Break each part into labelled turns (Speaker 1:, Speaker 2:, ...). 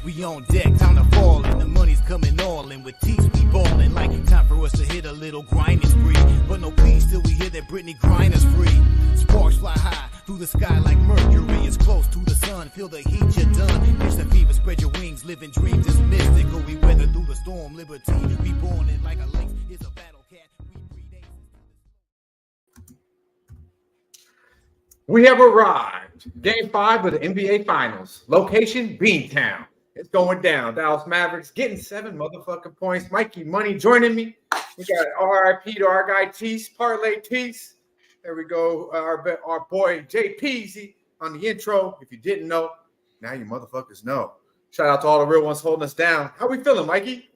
Speaker 1: we on deck, time to fall in. The money's coming all in. With teeth we ballin', like time for us to hit a little grinding spree. But no peace till we hear that Britney Griner's free. Sparks fly high through the sky like Mercury. It's close to the sun, feel the heat, you're done. It's the fever, spread your wings, living dreams is mystical. We weather through the storm, liberty reborn it like a lynx. It's a battle cat.
Speaker 2: We have arrived. Game 5 of the NBA Finals. Location, Beantown. It's going down. Dallas Mavericks getting 7 motherfucking points. Mikey Money joining me. We got RIP to our guy Tease, Parlay Tease. There we go. Our boy Jay Peasy on the intro. If you didn't know, now you motherfuckers know. Shout out to all the real ones holding us down. How we feeling, Mikey?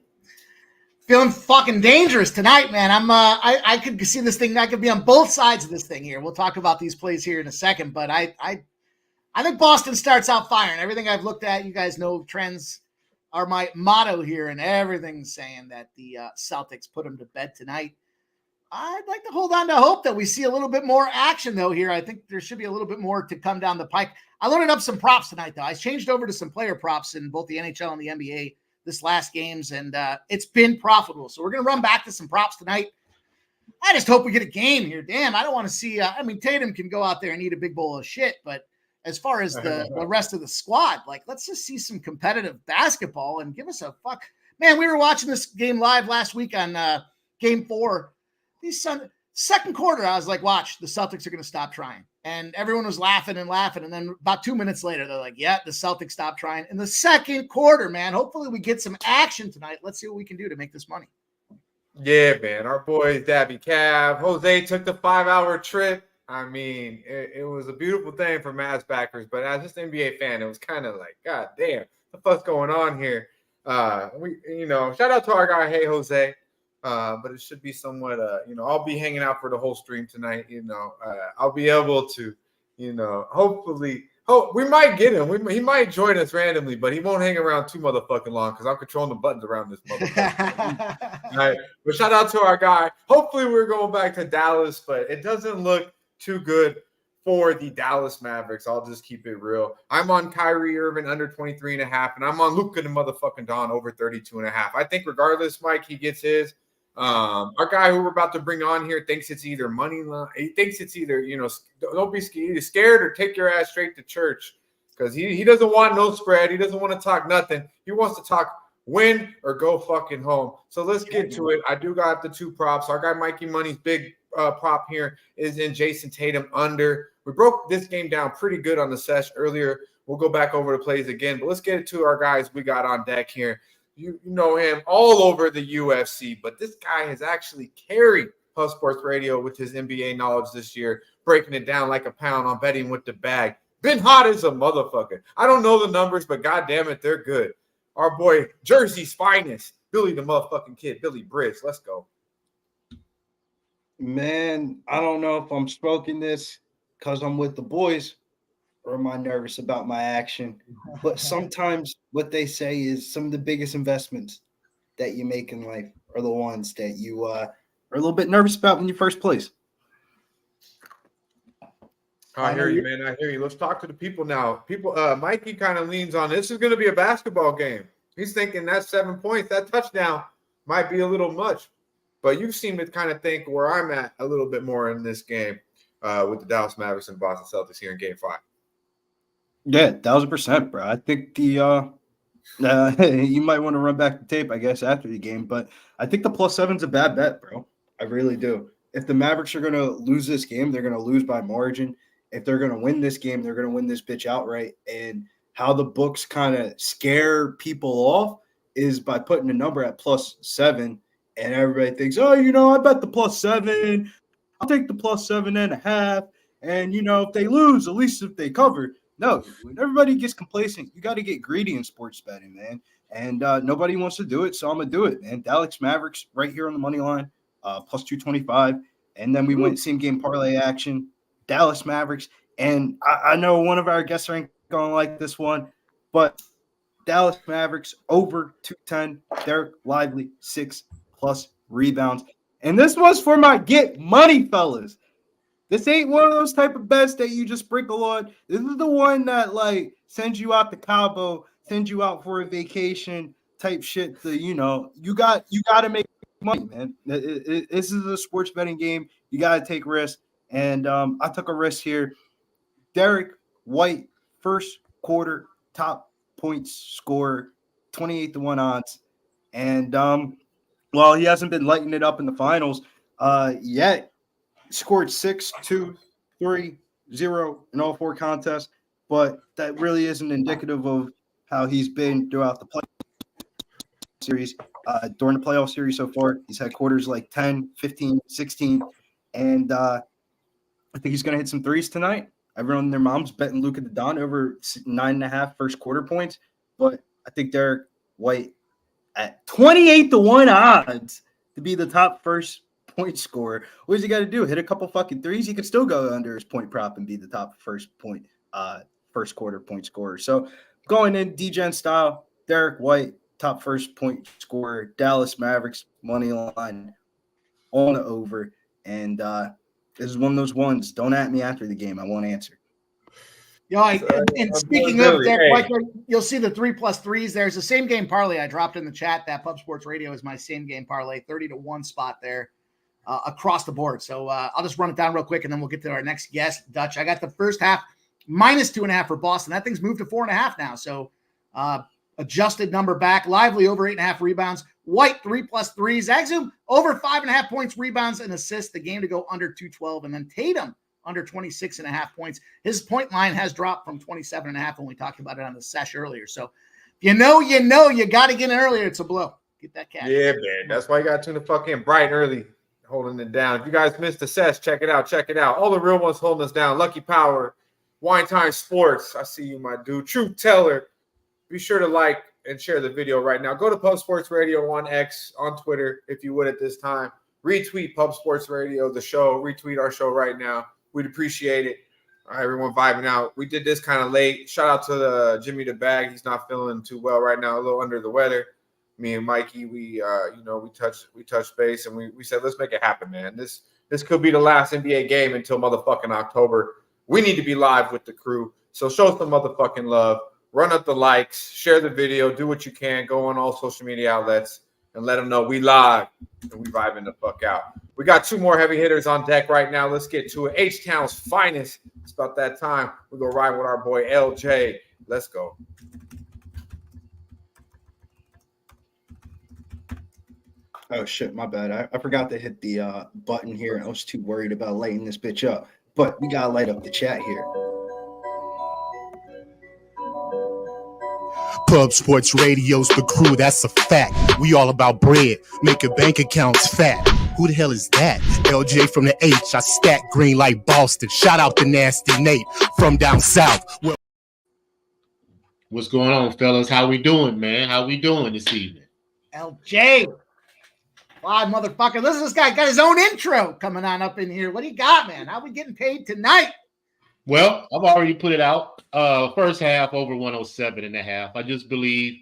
Speaker 3: Feeling fucking dangerous tonight, man. I could see this thing. I could be on both sides of this thing here. We'll talk about these plays here in a second, but I think Boston starts out firing. Everything I've looked at, you guys know, trends are my motto here, and everything's saying that the Celtics put them to bed tonight. I'd like to hold on to hope that we see a little bit more action, though, here. I think there should be a little bit more to come down the pike. I loaded up some props tonight, though. I changed over to some player props in both the NHL and the NBA this last games, and it's been profitable. So we're going to run back to some props tonight. I just hope we get a game here. Damn, I don't want to see Tatum can go out there and eat a big bowl of shit, but as far as the rest of the squad, like, let's just see some competitive basketball and give us a fuck. Man, we were watching this game live last week on Game 4. Second quarter, I was like, watch, the Celtics are going to stop trying. And everyone was laughing. And then about 2 minutes later, they're like, yeah, the Celtics stopped trying. In the second quarter, man, hopefully we get some action tonight. Let's see what we can do to make this money.
Speaker 2: Yeah, man. Our boys, Dabby Cav. Jose took the 5-hour trip. I mean, it was a beautiful thing for Mavs backers. But as just an NBA fan, it was kind of like, God damn, what the fuck's going on here? Shout out to our guy, Hey Jose. But it should be somewhat, I'll be hanging out for the whole stream tonight. I'll be able to, hopefully, we might get him. He might join us randomly, but he won't hang around too motherfucking long because I'm controlling the buttons around this motherfucker. All right. But shout out to our guy. Hopefully we're going back to Dallas, but it doesn't look too good for the Dallas Mavericks. I'll just keep it real. I'm on Kyrie Irving under 23.5, and I'm on Luka the motherfucking Don over 32.5. I think regardless, Mike, he gets his. Our guy who we're about to bring on here thinks it's either money line. He thinks it's either, don't be scared or take your ass straight to church because he doesn't want no spread. He doesn't want to talk nothing. He wants to talk win or go fucking home. So let's get to it. I do got the 2 props. Our guy Mikey Money's big prop here is in Jason Tatum under. We broke this game down pretty good on the sesh earlier. We'll go back over the plays again, but let's get it to our guys we got on deck here. You know him all over the UFC, but this guy has actually carried Huff Sports Radio with his NBA knowledge this year, breaking it down like a pound on betting with the bag. Been hot as a motherfucker. I don't know the numbers, but goddamn it, they're good. Our boy, Jersey's finest, Billy the motherfucking Kid, Billy Bridge. Let's go.
Speaker 4: Man, I don't know if I'm smoking this because I'm with the boys, or am I nervous about my action? But sometimes what they say is some of the biggest investments that you make in life are the ones that you are a little bit nervous about when you first place.
Speaker 2: I hear you, man. I hear you. Let's talk to the people now. Mikey kind of leans on this is going to be a basketball game. He's thinking that 7 points, that touchdown might be a little much. But you seem to kind of think where I'm at a little bit more in this game with the Dallas Mavericks and Boston Celtics here in Game 5.
Speaker 4: Yeah, 1,000%, bro. I think you might want to run back the tape, I guess, after the game. But I think the +7's a bad bet, bro. I really do. If the Mavericks are going to lose this game, they're going to lose by margin. If they're going to win this game, they're going to win this bitch outright. And how the books kind of scare people off is by putting a number at +7. And everybody thinks, oh, I bet the +7. I'll take the +7.5. And, if they lose, at least if they cover. No, when everybody gets complacent, you got to get greedy in sports betting, man. And nobody wants to do it, so I'm going to do it, man. Dallas Mavericks right here on the money line, +225. And then we went same game parlay action, Dallas Mavericks. And I know one of our guests ain't going to like this one, but Dallas Mavericks over 210. They're lively, 6+ rebounds. And this was for my get money, fellas. This ain't one of those type of bets that you just sprinkle on. This is the one that, sends you out to Cabo send you out for a vacation type shit. You got to make money, man. This is a sports betting game. You got to take risks. And I took a risk here. Derek White, first quarter top points scorer, 28-1 odds. And well, he hasn't been lighting it up in the finals yet. Scored 6, 2, 3, 0 in all 4 contests, but that really isn't indicative of how he's been throughout the playoff series. During the playoff series so far, he's had quarters like 10, 15, 16, and I think he's going to hit some threes tonight. Everyone and their mom's betting Luka Doncic over 9.5 first quarter points, but I think Derek White at 28-1 odds to be the top first point scorer. What does he got to do? Hit a couple fucking threes? He could still go under his point prop and be the top first quarter point scorer. So going in DGen style, Derek White, top first point scorer, Dallas Mavericks money line on the over. And this is one of those ones. Don't at me after the game. I won't answer.
Speaker 3: And speaking of Derek White, you'll see the 3+3s. There's the same game parlay I dropped in the chat. That Pub Sports Radio is my same game parlay, 30-1 spot there across the board. So I'll just run it down real quick, and then we'll get to our next guest, Dutch. I got the first half -2.5 for Boston. That thing's moved to 4.5 now. So adjusted number back. Lively over 8.5 rebounds. White 3+3s. Exum over 5.5 points, rebounds, and assists. The game to go under 212, and then Tatum under 26.5 points. His point line has dropped from 27.5 when we talked about it on the sesh earlier. So you got to get in earlier. It's a blow. Get that cash.
Speaker 2: Yeah, man. That's why you got to tune the fucking bright early, holding it down. If you guys missed the sesh, check it out. Check it out. All the real ones holding us down. Lucky Power, Wine Time Sports. I see you, my dude. Truth Teller. Be sure to like and share the video right now. Go to Pub Sports Radio on X, on Twitter, if you would at this time. Retweet Pub Sports Radio, the show. Retweet our show right now. We'd appreciate it. All right, everyone vibing out. We did this kind of late. Shout out to Jimmy the Bag. He's not feeling too well right now, a little under the weather. Me and Mikey, we touched base and we said, let's make it happen, man. This could be the last NBA game until motherfucking October. We need to be live with the crew. So show some motherfucking love. Run up the likes, share the video, do what you can. Go on all social media outlets and let them know we live and we vibing the fuck out. We got 2 more heavy hitters on deck right now. Let's get to it. H-Town's finest. It's about that time. We're going to ride with our boy LJ. Let's go.
Speaker 4: Oh, shit, my bad. I forgot to hit the button here. I was too worried about lighting this bitch up. But we got to light up the chat here.
Speaker 1: Pub Sports Radio's the crew, that's a fact. We all about bread, making bank accounts fat. Who the hell is that? LJ from the H, I stack green like Boston. Shout out to Nasty Nate from down south.
Speaker 5: What's going on, fellas? How we doing, man? How we doing this evening?
Speaker 3: LJ. Wow, motherfucker. Listen, this guy got his own intro coming on up in here. What do you got, man? How we getting paid tonight?
Speaker 5: Well, I've already put it out. First half over 107.5. I just believe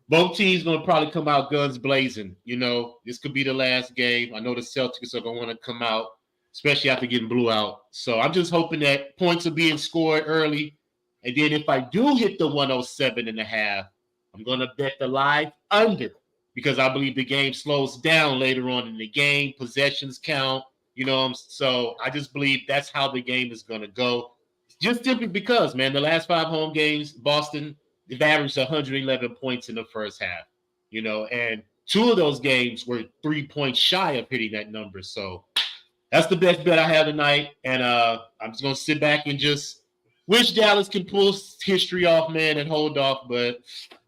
Speaker 5: both teams going to probably come out guns blazing. You know, this could be the last game. I know the Celtics are going to want to come out, especially after getting blew out. So I'm just hoping that points are being scored early. And then if I do hit the 107.5, I'm going to bet the live under because I believe the game slows down later on in the game. Possessions count. You know, so I just believe that's how the game is going to go. Just simply because, man, the last 5 home games, Boston, they've averaged 111 points in the first half, you know, and 2 of those games were 3 points shy of hitting that number. So that's the best bet I have tonight. And I'm just going to sit back and just wish Dallas can pull history off, man, and hold off. But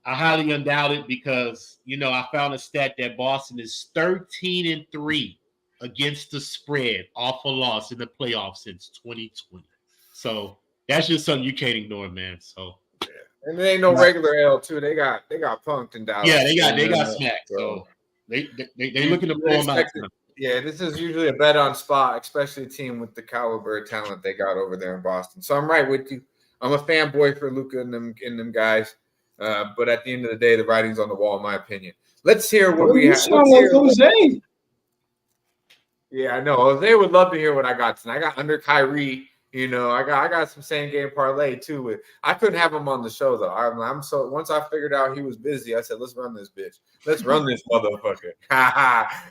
Speaker 5: I highly doubt it because, you know, I found a stat that Boston is 13-3 against the spread off a loss in the playoffs since 2020. So that's just something you can't ignore, man. So
Speaker 2: yeah. And it ain't no regular L too. They got punked in Dallas.
Speaker 5: Yeah, they got smacked. So they looking to blow them out.
Speaker 2: Yeah, this is usually a bet on spot, especially a team with the caliber of talent they got over there in Boston. So I'm right with you. I'm a fanboy for Luka and them guys. But at the end of the day, the writing's on the wall, in my opinion. Let's hear what we have. Yeah, I know. Jose would love to hear what I got tonight. I got under Kyrie You know, I got some same game parlay too. I couldn't have him on the show though. I'm so once I figured out he was busy, I said, let's run this bitch. Let's run this motherfucker.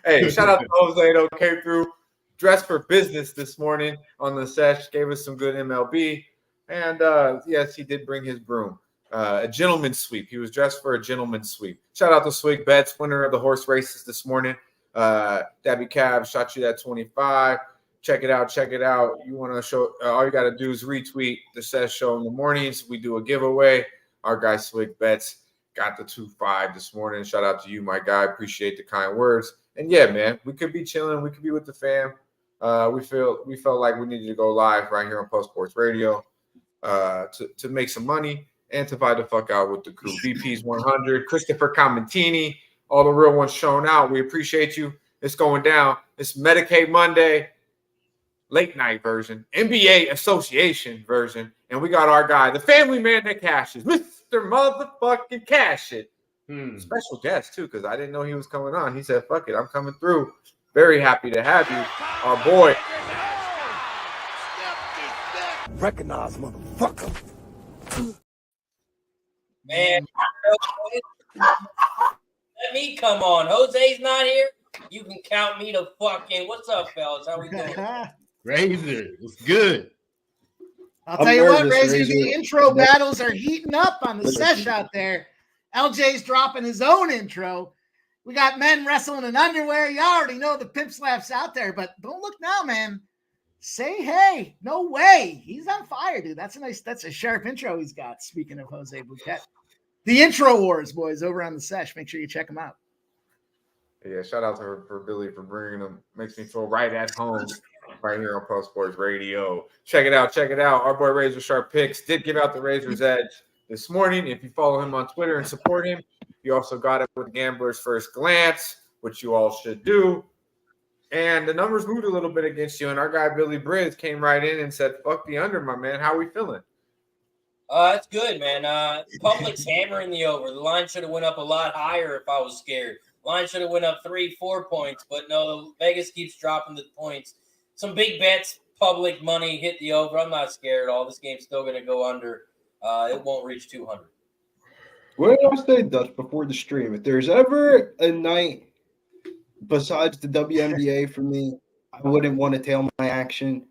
Speaker 2: Hey, shout out to Jose though, came through dressed for business this morning on the sesh, gave us some good MLB. And yes, he did bring his broom. A gentleman's sweep. He was dressed for a gentleman's sweep. Shout out to Swig Betts, winner of the horse races this morning. Dabby Cab shot you that 25. Check it out. Check it out. You want to show all you got to do is retweet the Seth Show in the mornings. We do a giveaway. Our guy Swig Betts got the 2-5 this morning. Shout out to you, my guy. Appreciate the kind words. And yeah, man, we could be chilling. We could be with the fam. We felt like we needed to go live right here on Post Sports Radio to make some money and to fight the fuck out with the crew. VP's 100, Christopher Camentini, all the real ones showing out. We appreciate you. It's going down. It's Medicaid Monday. Late night version, NBA Association version, and we got our guy, the family man that cashes, Mr. Motherfucking Cash It. Special guest too, because I didn't know he was coming on. He said, "Fuck it, I'm coming through." Very happy to have you, our boy.
Speaker 6: Recognize, motherfucker.
Speaker 7: Man, let me come on. Jose's not here. You can count me to fucking. What's up, fellas? How we doing?
Speaker 5: Razor, it's good.
Speaker 3: I'll tell you what, Razor, the intro battles are heating up on the sesh out there. LJ's dropping his own intro. We got men wrestling in underwear. You already know the pimp slaps out there, but don't look now, man. Say hey. No way. He's on fire, dude. That's a sharp intro he's got. Speaking of Jose Bouquet. The Intro Wars, boys, over on the sesh. Make sure you check them out.
Speaker 2: Yeah, shout out to her for Billy for bringing them. Makes me feel right at home right here on Post Sports Radio. Check it out. Check it out. Our boy Razor Sharp Picks did give out the Razor's Edge this morning. If you follow him on Twitter and support him, you also got it with Gambler's First Glance, which you all should do. And the numbers moved a little bit against you. And our guy Billy Briz came right in and said, fuck the under, my man. How we feeling?
Speaker 7: It's good, man. Public's hammering the over. The line should have went up a lot higher if I was scared. Line should have went up 3-4 points, but no, Vegas keeps dropping the points. Some big bets, public money hit the over. I'm not scared at all. This game's still going to go under. It won't reach 200.
Speaker 4: What did I say, Dutch, before the stream? If there's ever a night besides the WNBA for me, I wouldn't want to tail my action.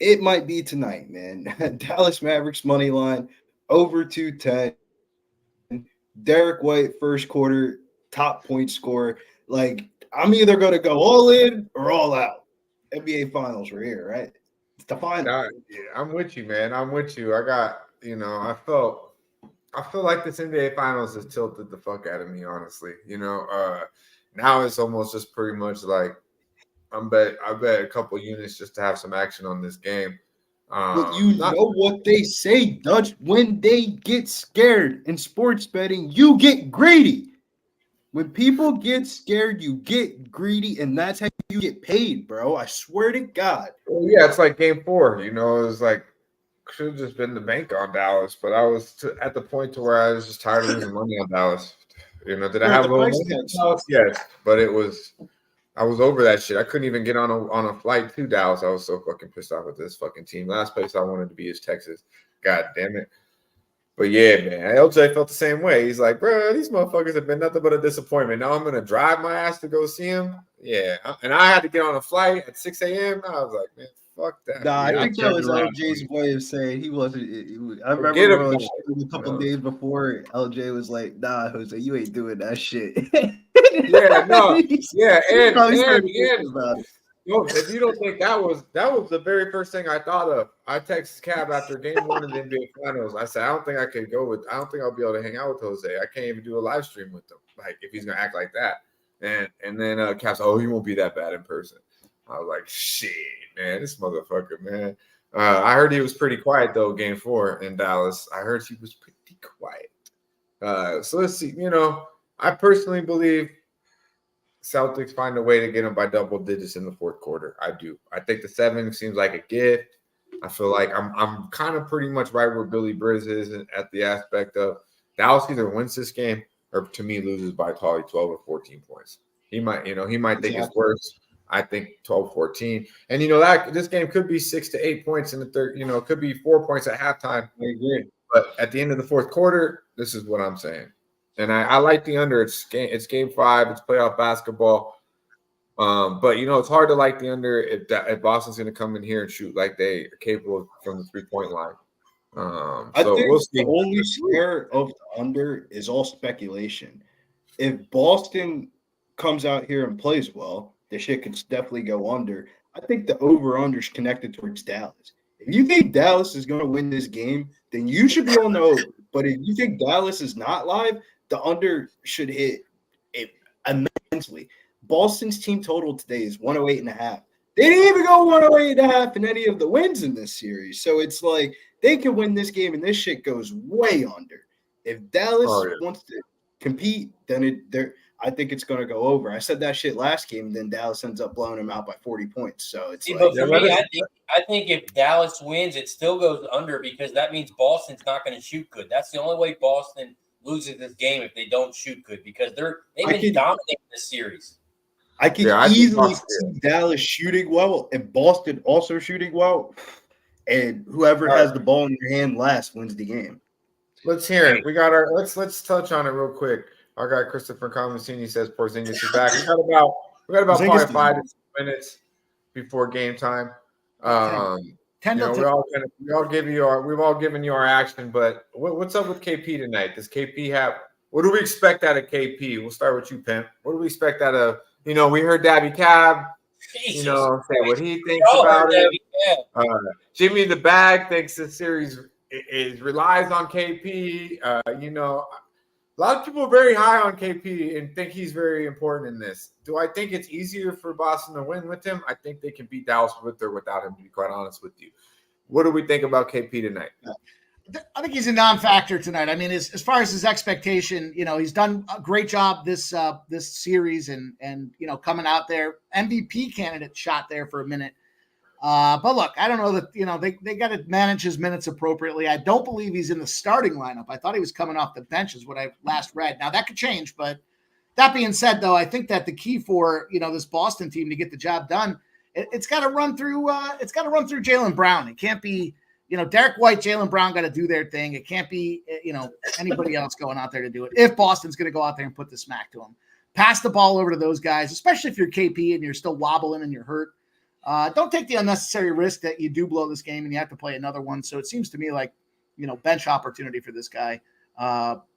Speaker 4: It might be tonight, man. Dallas Mavericks money line over 210. Derek White first quarter top point scorer. Like, I'm either going to go all in or all out. NBA Finals were here, right? It's the final.
Speaker 2: Yeah, I'm with you, man. I'm with you. I feel like this NBA Finals has tilted the fuck out of me, honestly. Now it's almost just pretty much like I bet a couple units just to have some action on this game.
Speaker 4: But know what they say, Dutch. When they get scared in sports betting, you get greedy. When people get scared, you get greedy, and that's how you get paid, bro. I swear to God.
Speaker 2: Well, yeah, it's like game 4. It was like should have just been the bank on Dallas, but I was at the point to where I was just tired of losing money on Dallas. Did I have a little money on Dallas? Yes, but I was over that shit. I couldn't even get on a flight to Dallas. I was so fucking pissed off with this fucking team. Last place I wanted to be is Texas. God damn it. But yeah, man, LJ felt the same way. He's like, bro, these motherfuckers have been nothing but a disappointment. Now I'm going to drive my ass to go see him. Yeah. And I had to get on a flight at 6 a.m. I was like, man, fuck that.
Speaker 4: Nah, I think that was LJ's way of saying he wasn't. I remember a couple days before, LJ was like, nah, Jose, you ain't doing that shit.
Speaker 2: Yeah, no. Yeah, and if you don't think that was the very first thing I thought of. I texted Cab after game 1 of the NBA Finals. I said, I don't think I'll be able to hang out with Jose. I can't even do a live stream with him. Like, if he's gonna act like that. And then Cap said, he won't be that bad in person. I was like, shit, man, this motherfucker, man. I heard he was pretty quiet though, game 4 in Dallas. I heard he was pretty quiet. So let's see, I personally believe Celtics find a way to get them by double digits in the fourth quarter. I do. I think the 7 seems like a gift. I feel like I'm kind of pretty much right where Billy Briz is at the aspect of Dallas either wins this game or to me loses by probably 12 or 14 points. He might think it's worse. I think 12-14. And, that this game could be 6 to 8 points in the third. It could be 4 points at halftime.
Speaker 4: I agree.
Speaker 2: But at the end of the fourth quarter, this is what I'm saying. And I like the under. It's game 5. It's playoff basketball. But, it's hard to like the under if Boston's going to come in here and shoot like they are capable from the 3-point line.
Speaker 4: I think
Speaker 2: we'll see.
Speaker 4: the only scare of the under is all speculation. If Boston comes out here and plays well, the shit could definitely go under. I think the over-under is connected towards Dallas. If you think Dallas is going to win this game, then you should be on the over. But if you think Dallas is not live, the under should hit it immensely. Boston's team total today is 108.5. They didn't even go 108.5 in any of the wins in this series. So it's like they can win this game, and this shit goes way under. If Dallas wants to compete, then I think it's going to go over. I said that shit last game, then Dallas ends up blowing them out by 40 points. So it's
Speaker 7: but for me, I think if Dallas wins, it still goes under because that means Boston's not going to shoot good. That's the only way Boston loses this game if they don't shoot good because they've been dominating this series.
Speaker 4: I can easily see Dallas shooting well and Boston also shooting well, and whoever has the ball in their hand last wins the game.
Speaker 2: Let's hear it. We got let's touch on it real quick. Our guy Christopher Comasini says Porzingis is back. We got about probably 5 to 6 minutes before game time.
Speaker 3: 10
Speaker 2: we've all given you our action, but what's up with KP tonight? Does KP have? What do we expect out of KP? We'll start with you, Pimp. What do we expect out of? We heard Dabby Cab. Say what he thinks about it. Jimmy the Bag thinks the series relies on KP. A lot of people are very high on KP and think he's very important in this. Do I think it's easier for Boston to win with him? I think they can beat Dallas with or without him, to be quite honest with you. What do we think about KP tonight?
Speaker 3: I think he's a non-factor tonight. I mean, as far as his expectation, he's done a great job this series and coming out there. MVP candidate shot there for a minute. But look, I don't know that, they got to manage his minutes appropriately. I don't believe he's in the starting lineup. I thought he was coming off the bench is what I last read. Now that could change, but that being said, though, I think that the key for, this Boston team to get the job done, it's got to run through Jaylen Brown. It can't be, Derek White, Jaylen Brown got to do their thing. It can't be, anybody else going out there to do it. If Boston's going to go out there and put the smack to them, pass the ball over to those guys, especially if you're KP and you're still wobbling and you're hurt. Don't take the unnecessary risk that you do blow this game and you have to play another one. So it seems to me like, bench opportunity for this guy,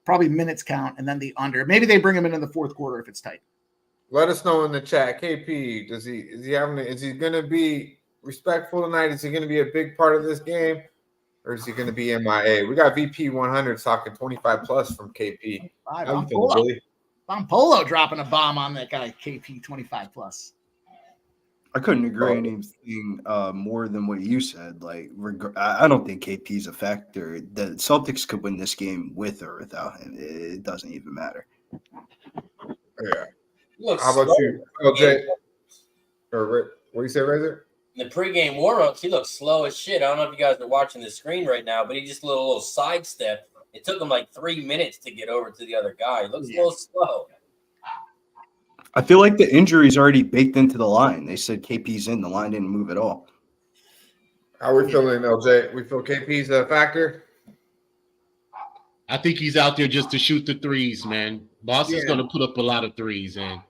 Speaker 3: probably minutes count and then the under. Maybe they bring him in the fourth quarter if it's tight. Let
Speaker 2: us know in the chat. KP, is he going to be respectful tonight? Is he going to be a big part of this game or is he going to be MIA? We got VP 100 talking 25 plus from KP. How you feeling, Billy?
Speaker 3: Von Polo dropping a bomb on that guy, KP 25 plus.
Speaker 4: I couldn't agree anything more than what you said. Like, I don't think KP's a factor. The Celtics could win this game with or without him. It doesn't even matter.
Speaker 2: Yeah. How about you, LJ? Or what do you say, Razor?
Speaker 7: In the pregame warm-ups, he looks slow as shit. I don't know if you guys are watching the screen right now, but he just a little sidestep. It took him like 3 minutes to get over to the other guy. He looks a little slow.
Speaker 4: I feel like the injury's already baked into the line. They said KP's in. The line didn't move at all.
Speaker 2: How are we feeling, LJ? We feel KP's a factor?
Speaker 5: I think he's out there just to shoot the threes, man. Boston's going to put up a lot of threes, and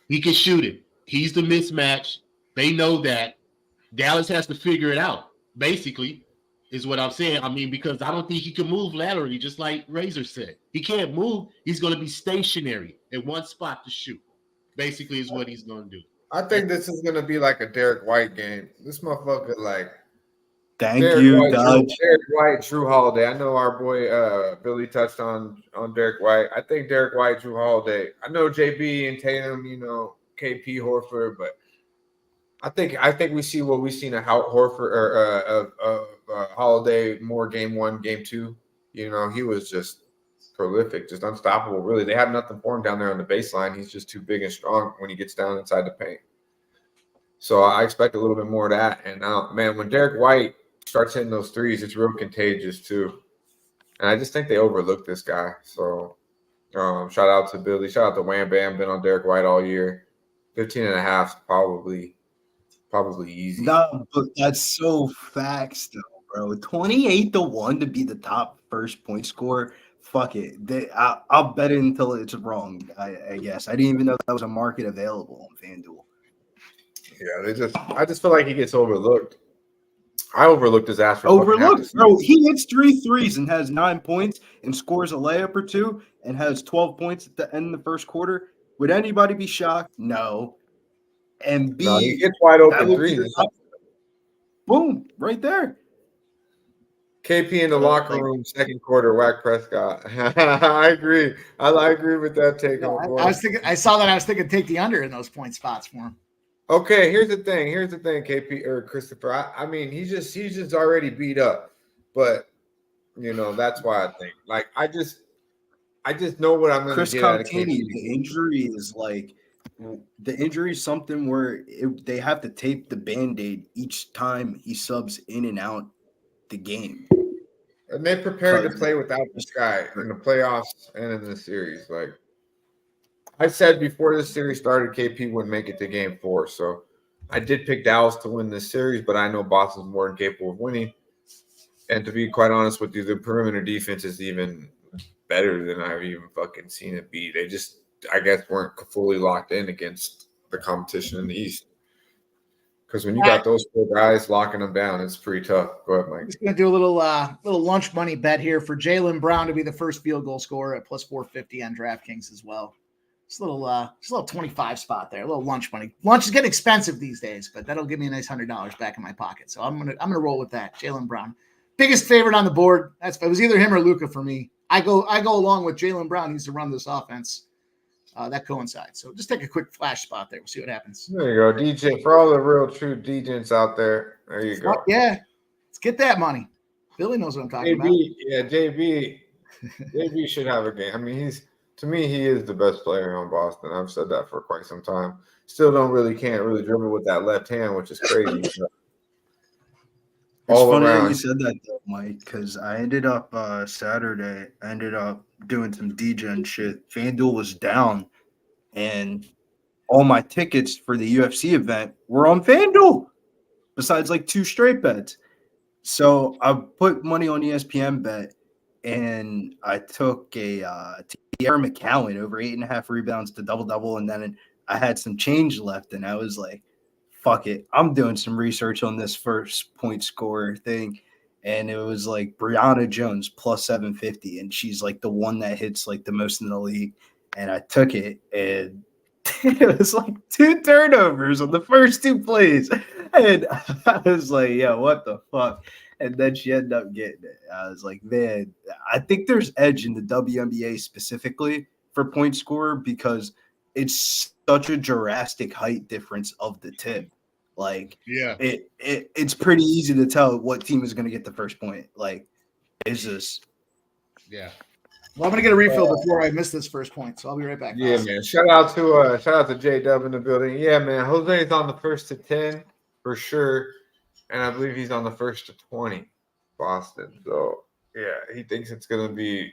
Speaker 5: he can shoot it. He's the mismatch. They know that. Dallas has to figure it out, basically, is what I'm saying. I mean, because I don't think he can move laterally, just like Razor said. He can't move. He's going to be stationary in one spot to shoot, basically, is what he's going to do.
Speaker 2: I think this is going to be like a Derek White game. This motherfucker, like,
Speaker 4: Thank you,
Speaker 2: Dodge. Derek White, Drew Holiday. I know our boy Billy touched on Derek White. I think Derek White, Drew Holiday. I know JB and Tatum, KP, Horford, but I think we see what we've seen of Horford or Holiday more game 1, game 2. He was just prolific, just unstoppable. Really, they have nothing for him down there on the baseline. He's just too big and strong when he gets down inside the paint. So I expect a little bit more of that. And man, when Derek White starts hitting those threes, it's real contagious too. And I just think they overlooked this guy. So shout out to Billy. Shout out to Wham Bam. Been on Derek White all year. 15.5 is probably easy.
Speaker 4: No, but that's so facts, though, bro. 28-1 to be the top first point scorer. Fuck it. I'll bet it until it's wrong. I guess I didn't even know that was a market available on FanDuel.
Speaker 2: Yeah, I just feel like he gets overlooked. I overlooked his ass for
Speaker 4: Overlooked, bro. He hits 3 threes and has 9 points and scores a layup or two and has 12 points at the end of the first quarter. Would anybody be shocked? No. And B,
Speaker 2: No, he gets wide open
Speaker 4: that would be
Speaker 2: threes.
Speaker 4: boom, right there.
Speaker 2: KP in the locker room, second quarter, whack Prescott. I agree. I agree with that take.
Speaker 3: Yeah, I was thinking. I saw that. I was thinking take the under in those point spots for him.
Speaker 2: Okay, here's the thing, KP or Christopher. I mean, he's just already beat up, but that's why I think. Like, I just know what I'm going to get out of KP.
Speaker 4: The injury is something where they have to tape the Band-Aid each time he subs in and out the game.
Speaker 2: And they prepared to play without this guy in the playoffs and in the series. Like I said before this series started, KP wouldn't make it to game 4. So I did pick Dallas to win this series, but I know Boston's more than capable of winning. And to be quite honest with you, the perimeter defense is even better than I've even fucking seen it be. They just, I guess, weren't fully locked in against the competition in the East. Because when you got those 4 guys locking them down, it's pretty tough. Go ahead, Mike.
Speaker 3: I'm just gonna do a little lunch money bet here for Jaylen Brown to be the first field goal scorer at plus 450 on DraftKings as well. Just a little 25 spot there, a little lunch money. Lunch is getting expensive these days, but that'll give me a nice $100 back in my pocket. So I'm gonna roll with that. Jaylen Brown, biggest favorite on the board. It was either him or Luka for me. I go along with Jaylen Brown. He's to run this offense. That coincides. So just take a quick flash spot there. We'll see what happens.
Speaker 2: There you go, DJ. For all the real true DJs out there, there you go.
Speaker 3: Yeah, let's get that money. Billy knows what I'm talking about.
Speaker 2: Yeah, JB should have a game. I mean, to me, he is the best player on Boston. I've said that for quite some time. Still can't really dribble with that left hand, which is crazy.
Speaker 4: It's funny that you said that, though, Mike, because I ended up Saturday, doing some DJ shit. FanDuel was down, and all my tickets for the UFC event were on FanDuel, besides like 2 straight bets. So I put money on ESPN bet, and I took a Tierra McCowan over 8.5 rebounds to double-double, and then I had some change left, and I was like, fuck it, I'm doing some research on this first point scorer thing. And it was like Brianna Jones plus 750. And she's like the one that hits like the most in the league. And I took it, and it was like 2 turnovers on the first 2 plays. And I was like, yeah, what the fuck? And then she ended up getting it. I was like, man, I think there's edge in the WNBA specifically for point scorer because it's such a drastic height difference of the tip. Like,
Speaker 5: yeah,
Speaker 4: it's pretty easy to tell what team is going to get the first point. Like, is this?
Speaker 5: Yeah.
Speaker 3: Well, I'm going to get a refill before I miss this first point, so I'll be right back.
Speaker 2: Yeah, man. Shout out to J-Dub in the building. Yeah, man. Jose's on the first to 10 for sure, and I believe he's on the first to 20, Boston. So yeah, he thinks it's going to be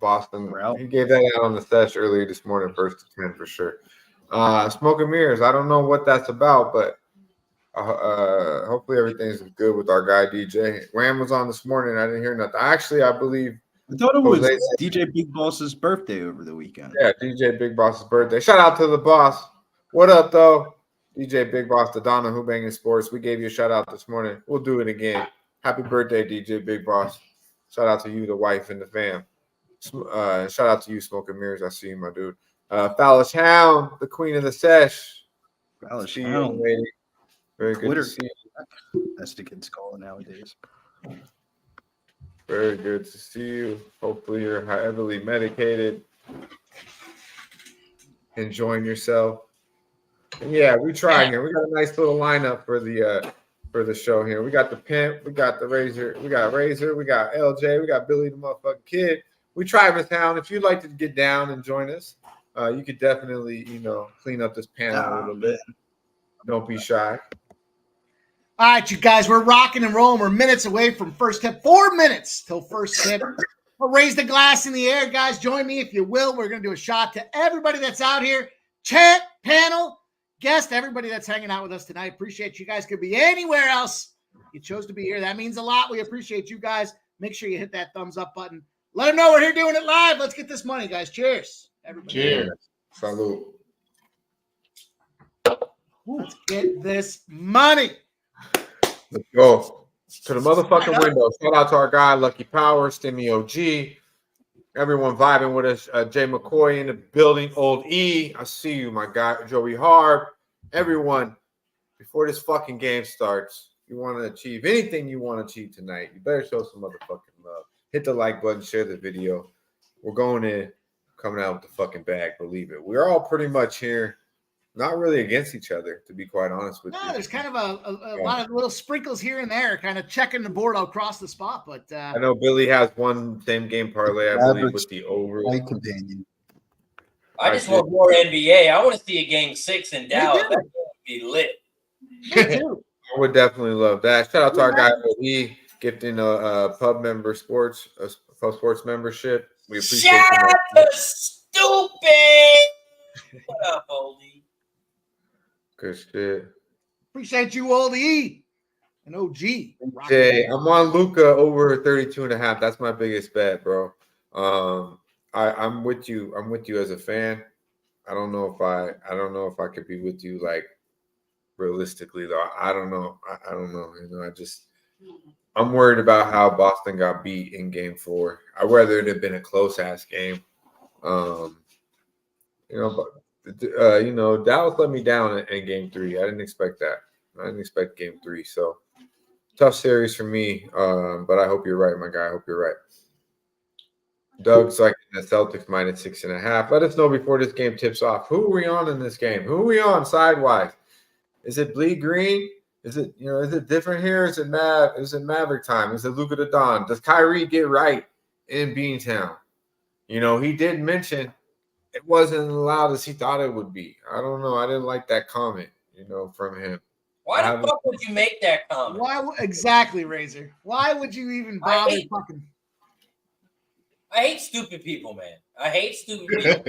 Speaker 2: Boston. He gave that out on the sesh earlier this morning, first to 10 for sure. Smoke and mirrors. I don't know what that's about, but hopefully everything's good with our guy DJ. Ram was on this morning. I didn't hear nothing. Actually, I believe
Speaker 4: I thought it was DJ Big Boss's birthday over the weekend.
Speaker 2: Yeah, DJ Big Boss's birthday. Shout out to the boss. What up, though? DJ Big Boss, the Donna Who Banging Sports. We gave you a shout out this morning. We'll do it again. Happy birthday, DJ Big Boss. Shout out to you, the wife, and the fam. Shout out to you, Smoking Mirrors. I see you, my dude. Fallish Hound, the queen of the sesh.
Speaker 4: Fallish Hound.
Speaker 2: Lady. Very good
Speaker 4: Twitter.
Speaker 2: to see you.
Speaker 4: That's the kids call it nowadays.
Speaker 2: Very good to see you. Hopefully you're heavily medicated. Enjoying yourself. And yeah, we try here. We got a nice little lineup for the show here. We got the Pimp, we got the Razor, we got LJ, we got Billy the motherfucking Kid. We try this town. If you'd like to get down and join us, you could definitely, clean up this panel a little bit. Don't be shy.
Speaker 3: All right, you guys, we're rocking and rolling. We're minutes away from first tip. 4 minutes till first tip. We'll raise the glass in the air, guys. Join me if you will. We're going to do a shot to everybody that's out here. Chat, panel, guest, everybody that's hanging out with us tonight. Appreciate you guys. Could be anywhere else. You chose to be here. That means a lot. We appreciate you guys. Make sure you hit that thumbs up button. Let them know we're here doing it live. Let's get this money, guys. Cheers. Everybody.
Speaker 5: Cheers.
Speaker 2: Salute.
Speaker 3: Let's get this money.
Speaker 2: Let's go to the motherfucking window. Shout out to our guy, Lucky Power, Stimmy OG. Everyone vibing with us. Jay McCoy in the building. Old E. I see you, my guy. Joey Harb. Everyone, before this fucking game starts, you want to achieve anything you want to achieve tonight, you better show some motherfucking love. Hit the like button, share the video. We're going in, coming out with the fucking bag, believe it. We're all pretty much here, not really against each other, to be quite honest with you.
Speaker 3: No, there's kind of a lot of little sprinkles here and there, kind of checking the board across the spot. But
Speaker 2: I know Billy has one same game parlay, I believe, with the over.
Speaker 4: My companion.
Speaker 7: I just want more NBA. I want to see a game 6 in Dallas. That would be lit.
Speaker 3: me too.
Speaker 2: I would definitely love that. Shout out to our guy, OE, gifting a pub sports membership. We appreciate
Speaker 7: Shout
Speaker 2: you.
Speaker 7: out to Stupid. What up, Oldie?
Speaker 2: Good shit.
Speaker 3: Appreciate you, Old E and OG.
Speaker 2: Jay, I'm on Luca over 32.5. That's my biggest bet, bro. I'm with you. I'm with you as a fan. I don't know if I could be with you like realistically though. I don't know. I don't know. You know, I'm worried about how Boston got beat in game 4. I'd rather it have been a close ass game. Dallas let me down in game 3. I didn't expect that. I didn't expect game 3. So tough series for me. But I hope you're right, my guy. I hope you're right. Doug's like the Celtics minus 6.5. Let us know before this game tips off. Who are we on in this game? Who are we on sidewise? Is it bleed green? Is it different here? Is it Maverick time? Is it Luka the Don? Does Kyrie get right in Beantown? You know, he did mention it wasn't as loud as he thought it would be. I don't know. I didn't like that comment, from him.
Speaker 7: Why the fuck would you make that comment?
Speaker 3: Why exactly, Razor? Why would you even bother fucking?
Speaker 7: I hate stupid people, man. I hate stupid people.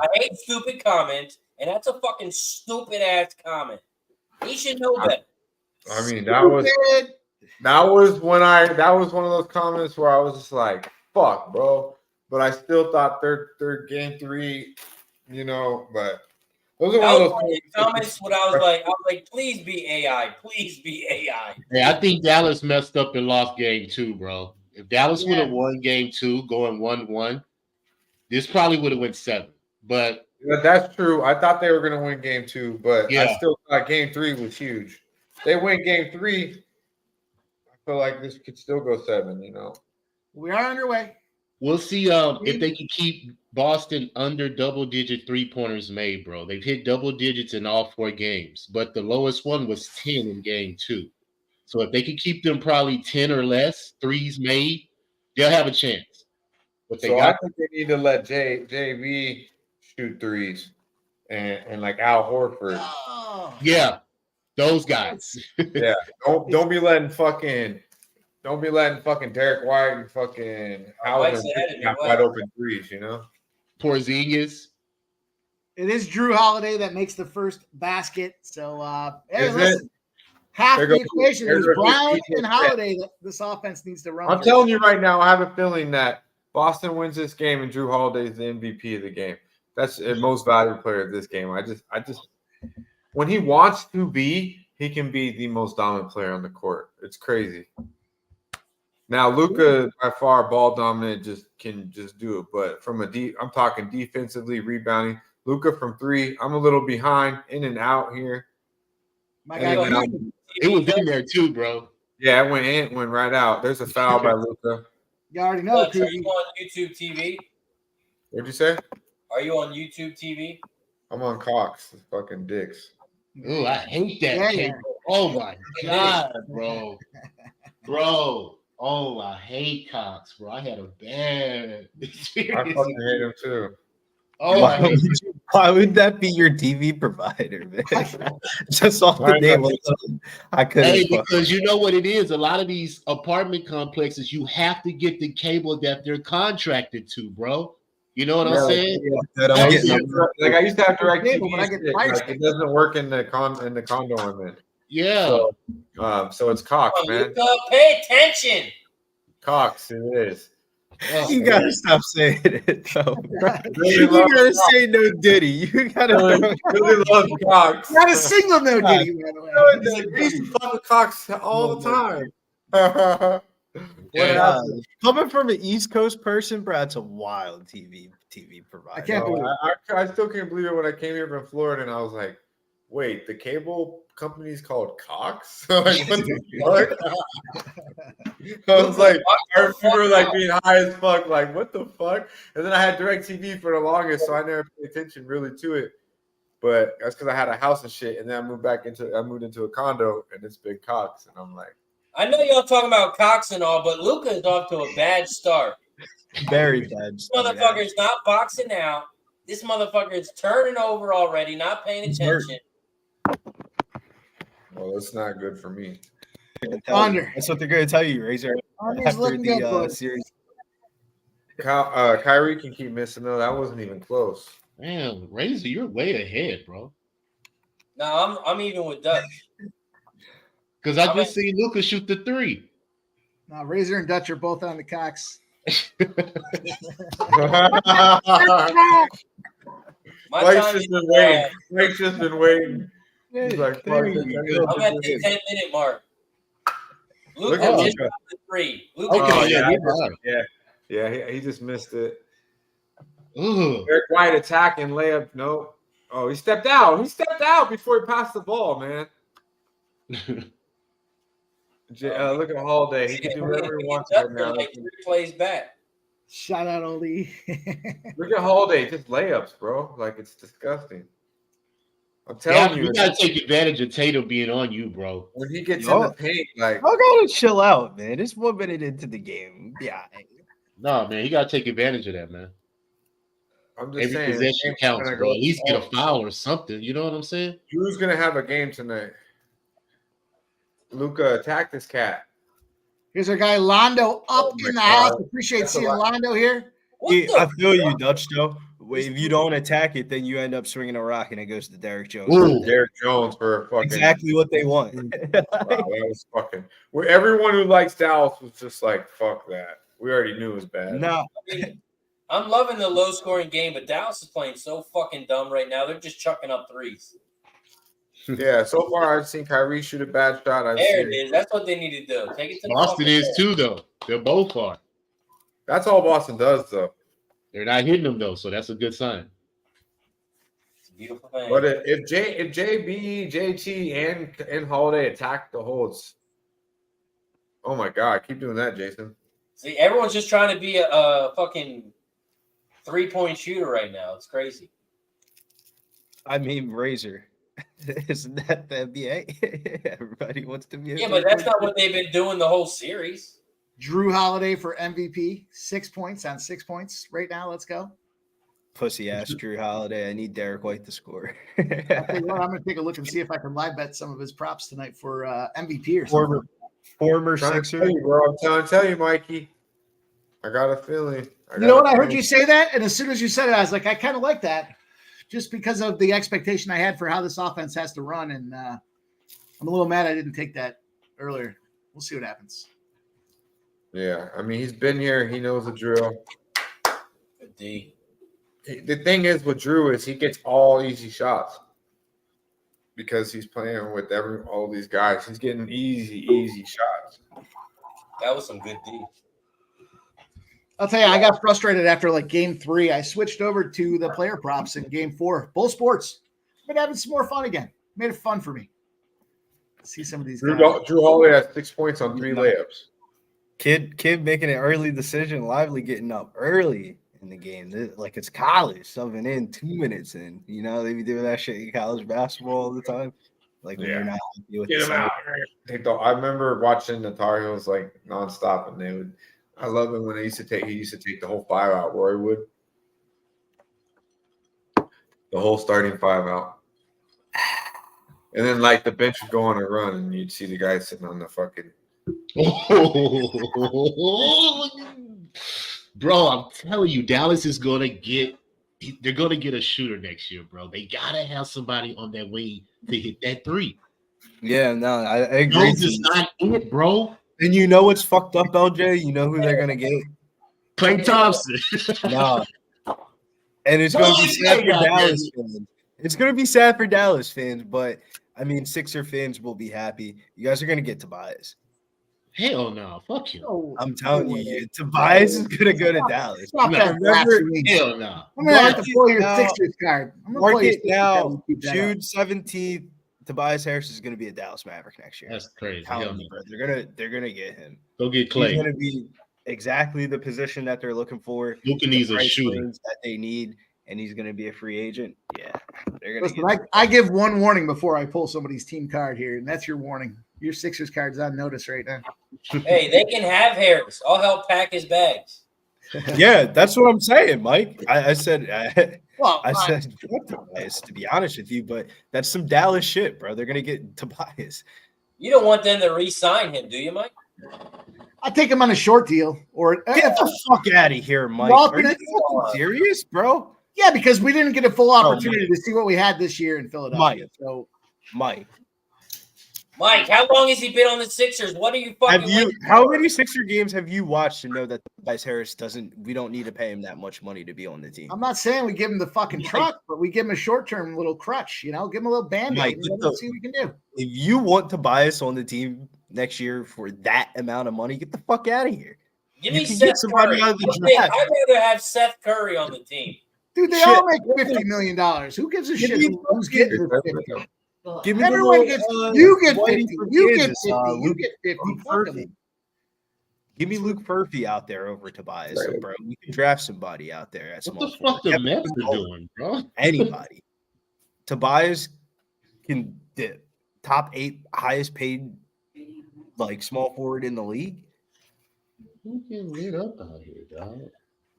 Speaker 7: I hate stupid comments, and that's a fucking stupid ass comment. He should know better.
Speaker 2: I mean, that was one of those comments where I was just like, "Fuck, bro." But I still thought third game 3, But those are one of those
Speaker 7: comments. What I was like, please be AI, please be AI.
Speaker 5: Hey, I think Dallas messed up and lost game 2, bro. If Dallas would have won game 2, going 1-1, this probably would have went 7. But
Speaker 2: that's true. I thought they were going to win game 2, but
Speaker 5: yeah.
Speaker 2: I still thought game 3 was huge. If they win game 3, I feel like this could still go 7.
Speaker 3: We are underway.
Speaker 5: We'll see if they can keep Boston under double-digit three-pointers made, bro. They've hit double digits in all 4 games, but the lowest one was 10 in game 2. So if they can keep them probably 10 or less threes made, they'll have a chance. But
Speaker 2: I think they need to let JV shoot threes and like Al Horford.
Speaker 3: Oh.
Speaker 5: Yeah, those guys.
Speaker 2: Yeah, don't be letting fucking Derek White and fucking Howard wide open threes,
Speaker 5: Porzingis.
Speaker 3: It is Drew Holiday that makes the first basket. So hey,
Speaker 2: Is
Speaker 3: listen, half the equation is Brown and Holiday that this offense needs to run.
Speaker 2: I'm telling you right now, I have a feeling that Boston wins this game and Drew Holiday is the MVP of the game. That's the most valuable player of this game. I just when he wants to be, he can be the most dominant player on the court. It's crazy. Now Luka by far ball dominant can do it, but from I'm talking defensively, rebounding. Luka from 3, I'm a little behind, in and out here.
Speaker 3: My guy,
Speaker 5: it was in there too, bro.
Speaker 2: Yeah, it went right out. There's a foul by Luka.
Speaker 3: You already know.
Speaker 7: Are you on YouTube TV?
Speaker 2: What'd you say?
Speaker 7: Are you on YouTube TV?
Speaker 2: I'm on Cox. It's fucking dicks.
Speaker 5: Ooh, I hate that cable. Oh my god, bro. Bro. Oh, I hate Cox, bro. I had a bad experience.
Speaker 2: I fucking hate him too.
Speaker 5: Oh,
Speaker 4: why would that be your TV provider, man? Just off the name alone, I couldn't.
Speaker 5: Hey, because you know what it is. A lot of these apartment complexes, you have to get the cable that they're contracted to, bro. You know what I'm saying?
Speaker 4: That
Speaker 2: I
Speaker 4: I'm
Speaker 2: used
Speaker 4: getting.
Speaker 2: I used to have direct
Speaker 3: Yeah,
Speaker 2: TV.
Speaker 3: but I get
Speaker 2: Shit.
Speaker 3: Fire
Speaker 2: Like,
Speaker 3: Stick.
Speaker 2: it doesn't work in the condo I'm in.
Speaker 5: Yeah.
Speaker 2: So it's Cox, man.
Speaker 7: Luka, pay attention.
Speaker 2: Cox, it is.
Speaker 4: You gotta stop saying it, though.
Speaker 2: Really
Speaker 4: You
Speaker 2: love
Speaker 4: gotta
Speaker 2: Cox.
Speaker 4: say no Diddy. You gotta.
Speaker 2: Really love Cox.
Speaker 3: Not a single no Diddy, by the way.
Speaker 2: I used to fuck with Cox all the time. What
Speaker 5: Yeah.
Speaker 2: happened?
Speaker 4: Coming from an East Coast person, bro, it's a wild TV provider.
Speaker 3: I can't believe it.
Speaker 2: I still can't believe it when I came here from Florida and I was like, wait, the cable company's called Cox? Like, what the fuck? I was like, I remember like being high as fuck, like, what the fuck? And then I had direct TV for the longest, so I never paid attention really to it. But that's because I had a house and shit, and then I moved into a condo and it's big Cox, and I'm like,
Speaker 7: I know y'all talking about Cox and all, but Luka is off to a bad start.
Speaker 4: Very bad.
Speaker 7: This motherfucker is not boxing out. This motherfucker is turning over already, not paying attention.
Speaker 2: well, it's not good for me.
Speaker 3: Under.
Speaker 4: That's what they're going to tell you, Razor.
Speaker 3: Under's
Speaker 4: After
Speaker 3: looking good,
Speaker 4: the
Speaker 3: boys.
Speaker 4: series.
Speaker 2: Kyrie can keep missing though. That wasn't even close.
Speaker 5: Man, Razor, you're way ahead, bro.
Speaker 7: No, I'm even with Dutch.
Speaker 5: Because I just seen Luka shoot the three.
Speaker 3: Now, Razor and Dutch are both on the Cox.
Speaker 7: My
Speaker 2: Mike's
Speaker 7: time
Speaker 2: just
Speaker 7: is
Speaker 2: been waiting. Mike's just been waiting. He's like,
Speaker 4: There
Speaker 2: fuck
Speaker 4: you
Speaker 2: this.
Speaker 4: go.
Speaker 7: I'm at the 10-minute mark.
Speaker 2: Look
Speaker 7: Luka
Speaker 2: at
Speaker 7: just
Speaker 2: Luka.
Speaker 7: got the three. Luka
Speaker 5: Okay,
Speaker 2: Oh,
Speaker 7: just-
Speaker 5: yeah,
Speaker 2: yeah,
Speaker 5: you're
Speaker 2: Yeah, he just missed it.
Speaker 5: Ugh.
Speaker 2: Eric White attacking layup. No. Oh, he stepped out. He stepped out before he passed the ball, man. Look at Holiday. He can do whatever he wants right now.
Speaker 7: like 3 plays back.
Speaker 3: Shout out, Oli.
Speaker 2: Look at Holiday. Just layups, bro. Like, it's disgusting. I'm
Speaker 5: Yeah,
Speaker 2: telling you.
Speaker 5: you gotta take advantage of Tatum being on you, bro.
Speaker 2: When he gets
Speaker 4: Yo.
Speaker 2: in the paint, like,
Speaker 4: I gotta chill out, man. It's 1 minute into the game. Yeah.
Speaker 5: No, man, you gotta take advantage of that, man.
Speaker 2: I'm just
Speaker 5: Every
Speaker 2: saying.
Speaker 5: possession
Speaker 2: Game's
Speaker 5: counts,
Speaker 2: gonna
Speaker 5: bro.
Speaker 2: go
Speaker 5: At least get a
Speaker 2: off.
Speaker 5: foul or something. You know what I'm saying?
Speaker 2: Drew's going to have a game tonight. Luka, attack this cat.
Speaker 3: Here's our guy Londo up
Speaker 2: my
Speaker 3: in the
Speaker 2: God.
Speaker 3: house. Appreciate
Speaker 2: That's a
Speaker 3: seeing
Speaker 2: lot.
Speaker 3: Londo here.
Speaker 7: What
Speaker 4: Yeah,
Speaker 7: the
Speaker 4: I feel you, Dutch, though. If you don't attack it, then you end up swinging a rock and it goes to Derek Jones.
Speaker 5: Ooh.
Speaker 2: Derek Jones for a fucking.
Speaker 4: Exactly what they want.
Speaker 2: Wow, that was fucking. Where everyone who likes Dallas was just like, fuck that. We already knew it was bad.
Speaker 4: No,
Speaker 7: I'm loving the low scoring game, but Dallas is playing so fucking dumb right now. They're just chucking up threes.
Speaker 2: Yeah, so far I've seen Kyrie shoot a bad shot.
Speaker 7: There it is. That's what they need to do. Take it to the
Speaker 5: Boston
Speaker 7: fucking
Speaker 5: is
Speaker 7: net.
Speaker 5: too, though. They're both are.
Speaker 2: That's all Boston does, though.
Speaker 5: They're not hitting them though, so that's a good sign.
Speaker 7: It's a beautiful thing.
Speaker 2: But if JB, JT, and Holiday attack the holds, oh my God, keep doing that, Jason.
Speaker 7: See, everyone's just trying to be a fucking 3-point shooter right now. It's crazy.
Speaker 4: I mean, Razor. Isn't that the NBA? Everybody wants to be a
Speaker 7: Yeah, but that's not what they've been doing the whole series.
Speaker 3: Drew Holiday for MVP. 6 points on 6 points right now. Let's go.
Speaker 4: pussy ass Drew Holiday. I need Derek White to score.
Speaker 3: I'll tell you what, I'm going to take a look and see if I can live bet some of his props tonight for MVP or something.
Speaker 4: Former
Speaker 2: Trying to
Speaker 4: Sixer.
Speaker 2: tell you, bro. I'm trying to tell you, Mikey. I got a feeling.
Speaker 3: You know what? I heard you say that, and as soon as you said it, I was like, I kind of like that, just because of the expectation I had for how this offense has to run. And I'm a little mad I didn't take that earlier. We'll see what happens.
Speaker 2: Yeah, I mean, he's been here. He knows the drill.
Speaker 7: Good D.
Speaker 2: The thing is with Drew is he gets all easy shots because he's playing with all these guys. He's getting easy shots.
Speaker 7: That was some good D.
Speaker 3: I'll tell you, I got frustrated after like game 3. I switched over to the player props in game 4. Bull Sports. Been having some more fun again. Made it fun for me. See some of these
Speaker 2: Drew
Speaker 3: guys.
Speaker 2: Holiday has 6 points on 3 layups.
Speaker 4: Kid making an early decision, Lively getting up early in the game. Like it's college, subbing in 2 minutes in. You know, they be doing that shit in college basketball all the time. Like when you're not happy with
Speaker 2: Get
Speaker 4: the
Speaker 2: him out. I remember watching the Tar Heels like nonstop, and they would. I love it when he used to take the whole 5 out. Roy would the whole starting 5 out, and then like the bench would go on a run, and you'd see the guy sitting on the fucking.
Speaker 5: Bro, I'm telling you, Dallas is gonna get. They're gonna get a shooter next year, bro. They gotta have somebody on that wing to hit that three.
Speaker 4: Yeah, no, I agree.
Speaker 5: Jones is not it, bro.
Speaker 4: And you know what's fucked up, LJ? You know who they're gonna get?
Speaker 5: Klay Thompson.
Speaker 4: No. And it's gonna be sad for Dallas fans. It's gonna be sad for Dallas fans, but I mean Sixer fans will be happy. You guys are gonna get Tobias.
Speaker 5: Hell no, fuck you.
Speaker 3: Oh,
Speaker 4: I'm telling you, Tobias is gonna go to Dallas.
Speaker 3: Stop that
Speaker 4: Remember,
Speaker 3: blasphemy.
Speaker 5: Hell no.
Speaker 3: I'm gonna have
Speaker 4: Mark
Speaker 3: to pull
Speaker 4: it
Speaker 3: your
Speaker 4: now.
Speaker 3: Sixers card. I'm gonna
Speaker 4: Mark
Speaker 3: pull your
Speaker 4: it
Speaker 3: Sixers card
Speaker 4: now.
Speaker 3: and keep that
Speaker 4: June
Speaker 3: up.
Speaker 4: 17th, Tobias Harris is gonna be a Dallas Maverick next year.
Speaker 5: That's crazy.
Speaker 4: I'm
Speaker 5: Hell
Speaker 4: telling you,
Speaker 5: no.
Speaker 4: bro. They're gonna get him.
Speaker 5: Go get
Speaker 4: He's
Speaker 5: Clay.
Speaker 4: gonna be exactly the position that they're looking for.
Speaker 5: Luka
Speaker 4: the
Speaker 5: needs a
Speaker 4: price
Speaker 5: shooter.
Speaker 4: range that they need, and he's gonna be a free agent. Yeah, they're gonna
Speaker 3: Listen,
Speaker 4: get him.
Speaker 3: I give one warning before I pull somebody's team card here, and that's your warning. Your Sixers card's on notice right now.
Speaker 7: Hey, they can have Harris. I'll help pack his bags.
Speaker 4: Yeah, that's what I'm saying, Mike. I said
Speaker 3: Well,
Speaker 4: I said fuck Tobias, to be honest with you, but that's some Dallas shit, bro. They're gonna get Tobias.
Speaker 7: You don't want them to re-sign him, do you, Mike?
Speaker 3: I take him on a short deal, or
Speaker 4: Get the fuck out of here, Mike.
Speaker 3: Well,
Speaker 4: Are you fucking serious, bro?
Speaker 3: yeah, because we didn't get a full opportunity to see what we had this year in Philadelphia.
Speaker 4: Mike.
Speaker 3: So
Speaker 4: Mike,
Speaker 7: Mike, how long has he been on the Sixers? What are you fucking
Speaker 4: have you?
Speaker 7: waiting
Speaker 4: How
Speaker 7: for?
Speaker 4: many Sixer games have you watched to know that Tobias Harris doesn't? We don't need to pay him that much money to be on the team.
Speaker 3: I'm not saying we give him the fucking
Speaker 4: Mike.
Speaker 3: truck, but we give him a short-term little crutch. You know, give him a little band-aid.
Speaker 4: Mike,
Speaker 3: And let's see what we can do.
Speaker 4: If you want Tobias on the team next year for that amount of money, get the fuck out of here.
Speaker 7: Give
Speaker 4: You
Speaker 7: me
Speaker 4: can
Speaker 7: Seth
Speaker 4: get somebody
Speaker 7: Curry.
Speaker 4: out of the
Speaker 7: I'd
Speaker 4: draft.
Speaker 7: rather have Seth Curry on the team.
Speaker 3: Dude, they
Speaker 4: Shit.
Speaker 3: all make $50 million. Who gives a
Speaker 4: Give
Speaker 3: shit
Speaker 4: me
Speaker 3: who's getting the 50?
Speaker 4: Give me
Speaker 3: Everyone
Speaker 4: the
Speaker 3: gets
Speaker 4: little,
Speaker 3: you get
Speaker 4: Whitey
Speaker 3: 50.
Speaker 4: from
Speaker 3: You get
Speaker 4: Kansas,
Speaker 3: 50. You
Speaker 4: Luke-
Speaker 3: get 50.
Speaker 4: Luke
Speaker 3: Fuck 'em.
Speaker 4: Furphy. Give me Luke Furphy out there over Tobias, bro. We can draft somebody out there at
Speaker 5: What
Speaker 4: small
Speaker 5: the fuck
Speaker 4: forward.
Speaker 5: the
Speaker 4: Kevin
Speaker 5: Mets are
Speaker 4: Durant,
Speaker 5: doing, bro?
Speaker 4: Anybody. Tobias can the top 8 highest paid like small forward in the league.
Speaker 5: Who getting lit up out here, dog?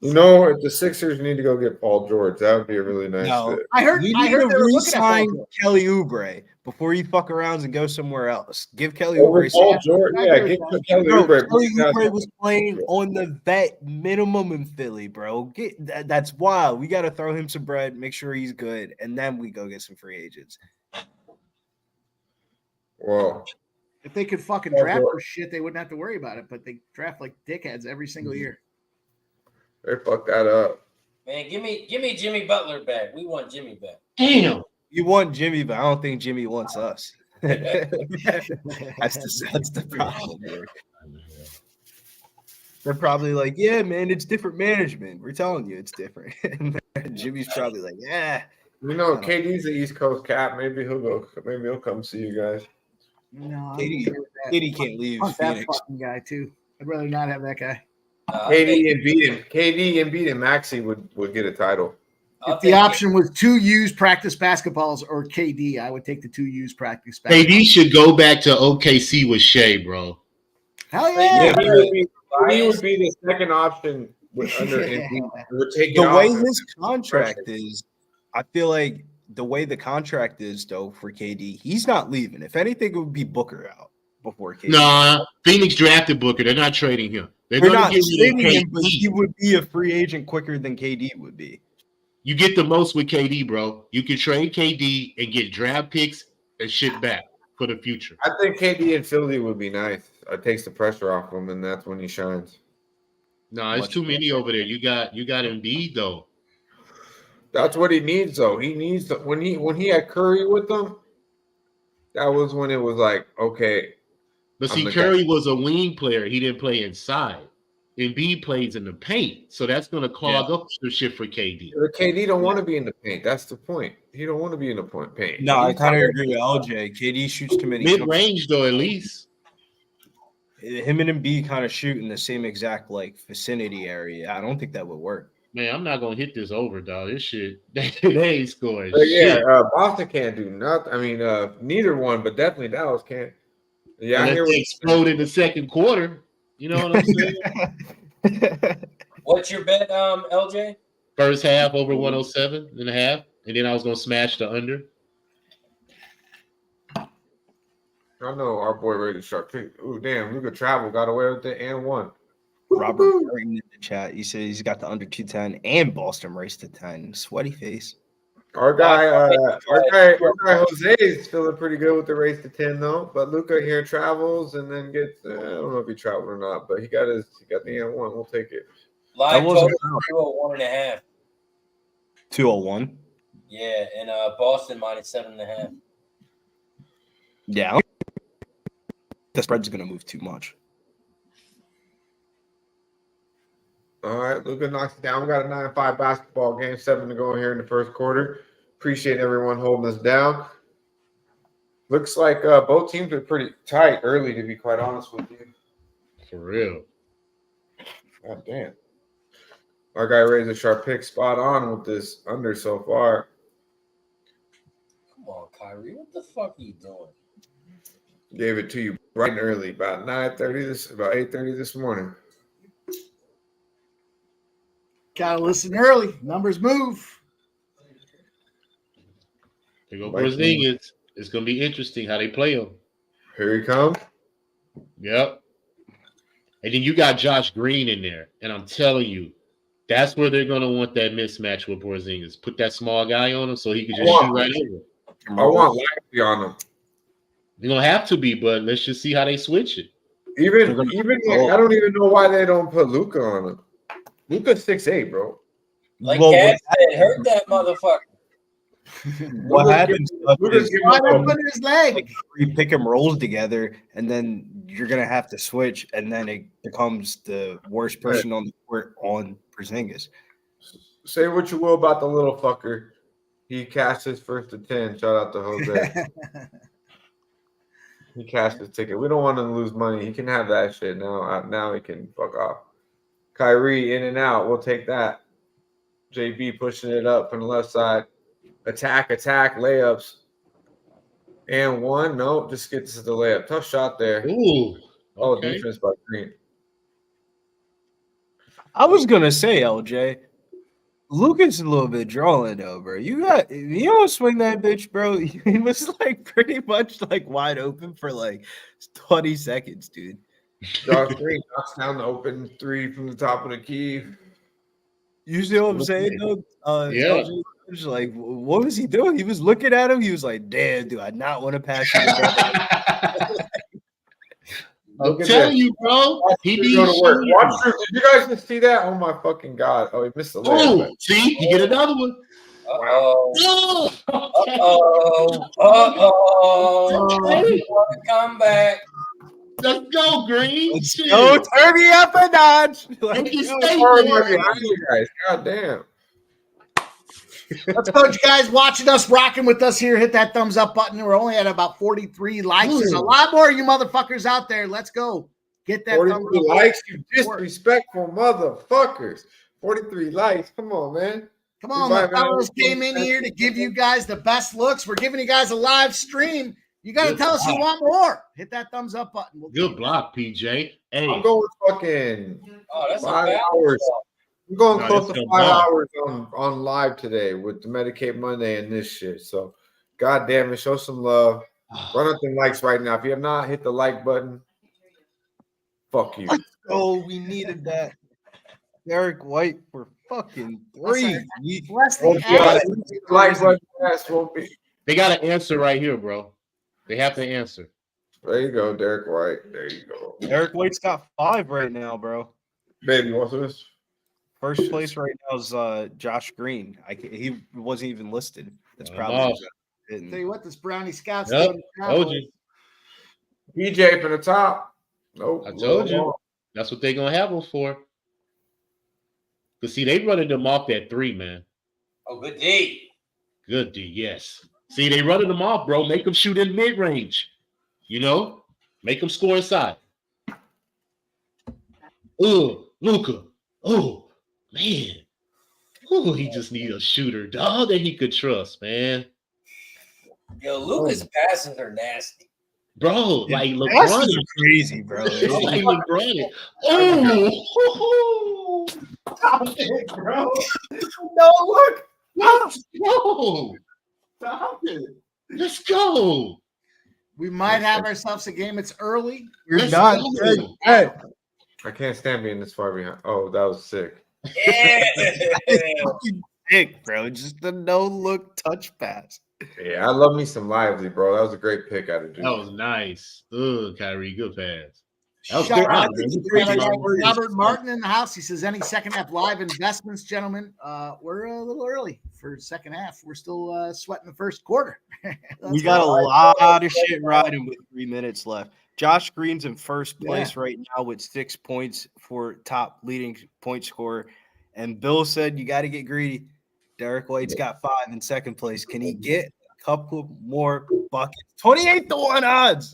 Speaker 2: You know, if the Sixers need to go get Paul George, that would be a really nice
Speaker 4: No.
Speaker 2: fit.
Speaker 3: I heard
Speaker 4: You
Speaker 3: they
Speaker 4: need to
Speaker 3: were looking at Paul
Speaker 4: re-sign
Speaker 3: George.
Speaker 4: Kelly Oubre before you fuck around and go somewhere else. Give Kelly
Speaker 2: Over
Speaker 4: Oubre
Speaker 2: Paul
Speaker 4: some.
Speaker 2: George,
Speaker 3: I
Speaker 2: yeah,
Speaker 3: agree
Speaker 2: get
Speaker 3: with
Speaker 2: Kelly
Speaker 4: Bro,
Speaker 2: Oubre.
Speaker 4: Kelly Oubre was playing on the vet minimum in Philly, bro. That's wild. We got to throw him some bread, make sure he's good, and then we go get some free agents.
Speaker 2: Whoa.
Speaker 3: If they could fucking
Speaker 2: Paul
Speaker 3: draft
Speaker 2: George.
Speaker 3: for shit, they wouldn't have to worry about it. But they draft like dickheads every single year.
Speaker 2: They fucked that up.
Speaker 7: Man, give me Jimmy Butler back. We want Jimmy back.
Speaker 5: Damn.
Speaker 4: You want Jimmy, but I don't think Jimmy wants us. that's the problem here. They're probably like, yeah, man, it's different management. We're telling you it's different. And Jimmy's probably like, yeah.
Speaker 2: You know, KD's the East Coast cap. Maybe he'll go. Maybe he'll come see you guys.
Speaker 3: No, I'm
Speaker 4: KD
Speaker 3: okay with that.
Speaker 4: KD can't leave
Speaker 3: Fuck that
Speaker 4: Phoenix.
Speaker 3: fucking guy too. I'd rather not have that guy.
Speaker 2: KD and beat him. Maxey would get a title.
Speaker 3: If the option was 2 used practice basketballs or KD, I would take the 2 used practice basketballs.
Speaker 5: KD should go back to OKC with Shea, bro.
Speaker 3: Hell yeah.
Speaker 2: He would be the second option under Embiid. Would take it
Speaker 4: The way
Speaker 2: off.
Speaker 4: his contract is, I feel like the way the contract is, though, for KD, he's not leaving. If anything, it would be Booker out before KD.
Speaker 5: Nah, Phoenix drafted Booker. They're not trading him.
Speaker 4: They're
Speaker 5: gonna
Speaker 4: not
Speaker 5: get rid of
Speaker 4: trading him, but
Speaker 5: KD.
Speaker 4: he would be a free agent quicker than KD would be.
Speaker 5: You get the most with KD, bro. You can trade KD and get draft picks and shit back for the future.
Speaker 2: I think KD in Philly would be nice. It takes the pressure off him, and that's when he shines.
Speaker 5: No, it's too many over there. You got Embiid though.
Speaker 2: That's what he needs, though. He needs when he had Curry with him. That was when it was like, okay.
Speaker 5: But
Speaker 2: I'm
Speaker 5: see,
Speaker 2: the
Speaker 5: Curry was a wing player. He didn't play inside. Embiid plays in the paint, so that's going to clog up some shit for KD.
Speaker 2: KD don't want to be in the paint. That's the point. He don't want to be in the paint.
Speaker 4: No, I
Speaker 2: He's
Speaker 4: kind of
Speaker 2: tired.
Speaker 4: agree with LJ. KD shoots too many.
Speaker 5: Mid
Speaker 4: jump
Speaker 5: range though, at least.
Speaker 4: Him and Embiid kind of shoot in the same exact like vicinity area. I don't think that would work.
Speaker 5: Man, I'm not gonna hit this over, dog. This shit, they ain't scoring
Speaker 2: But yeah,
Speaker 5: shit.
Speaker 2: Boston can't do nothing. I mean, neither one, but definitely Dallas can't. Yeah, I
Speaker 5: Unless
Speaker 2: hear
Speaker 5: they
Speaker 2: what
Speaker 5: explode in the second quarter. You know what I'm saying?
Speaker 7: What's your bet, LJ?
Speaker 5: First half over 107.5, and then I was gonna smash the under.
Speaker 2: I know our boy ready to start. Ooh, damn, Luka travel got away with it and won.
Speaker 4: Robert Burton in the chat. He said he's got the under 210 and Boston race to 10. Sweaty face.
Speaker 2: Our guy Jose is feeling pretty good with the race to 10 though. But Luca here travels and then gets. I don't know if he traveled or not, but he got the N1. We'll take it.
Speaker 7: Live total 201.5.
Speaker 4: 201.
Speaker 7: Yeah, and Boston minus 7.5.
Speaker 4: Yeah, the spread's gonna move too much.
Speaker 2: All right, Luka knocks it down. We got a 9-5 basketball game, 7 to go here in the first quarter. Appreciate everyone holding us down. Looks like both teams are pretty tight early, to be quite honest with you.
Speaker 5: For real.
Speaker 2: God damn. Our guy raised a sharp pick, spot on with this under so far.
Speaker 7: Come on, Kyrie. What the fuck are you doing?
Speaker 2: Gave it to you bright and early, about 8:30 this morning.
Speaker 3: Gotta listen early. Numbers move.
Speaker 5: There go Porzingis. It's gonna be interesting how they play him.
Speaker 2: Here he comes.
Speaker 5: Yep. And then you got Josh Green in there, and I'm telling you, that's where they're gonna want that mismatch with Porzingis. Put that small guy on him so he can just shoot right over.
Speaker 2: I want Lively on him.
Speaker 5: They're gonna have to be, but let's just see how they switch it.
Speaker 2: Even I don't even know why they don't put Luka on him. Luka's 6'8", bro.
Speaker 7: Like Cat said, hurt that motherfucker.
Speaker 4: What happens?
Speaker 3: Why they put his leg?
Speaker 4: You pick and rolls together, and then you're gonna have to switch, and then it becomes the worst person on the court on Porzingis.
Speaker 2: Say what you will about the little fucker. He cashed his first to 10. Shout out to Jose. He cashed his ticket. We don't want him to lose money. He can have that shit now. Now he can fuck off. Kyrie in and out. We'll take that. JB pushing it up from the left side. Attack, layups. And one. No, just gets to the layup. Tough shot there.
Speaker 5: Ooh.
Speaker 2: Oh, defense by Green.
Speaker 4: I was gonna say, LJ, Luka's a little bit drawing though, bro. You don't swing that bitch, bro. He was like pretty much like wide open for like 20 seconds, dude.
Speaker 2: Josh Green knocks down the open three from the top of the key.
Speaker 4: You see what I'm saying, though?
Speaker 5: Yeah.
Speaker 4: Was like, what was he doing? He was looking at him. He was like, damn, do I not want to pass you?
Speaker 5: I'm telling you, bro. He needs
Speaker 2: to work. Did you guys just see that? Oh my fucking god! Oh, he missed the layup.
Speaker 5: See, you get another one.
Speaker 7: Uh-oh. Come back.
Speaker 5: Let's go, Green.
Speaker 4: Go turn me up a notch.
Speaker 5: Like,
Speaker 2: you guys. God damn.
Speaker 3: Let's go, you guys watching us, rocking with us here. Hit that thumbs up button. We're only at about 43 likes. There's a lot more of you motherfuckers out there. Let's go. Get that
Speaker 2: 43 likes, you disrespectful motherfuckers. 43 likes. Come on, man.
Speaker 3: Come on, my fellows came in here to give you guys the best looks. We're giving you guys a live stream. You got to tell us you want more. Hit that thumbs up button.
Speaker 5: Good block, PJ. Hey.
Speaker 2: I'm going fucking
Speaker 7: that's
Speaker 2: 5 hours. I'm going close to 5 hours on live today with the Medicaid Monday and this shit. So, God damn it, show some love. Run up them likes right now. If you have not hit the like button, fuck you.
Speaker 4: Oh, we needed that. Derek White for fucking 3.
Speaker 5: They got an answer right here, bro. They have to answer.
Speaker 2: There you go, Derek White. There you go.
Speaker 4: Derek White's got 5 right now, bro.
Speaker 2: Baby, what's this?
Speaker 4: First place right now is Josh Green. He wasn't even listed. That's probably.
Speaker 3: Tell you what, this Brownie Scout's
Speaker 5: doing. Told you.
Speaker 2: PJ from the top. Nope.
Speaker 5: I told you. That's what they're gonna have them for. Cause see, they running them off that 3, man.
Speaker 7: Oh, good D.
Speaker 5: Good D, yes. See, they running them off, bro. Make them shoot in mid range. You know, make them score inside. Luka. Oh. Man, he just need a shooter, dog, that he could trust, man.
Speaker 7: Yo, Luka's passes are nasty,
Speaker 5: bro. Like LeBron
Speaker 4: is crazy, bro.
Speaker 5: It's like LeBron.
Speaker 2: Stop it, bro. No, look.
Speaker 5: Let's go. Stop it. Let's go.
Speaker 3: We might have ourselves a game. It's early.
Speaker 4: You're not. Hey.
Speaker 2: I can't stand being this far behind. Oh, that was sick.
Speaker 7: Yeah.
Speaker 4: Fucking sick, bro. Just the no-look touch pass.
Speaker 2: Yeah, I love me some Lively, bro. That was a great pick out of Duke.
Speaker 5: That was nice. Kyrie, good pass. That was
Speaker 3: Shout
Speaker 5: fine,
Speaker 3: out
Speaker 5: man.
Speaker 3: to
Speaker 5: Good pick, man.
Speaker 3: Robert Martin in the house. He says, any second half live investments, gentlemen? We're a little early for second half. We're still sweating the first quarter.
Speaker 4: We got a lot of shit riding with 3 minutes left. Josh Green's in first place right now with 6 points for top leading point scorer. And Bill said you got to get greedy. Derek White's got 5 in second place. Can he get a couple more buckets? 28-1 odds.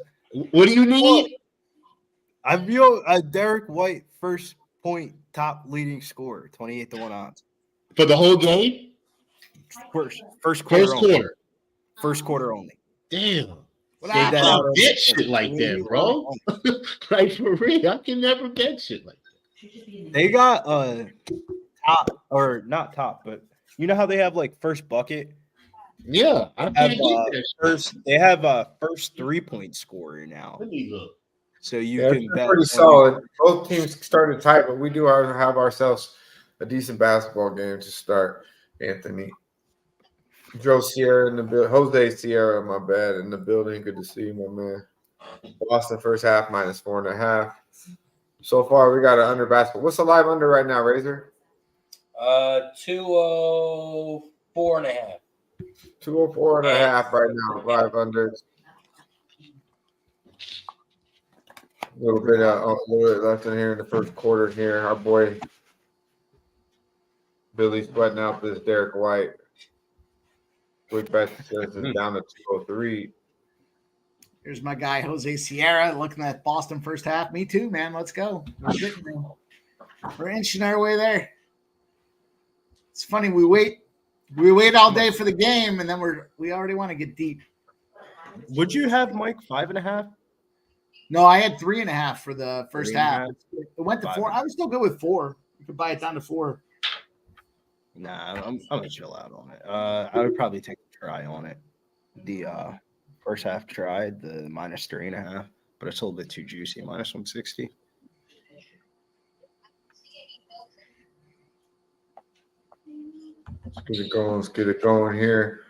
Speaker 5: What do you need?
Speaker 4: I feel Derek White first point top leading scorer, 28-1 odds.
Speaker 5: For the whole game?
Speaker 4: First quarter.
Speaker 5: First quarter.
Speaker 4: First quarter only.
Speaker 5: Damn.
Speaker 3: What
Speaker 5: I
Speaker 3: happened?
Speaker 5: can't bet shit like that, bro. Like, for real, I can never bet shit like that.
Speaker 4: They got top, or not top, but you know how they have like first bucket?
Speaker 5: Yeah, I can't get that
Speaker 4: First, they have a first 3-point scorer now.
Speaker 5: Let me look.
Speaker 4: So you
Speaker 2: Yeah,
Speaker 4: can
Speaker 2: it's
Speaker 4: bet
Speaker 2: pretty solid. Both teams started tight, but we do have ourselves a decent basketball game to start, Anthony. Joe Sierra in the building. Jose Sierra, my bad, in the building. Good to see you, my man. Boston first half -4.5. So far, we got an under basketball. What's the live under right now, Razor?
Speaker 7: 204.5.
Speaker 2: 204.5 right now, live unders. A little bit left in here in the first quarter here. Our boy Billy sweating out this Derek White. Quick bet says it's down to 203.
Speaker 3: Here's my guy, Jose Sierra, looking at Boston first half. Me too, man. Let's go. We're inching our way there. It's funny. We wait all day for the game, and then we already want to get deep.
Speaker 4: Would you have Mike 5.5?
Speaker 3: No, I had 3.5 for the first
Speaker 4: 3.5.
Speaker 3: half. It went to 4. I was still good with 4. You could buy it down to 4.
Speaker 4: Nah, I'm gonna chill out on it. I would probably take a try on it. The first half tried the -3.5, but it's a little bit too juicy. -160.
Speaker 2: Let's get it going here.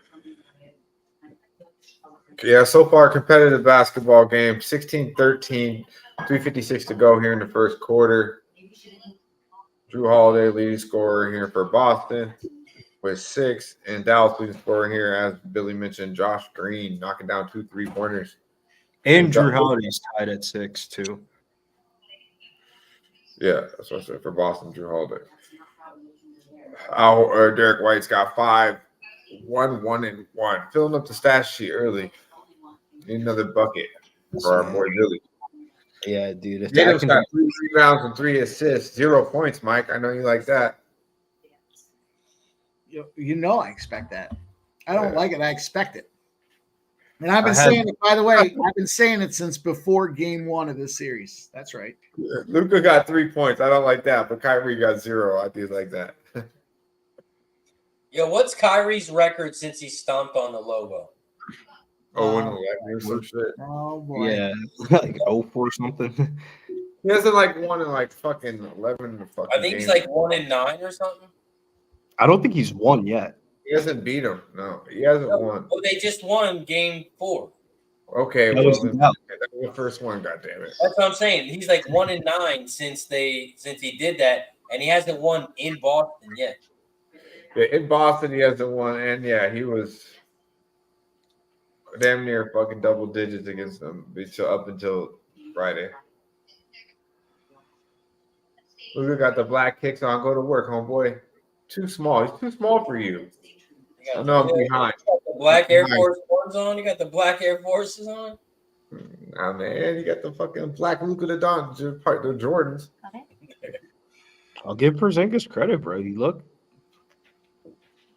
Speaker 2: Yeah, so far competitive basketball game. 16-13, 3:56 to go here in the first quarter. Drew Holiday leading scorer here for Boston with 6, and Dallas leading scorer here, as Billy mentioned, Josh Green knocking down 2 3-pointers.
Speaker 4: And Drew Holiday's tied at 6 too.
Speaker 2: Yeah, that's what I said for Boston, Drew Holiday. Derek White's got 5, 1, and 1. Filling up the stat sheet early. Need another bucket for our boy Billy.
Speaker 4: Yeah, dude.
Speaker 2: Tatum's got 3 rebounds and 3 assists, 0 points, Mike. I know you like that.
Speaker 3: You know I expect that. I don't like it. I expect it. And I've been saying it, by the way, I've been saying it since before game 1 of this series. That's right.
Speaker 2: Luka got 3 points. I don't like that, but Kyrie got 0. I do like that.
Speaker 7: Yo, what's Kyrie's record since he stomped on the logo?
Speaker 2: Oh, and some shit.
Speaker 3: Oh boy.
Speaker 4: Yeah, like 04 something.
Speaker 2: He hasn't won in fucking 11 fucking
Speaker 7: I think he's
Speaker 2: games.
Speaker 7: 1-9 or something.
Speaker 4: I don't think he's won yet.
Speaker 2: He hasn't beat him. No, he hasn't won.
Speaker 7: Oh, they just won game 4.
Speaker 2: Okay,
Speaker 4: That
Speaker 2: well,
Speaker 4: was
Speaker 2: then,
Speaker 4: the-
Speaker 2: that was the first one. God damn it!
Speaker 7: That's what I'm saying. He's 1-9 since he did that, and he hasn't won in Boston yet.
Speaker 2: Yeah, in Boston, he hasn't won, and yeah, he was damn near fucking double digits against them up until Friday. Luka got the black kicks on. Go to work, homeboy. Too small. He's too small for you. I know I'm behind.
Speaker 7: You got the black Air Force Ones on. You got the black Air Forces on.
Speaker 2: Nah, man, you got the fucking black Luka the Jordans.
Speaker 4: I'll give Porzingis credit, bro. You look.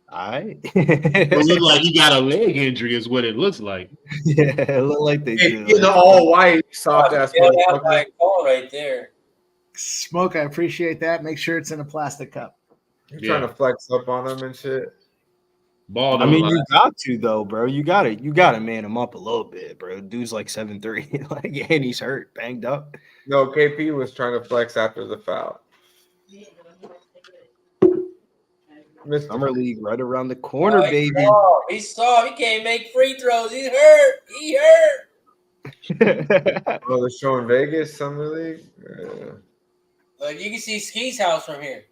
Speaker 5: It look like he got a leg injury, is what it looks like.
Speaker 4: Yeah, it look like they do.
Speaker 2: In the all white, soft ass
Speaker 7: That my call right there.
Speaker 3: Smoke, I appreciate that. Make sure it's in a plastic cup.
Speaker 2: You're trying to flex up on him and shit.
Speaker 5: Ball
Speaker 4: I
Speaker 5: don't
Speaker 4: mean,
Speaker 5: lie.
Speaker 4: you got to though, bro. You gotta man him up a little bit, bro. Dude's like 7'3", like, and he's hurt, banged up.
Speaker 2: No, KP was trying to flex after the foul. Missed
Speaker 4: Summer
Speaker 2: the-
Speaker 4: League right around the corner,
Speaker 7: Oh,
Speaker 4: baby.
Speaker 7: He's soft. He can't make free throws. He's hurt. He hurt.
Speaker 2: Oh, they're showing Vegas Summer League.
Speaker 7: Like you can see Ski's house from here.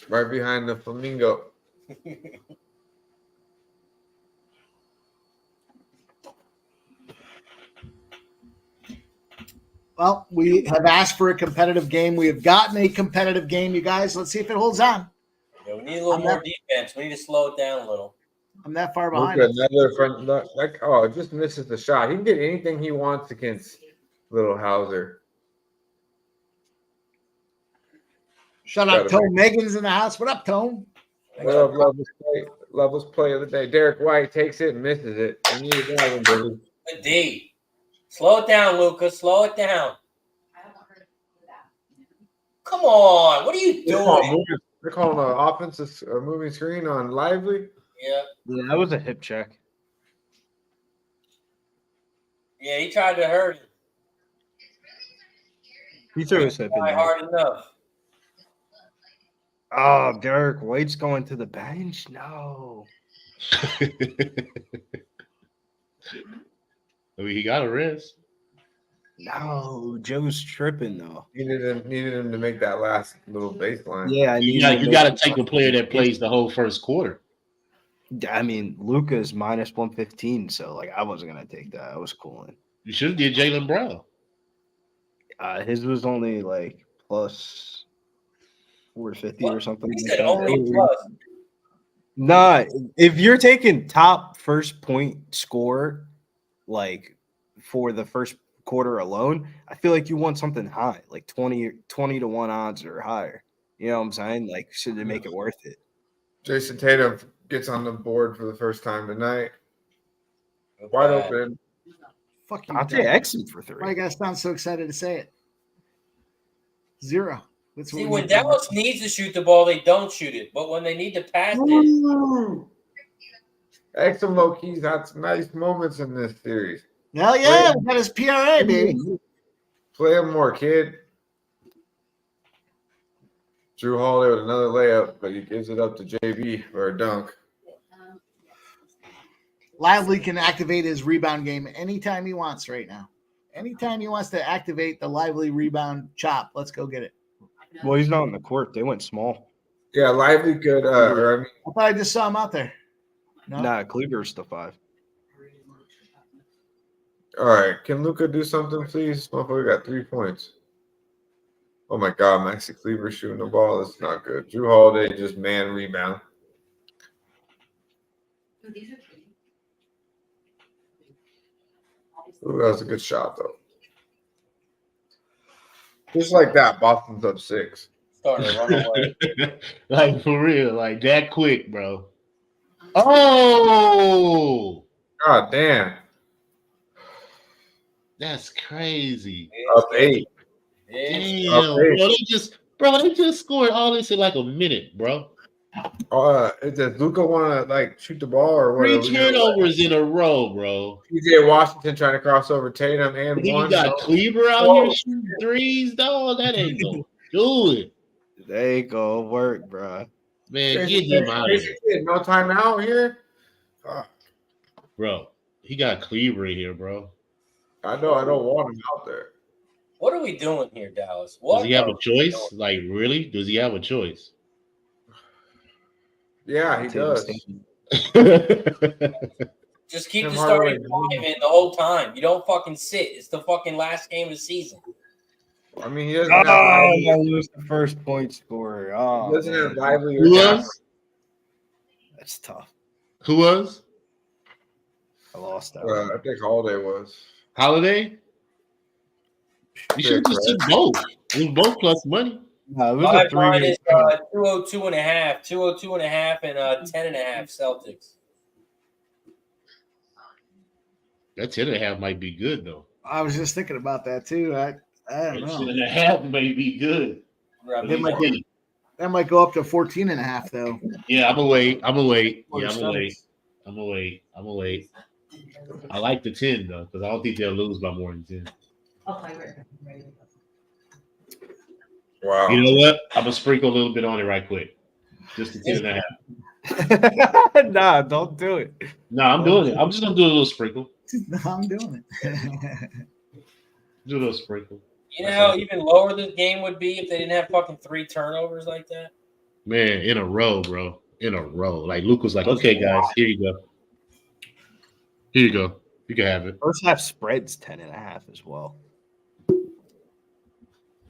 Speaker 2: Right behind the Flamingo.
Speaker 3: Well, we have asked for a competitive game. We have gotten a competitive game, you guys. Let's see if it holds on.
Speaker 7: Yeah, we need a little more defense. We need to slow it down a little.
Speaker 3: I'm that far behind.
Speaker 2: Luka, another front, like, oh, just misses the shot. He can get anything he wants against Little Hauser.
Speaker 3: Shout out Tone. Megan's in the house. What up, Tone?
Speaker 2: What up, Levels play of the day. Derek White takes it and misses it. And you got him, Billy.
Speaker 7: Good D. Slow it down, Luca. Slow it down. Come on. What are you doing?
Speaker 2: They're calling an offensive moving screen on Lively.
Speaker 7: Yeah.
Speaker 4: Yeah, that was a hip check.
Speaker 7: Yeah, he tried to hurt him.
Speaker 4: He threw his hip in
Speaker 7: Try
Speaker 4: there.
Speaker 7: hard enough.
Speaker 4: Oh, Derek White's going to the bench. No.
Speaker 5: I mean, he got a rest.
Speaker 4: No, Joe's tripping though.
Speaker 2: Needed him to make that last little baseline.
Speaker 4: Yeah,
Speaker 5: You got to take a player that plays the whole first quarter.
Speaker 4: I mean, Luca's minus 115, so like I wasn't gonna take that. I was cooling.
Speaker 5: You should have did Jaylen Brown.
Speaker 4: His was only like plus 450 or something.
Speaker 7: He
Speaker 4: like
Speaker 7: said
Speaker 4: that.
Speaker 7: only plus.
Speaker 4: Nah, if you're taking top first point score, like for the first quarter alone, I feel like you want something high, like 20 to 1 odds or higher. You know what I'm saying? Like, should they make it worth it?
Speaker 2: Jason Tatum gets on the board for the first time tonight. Wide open.
Speaker 3: Fuck you.
Speaker 4: Dante Exum for 3.
Speaker 3: Why you guys sound so excited to say it? 0. That's
Speaker 7: See,
Speaker 3: what
Speaker 7: when
Speaker 3: we-
Speaker 7: Dallas needs to shoot the ball, they don't shoot it. But when they need to pass it,
Speaker 2: Ooh. Exum low key's had some nice moments in this series.
Speaker 3: Hell yeah, we got his PRA, baby.
Speaker 2: Play him more, kid. Drew Holiday with another layup, but he gives it up to JB for a dunk.
Speaker 3: Lively can activate his rebound game anytime he wants right now. Anytime he wants to activate the Lively rebound chop, let's go get it.
Speaker 4: Well, he's not on the court. They went small.
Speaker 2: Yeah, Lively could.
Speaker 3: I thought I just saw him out there. No?
Speaker 4: Nah, Cleaver's the 5.
Speaker 2: All right, can Luka do something, please? Motherfucker got 3 points. Oh my God, Maxi Cleaver shooting the ball. That's not good. Drew Holiday just man rebound. Ooh, that was a good shot though. Just like that, Boston's up 6.
Speaker 7: starting to run away.
Speaker 5: Like, for real. Like, that quick, bro. Oh!
Speaker 2: God damn.
Speaker 5: That's crazy.
Speaker 2: Up 8.
Speaker 7: It's-
Speaker 5: Damn,
Speaker 2: Okay.
Speaker 5: bro, they just scored all this in like a minute, bro.
Speaker 2: Does Luka want to like shoot the ball or what?
Speaker 5: 3 turnovers in a row, bro.
Speaker 2: PJ Washington trying to cross over Tatum and
Speaker 5: Then
Speaker 2: one.
Speaker 5: you got Cleaver out here shooting threes, dog. That ain't gonna do it.
Speaker 4: There you go. Work, bro.
Speaker 5: Man, get him out of here.
Speaker 2: No timeout here.
Speaker 5: Bro, he got Cleaver in here, bro.
Speaker 2: I know. I don't want him out there.
Speaker 7: What are we doing here, Dallas? What
Speaker 5: Does he have
Speaker 7: are
Speaker 5: a
Speaker 7: we
Speaker 5: choice? Like, really? Does he have a choice?
Speaker 2: Yeah, he does.
Speaker 7: doing? Just keep
Speaker 2: Tim
Speaker 7: the starting
Speaker 2: Hardaway.
Speaker 7: five in the whole time. You don't fucking sit. It's the fucking last game of the season.
Speaker 2: I mean, he doesn't
Speaker 4: Oh,
Speaker 2: have Lively.
Speaker 4: I lose the first point scorer. Oh,
Speaker 2: He doesn't have
Speaker 4: man.
Speaker 2: Lively.
Speaker 5: Who
Speaker 2: or
Speaker 5: was?
Speaker 4: That's tough.
Speaker 5: Who was?
Speaker 4: I lost that.
Speaker 2: I think Holiday was.
Speaker 5: Holiday? You should just took both. It was both plus money.
Speaker 4: No, it was
Speaker 7: My
Speaker 4: a
Speaker 7: line
Speaker 4: 3.
Speaker 7: is 202 and a half, 202 and a half, and 10 and a half Celtics.
Speaker 5: That 10.5 might be good, though.
Speaker 3: I was just thinking about that too. I don't
Speaker 5: That
Speaker 3: know.
Speaker 5: 10.5 may be good.
Speaker 7: Grab
Speaker 3: They
Speaker 7: me
Speaker 3: might
Speaker 7: one.
Speaker 3: be- That might go up to 14.5 though.
Speaker 5: Yeah, I'm gonna wait. Yeah, I'm gonna wait.
Speaker 3: Quarter-sevens.
Speaker 5: I'm gonna wait. I like the 10 though, because I don't think they'll lose by more than 10.
Speaker 2: Wow.
Speaker 5: You know what? I'm gonna sprinkle a little bit on it right quick. Just the 10.5.
Speaker 4: Nah, don't do it.
Speaker 5: No, I'm doing it. I'm just gonna do a little sprinkle.
Speaker 3: No, I'm doing it.
Speaker 5: Do a little sprinkle.
Speaker 7: You know how even lower the game would be if they didn't have fucking 3 turnovers like that?
Speaker 5: Man, in a row, bro. In a row. Like Luke was like, okay, guys, here you go. Here you go. You can have it.
Speaker 4: First half spreads 10.5 as well.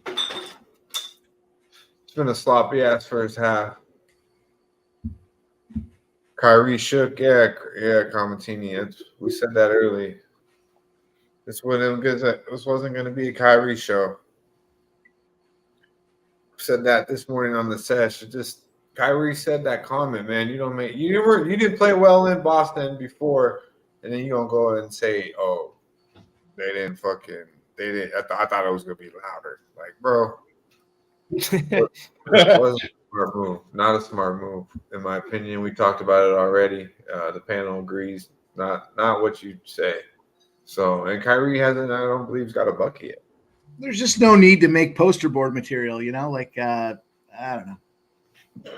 Speaker 2: It's been a sloppy ass first half. Kyrie shook. Yeah, Comatini. We said that early. This wasn't going to be a Kyrie show. Said that this morning on the sesh. Kyrie said that comment, man. You didn't play well in Boston before, and then you gonna go and say, oh, they didn't. I thought it was gonna be louder. Like, bro, it wasn't a smart move. Not a smart move, in my opinion. We talked about it already. The panel agrees. Not what you say. So, and Kyrie hasn't. I don't believe he's got a bucket yet.
Speaker 3: There's just no need to make poster board material, like I don't know.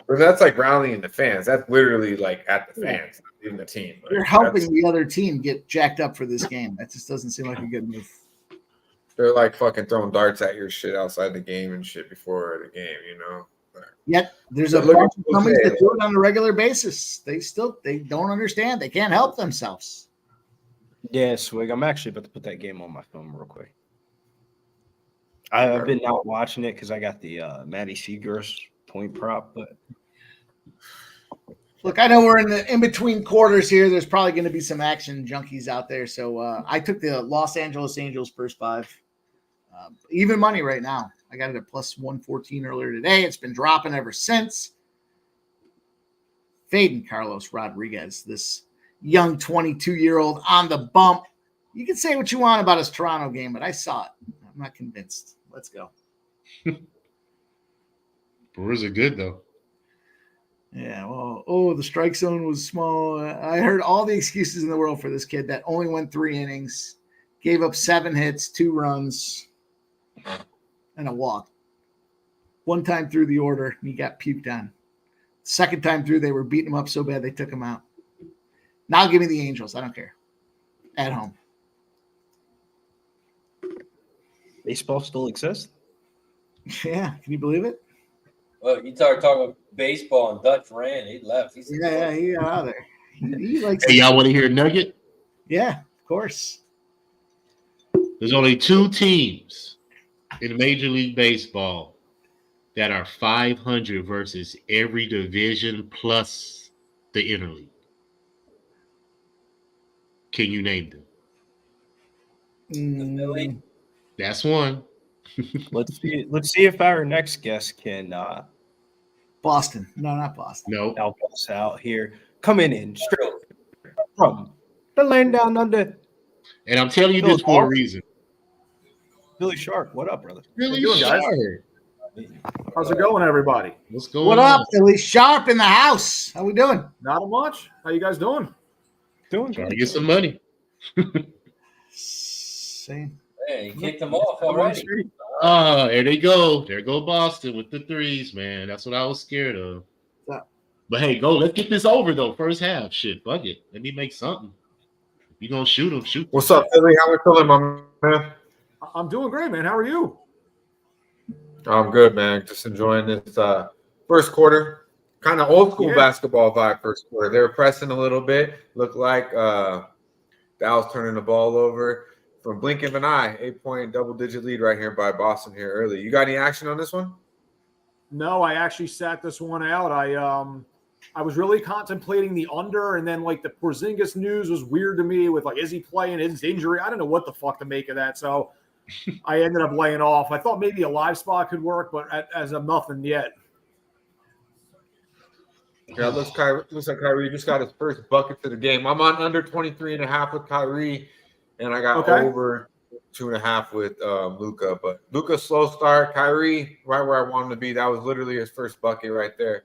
Speaker 2: But that's like rallying the fans. That's literally like at the fans, not even the team. Like,
Speaker 3: You're helping the other team get jacked up for this game. That just doesn't seem like a good move.
Speaker 2: They're like fucking throwing darts at your shit outside the game and shit before the game,
Speaker 3: Yet there's a bunch of companies that do it on a regular basis. They don't understand. They can't help themselves.
Speaker 4: Yeah, Swig, I'm actually about to put that game on my phone real quick. I've been not watching it because I got the Maddie Seegers point prop, but
Speaker 3: look, I know we're in between quarters here. There's probably going to be some action junkies out there. So I took the Los Angeles Angels first 5. Even money right now. I got it at plus 114 earlier today. It's been dropping ever since. Fading Carlos Rodriguez, this young 22-year-old on the bump. You can say what you want about his Toronto game, but I saw it. I'm not convinced. Let's go.
Speaker 5: Brewers are good, though.
Speaker 3: Yeah, well, the strike zone was small. I heard all the excuses in the world for this kid that only went 3 innings, gave up 7 hits, 2 runs, and a walk. One time through the order, and he got puked on. Second time through, they were beating him up so bad they took him out. Now give me the Angels. I don't care. At home.
Speaker 4: baseball still exists.
Speaker 3: Yeah, can you believe it?
Speaker 7: Well, you talking about baseball and Dutch ran. He left.
Speaker 3: He got out of there. He likes
Speaker 5: Hey, y'all want to hear a nugget?
Speaker 3: Yeah, of course.
Speaker 5: There's only 2 teams in Major League Baseball that are 500 versus every division plus the interleague. Can you name them?
Speaker 7: Philly.
Speaker 5: That's one.
Speaker 4: Let's see if our next guest can
Speaker 3: Boston. No, not Boston.
Speaker 5: No.
Speaker 4: help us out here. Coming in straight from the land down under.
Speaker 5: And I'm telling you this for a reason.
Speaker 4: Billy Shark, what up, brother?
Speaker 5: Really
Speaker 8: doing, guys?
Speaker 5: sharp.
Speaker 8: How's it going, everybody?
Speaker 5: What's going
Speaker 3: What
Speaker 5: on?
Speaker 3: up, Billy Sharp in the house? How we doing?
Speaker 8: Not much. How you guys doing?
Speaker 4: Doing
Speaker 5: Trying to
Speaker 4: good.
Speaker 5: get some money.
Speaker 3: Same.
Speaker 7: Hey, he kicked him off already.
Speaker 5: Oh, there they go. There go Boston with the threes, man. That's what I was scared of.
Speaker 3: Yeah.
Speaker 5: But hey, go. Let's get this over, though. First half. Shit, fuck it. Let me make something. If you going to shoot them, shoot them.
Speaker 2: What's up, Philly? How we feeling, my man?
Speaker 8: I'm doing great, man. How are you?
Speaker 2: I'm good, man. Just enjoying this first quarter. Kind of old school basketball vibe first quarter. They were pressing a little bit. Looked like Dallas turning the ball over. From blink of an eye, 8-point double-digit lead right here by Boston here early. You got any action on this one?
Speaker 8: No, I actually sat this one out. I was really contemplating the under, and then like the Porzingis news was weird to me with like, is he playing his injury? I don't know what the fuck to make of that. So I ended up laying off. I thought maybe a live spot could work, but as of nothing yet.
Speaker 2: Yeah, looks like Kyrie just got his first bucket to the game. I'm on under 23.5 with Kyrie, and I got over 2.5 with Luka. But Luka slow start, Kyrie right where I want him to be. That was literally his first bucket right there.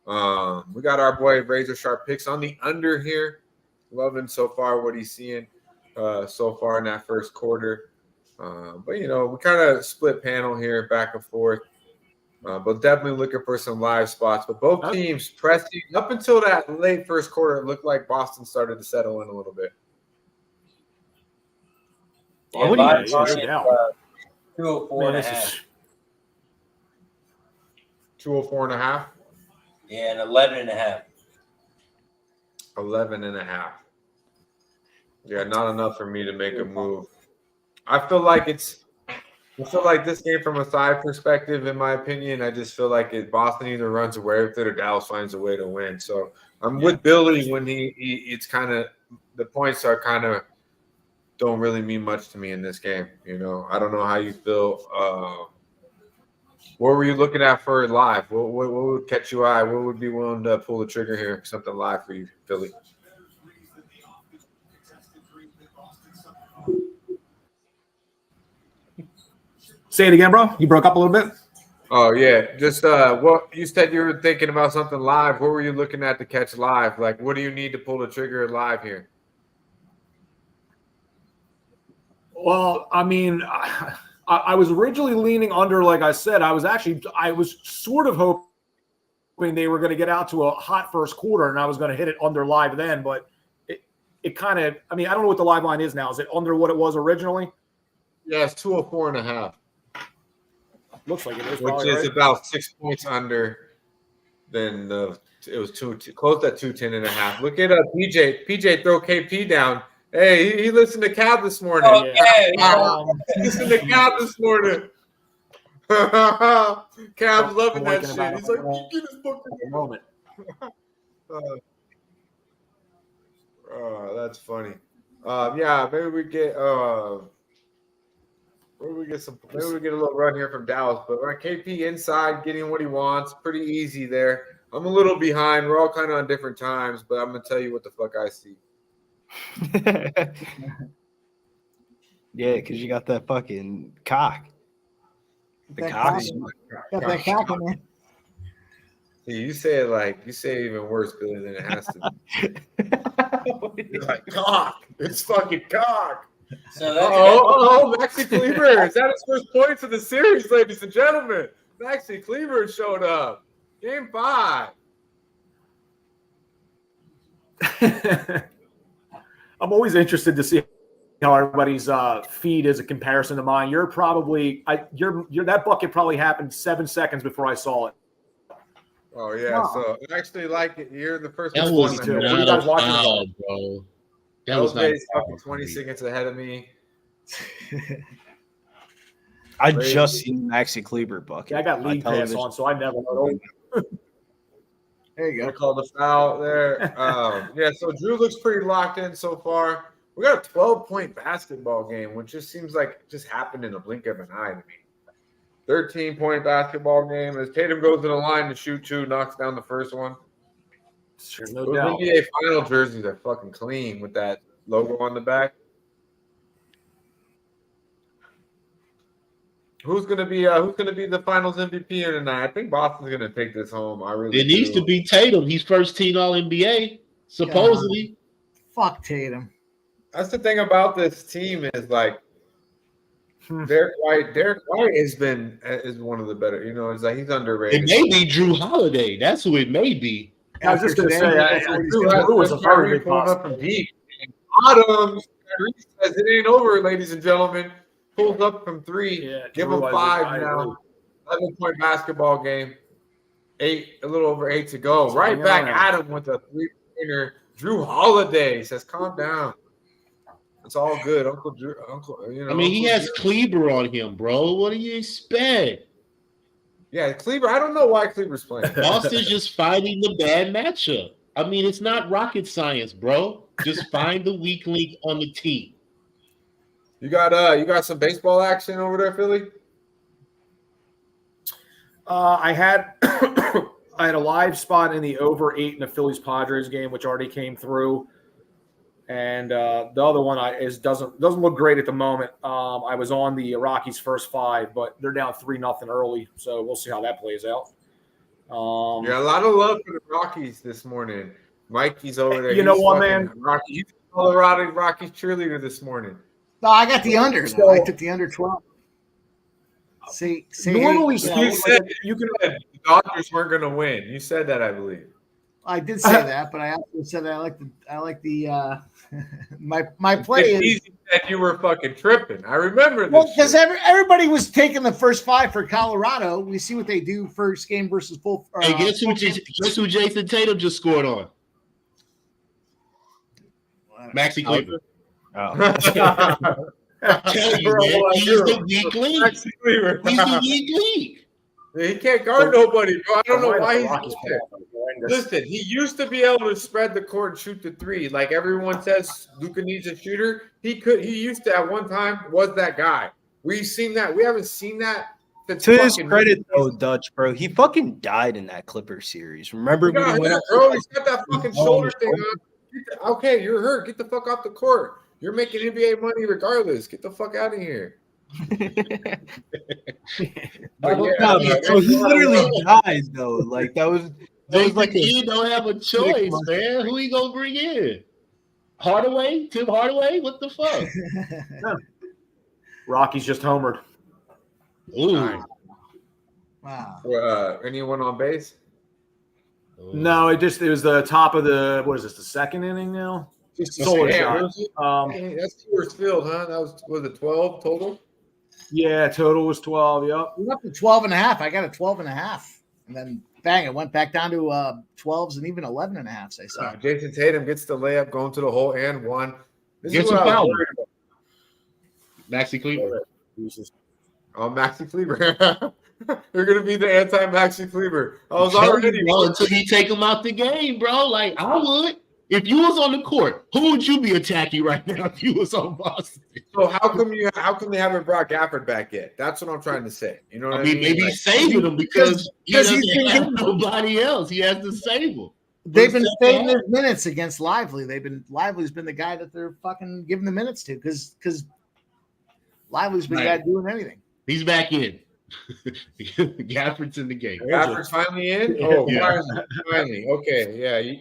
Speaker 2: We got our boy Razor Sharp picks on the under here. Loving so far what he's seeing so far in that first quarter. But we kind of split panel here back and forth. But definitely looking for some live spots. But both teams pressing up until that late first quarter. It looked like Boston started to settle in a little bit.
Speaker 7: Yeah,
Speaker 8: What do you
Speaker 7: by
Speaker 8: guys
Speaker 7: margin,
Speaker 8: do now?
Speaker 7: 204.5.
Speaker 2: 204.5.
Speaker 7: Yeah, and 11.5.
Speaker 2: 11.5. Yeah, not enough for me to make a move. I feel like this game from a side perspective, in my opinion, I just feel like Boston either runs away with it or Dallas finds a way to win. So I'm with Billy when it's kind of the points are kind of don't really mean much to me in this game. I don't know how you feel. What were you looking at for live? What would catch your eye? What would be willing to pull the trigger here? Something live for you, Philly.
Speaker 8: Say it again, bro. You broke up a little bit.
Speaker 2: Oh yeah, just what you said you were thinking about something live. What were you looking at to catch live? Like, what do you need to pull the trigger live here?
Speaker 8: Well, I mean, I was originally leaning under, like I said. I was sort of hoping they were going to get out to a hot first quarter, and I was going to hit it under live then. But it kind of, I mean, I don't know what the live line is now. Is it under what it was originally?
Speaker 2: Yeah, it's 204.5.
Speaker 8: Looks like it is.
Speaker 2: Which is about 6 points under than it was close at 210.5. Look at PJ throw KP down. Hey, he listened to Cab this morning.
Speaker 7: Oh,
Speaker 2: He listened to Cab this morning. Cab's loving that shit. He's like, get this book in the moment. That's funny. Yeah, maybe we get maybe we get a little run here from Dallas, but right, KP inside getting what he wants, pretty easy there. I'm a little behind. We're all kind of on different times, but I'm gonna tell you what the fuck I see.
Speaker 4: Yeah, because you got that fucking cock. The cock.
Speaker 3: Got that cock in there.
Speaker 2: See, you say it even worse, Billy, than it has to be. You're like, cock. It's fucking cock.
Speaker 7: So
Speaker 2: Maxi Kleber. Is that his first points of the series, ladies and gentlemen? Maxi Kleber showed up. Game 5.
Speaker 8: I'm always interested to see how everybody's feed is a comparison to mine. You're probably that bucket probably happened 7 seconds before I saw it.
Speaker 2: Oh yeah, wow. So I actually like it. You're the first.
Speaker 5: That was not a foul, bro. That was not
Speaker 2: fucking 20 seconds ahead of me.
Speaker 4: I just seen Maxi Kleber bucket.
Speaker 8: Yeah, I got league pass on, so I never know.
Speaker 3: There you go.
Speaker 2: I called a foul there. Yeah, so Drew looks pretty locked in so far. We got a 12-point basketball game, which just seems like it just happened in a blink of an eye to me. 13-point basketball game as Tatum goes to the line to shoot 2, knocks down the first one.
Speaker 8: Sure, no doubt.
Speaker 2: NBA final jerseys are fucking clean with that logo on the back. Who's gonna be the Finals MVP here tonight? I think Boston's gonna take this home.
Speaker 5: It needs to be Tatum. He's first team All NBA supposedly.
Speaker 3: Fuck Tatum.
Speaker 2: That's the thing about this team is like Derek White is one of the better. It's like he's underrated.
Speaker 5: It may be Drew Holiday. That's who it may be.
Speaker 8: I was just gonna say Drew was a very big
Speaker 2: up from deep. Adams says it ain't over, ladies and gentlemen. Pulls up from 3. Yeah, give him 5 now. 11-point basketball game. 8, a little over 8 to go. Right back at him with a 3-pointer. Drew Holiday says, "Calm down. It's all good, Uncle Drew."
Speaker 5: I mean, he has Kleber on him, bro. What do you expect?
Speaker 2: Yeah, Kleber. I don't know why Kleber's playing.
Speaker 5: Boston's just fighting the bad matchup. I mean, it's not rocket science, bro. Just find the weak link on the team.
Speaker 2: You got some baseball action over there, Philly?
Speaker 8: I had a live spot in the over 8 in the Phillies Padres game, which already came through. And the other one doesn't look great at the moment. I was on the Rockies' first 5, but they're down 3-0 early, so we'll see how that plays out.
Speaker 2: Yeah, a lot of love for the Rockies this morning. Mikey's over there.
Speaker 8: You know what, man?
Speaker 2: He's a Colorado Rockies cheerleader this morning.
Speaker 3: No, I got the under.
Speaker 8: So-
Speaker 3: I took the under 12. See,
Speaker 8: Normally,
Speaker 2: You said the Dodgers weren't going to win. You said that, I believe.
Speaker 3: I did say that, but I also said I like the my play is
Speaker 2: Easy said you were fucking tripping. I remember this.
Speaker 3: well because everybody was taking the first 5 for Colorado. We see what they do first game versus full.
Speaker 5: Hey, guess who Jason Tatum just scored on? Maxi Cleaver. I'm telling you, man, he's the weak link. He's the weak link.
Speaker 2: He can't guard nobody, bro. I don't know why he's
Speaker 8: Rockies
Speaker 2: there. Listen, he used to be able to spread the court and shoot the 3. Like everyone says, Luka needs a shooter. He used to at one time was that guy. We've seen that. We haven't seen that.
Speaker 4: To his credit, though, Dutch, bro, he fucking died in that Clippers series. Remember when he went up?
Speaker 2: Bro, he's got that fucking shoulder thing on. Okay, you're hurt. Get the fuck off the court. You're making NBA money regardless. Get the fuck out of here.
Speaker 4: So he literally died, though. Like that was like
Speaker 5: he don't have a choice, man. Who he gonna bring in? Hardaway? Tim Hardaway? What the fuck?
Speaker 8: Rockies just homered.
Speaker 5: Ooh.
Speaker 3: Wow.
Speaker 2: Anyone on base?
Speaker 8: No, it was the top of the what is this? The second inning now. Solar shot.
Speaker 2: That's Coors Field, huh? That was it 12 total?
Speaker 8: Yeah, total was 12. Yep.
Speaker 3: We went up to 12.5. I got a 12.5, and then bang, it went back down to 12s and even 11.5. I saw.
Speaker 2: Jason Tatum gets the layup, going to the hole and one.
Speaker 5: Get some foul. Maxi Cleaver.
Speaker 2: Oh, Maxi Kleber. You're gonna be the anti-Maxi Kleber. I was already
Speaker 5: until you take him out the game, bro. Like I would. If you was on the court, who would you be attacking right now if you was on Boston?
Speaker 2: So how come they haven't brought Gafford back yet? That's what I'm trying to say. You know what I mean?
Speaker 5: Maybe he's saving him because he doesn't have nobody else. He has to save him.
Speaker 3: They've been saving his minutes against Lively. Lively's been the guy that they're fucking giving the minutes to because Lively's been the guy doing anything.
Speaker 5: He's back in. Gafford's in the game.
Speaker 2: Gafford's finally in? Oh, yeah. Finally. Okay,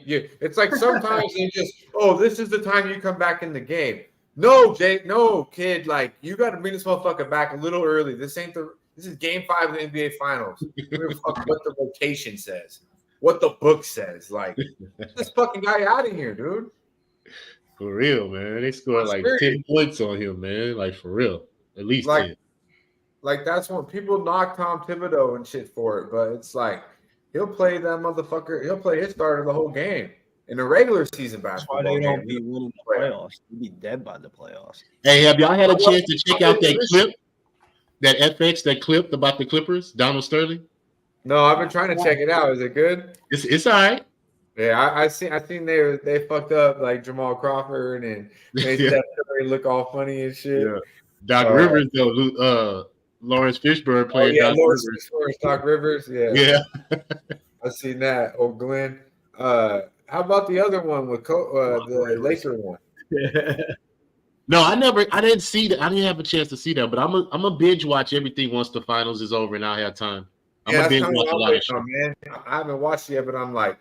Speaker 2: yeah. It's like sometimes they just, this is the time you come back in the game. No, Jake, no, kid. Like, you got to bring this motherfucker back a little early. This is game 5 of the NBA Finals. What the rotation says. What the book says. Like, get this fucking guy out of here, dude.
Speaker 5: For real, man. They scored like 10 points on him, man. Like, for real. At least 10.
Speaker 2: Like, that's when people knock Tom Thibodeau and shit for it, but it's like he'll play that motherfucker. He'll play his starter the whole game in the regular season basketball.
Speaker 4: That's why they don't be winning the playoffs. They'll be dead by the playoffs.
Speaker 5: Hey, have y'all had a chance to check out that clip, that clip about the Clippers, Donald Sterling?
Speaker 2: No, I've been trying to check it out. Is it good?
Speaker 5: It's all right.
Speaker 2: Yeah, I seen they fucked up like Jamal Crawford and made Steph Curry look all funny and shit.
Speaker 5: Yeah. Doc Rivers though, Lawrence Fishburne played Doc
Speaker 2: Rivers. Yeah. I seen that. Oh, Glenn. How about the other one with the Laker one?
Speaker 5: No, I didn't see that. I didn't have a chance to see that, but I'm a binge watch everything once the finals is over and I have time. I'm a binge watch a lot of shit.
Speaker 2: Man, I haven't watched it yet, but I'm like,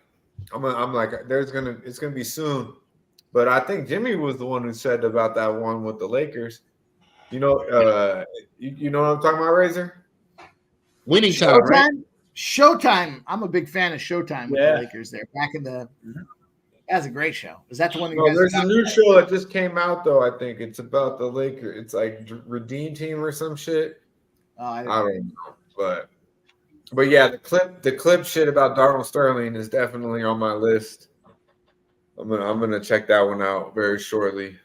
Speaker 2: it's gonna be soon. But I think Jimmy was the one who said about that one with the Lakers. You know, you know what I'm talking about, Razor?
Speaker 5: Winning time, right?
Speaker 3: Showtime. I'm a big fan of Showtime with the Lakers. There, back in the. That's a great show. Is that the one?
Speaker 2: No, there's a new show that just came out though. I think it's about the Lakers. It's like Redeem Team or some shit. I don't know, but yeah, the clip shit about Donald Sterling is definitely on my list. I'm gonna check that one out very shortly.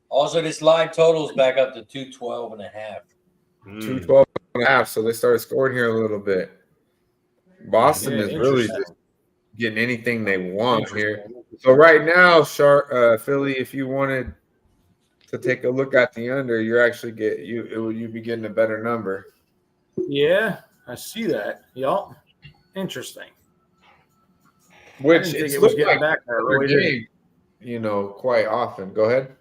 Speaker 7: Also, this live total is back up to 212.5.
Speaker 2: 212.5. So they started scoring here a little bit. Boston is really just getting anything they want here. So right now, Philly, if you wanted to take a look at the under, you'd be getting a better number.
Speaker 8: Yeah, I see that. Yup. Interesting.
Speaker 2: Which it was getting back there. quite often. Go ahead.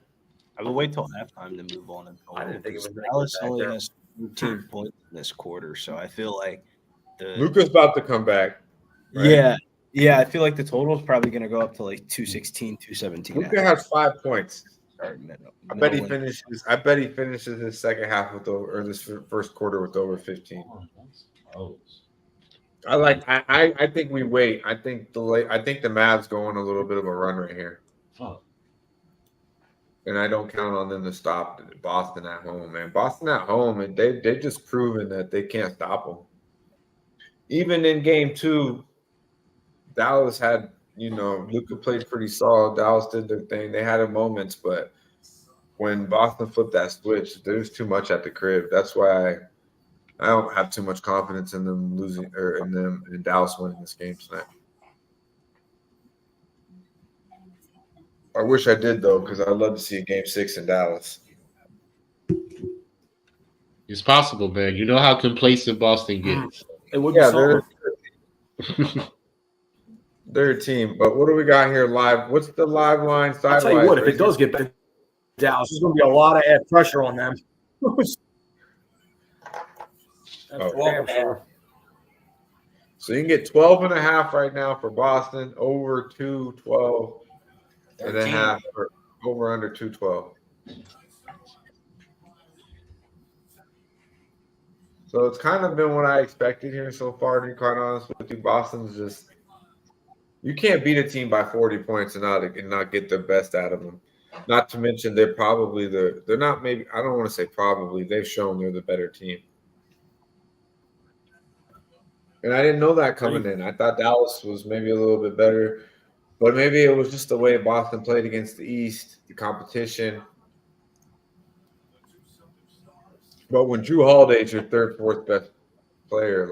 Speaker 4: I would wait till halftime to move on.
Speaker 2: I didn't think it was gonna
Speaker 4: Dallas
Speaker 2: get back
Speaker 4: only
Speaker 2: there.
Speaker 4: has 13 points in this quarter, so I feel like
Speaker 2: Luka's about to come back. Right?
Speaker 4: Yeah, I feel like the total is probably going to go up to like 216, 217.
Speaker 2: Luka has 5 points.
Speaker 4: Starting
Speaker 2: I bet he finishes his second half with over, or this first quarter with over 15. I think we wait. I think the Mavs go on a little bit of a run right here. And I don't count on them to stop Boston at home, man. Boston at home, and they just proven that they can't stop them. Even in game 2, Dallas had, Luka played pretty solid. Dallas did their thing. They had their moments, but when Boston flipped that switch, there's too much at the crib. That's why I don't have too much confidence in them losing or in Dallas winning this game tonight. I wish I did though, because I'd love to see a game 6 in Dallas.
Speaker 5: It's possible, man. You know how complacent Boston gets.
Speaker 8: It would be
Speaker 2: they're a team. But what do we got here live? What's the live line?
Speaker 8: I'll tell you what, if it does get back Dallas, there's going to be a lot of add pressure on them. That's damn sure.
Speaker 2: So you can get 12.5 right now for Boston, over 212. And a half for over under 212. So it's kind of been what I expected here so far, to be quite honest with you. Boston's just, you can't beat a team by 40 points and not get the best out of them. Not to mention they're not maybe, I don't want to say probably, they've shown they're the better team. And I didn't know that coming in. I thought Dallas was maybe a little bit better. But maybe it was just the way Boston played against the East, the competition. But when Drew Holiday's your third, fourth best player,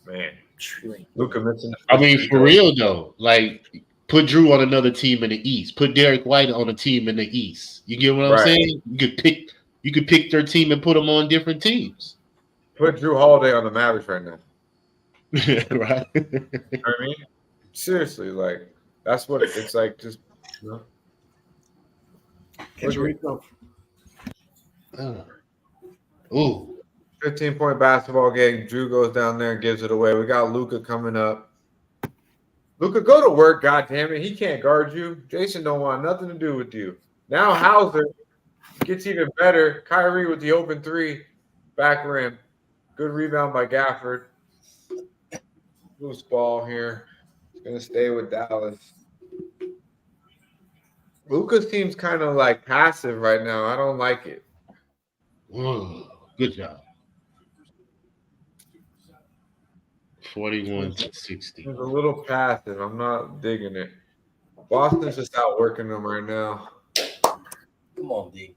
Speaker 2: man, Luka mentioned.
Speaker 5: I mean, for real though, put Drew on another team in the East. Put Derek White on a team in the East. You get what I'm saying? You could pick their team and put them on different teams.
Speaker 2: Put Drew Holiday on the Mavericks right now.
Speaker 5: Right.
Speaker 2: You know what I mean? Seriously, that's what it's like. Just
Speaker 5: Ooh,
Speaker 2: 15-point basketball game. Drew goes down there and gives it away. We got Luka coming up. Luka, go to work, goddammit. He can't guard you. Jason don't want nothing to do with you. Now Hauser gets even better. Kyrie with the open 3, back rim. Good rebound by Gafford. Loose ball here. Gonna stay with Dallas. Luka seems kind of passive right now. I don't like it.
Speaker 5: Good job. 41-60.
Speaker 2: He's a little passive. I'm not digging it. Boston's just outworking them right now.
Speaker 7: Come on, D.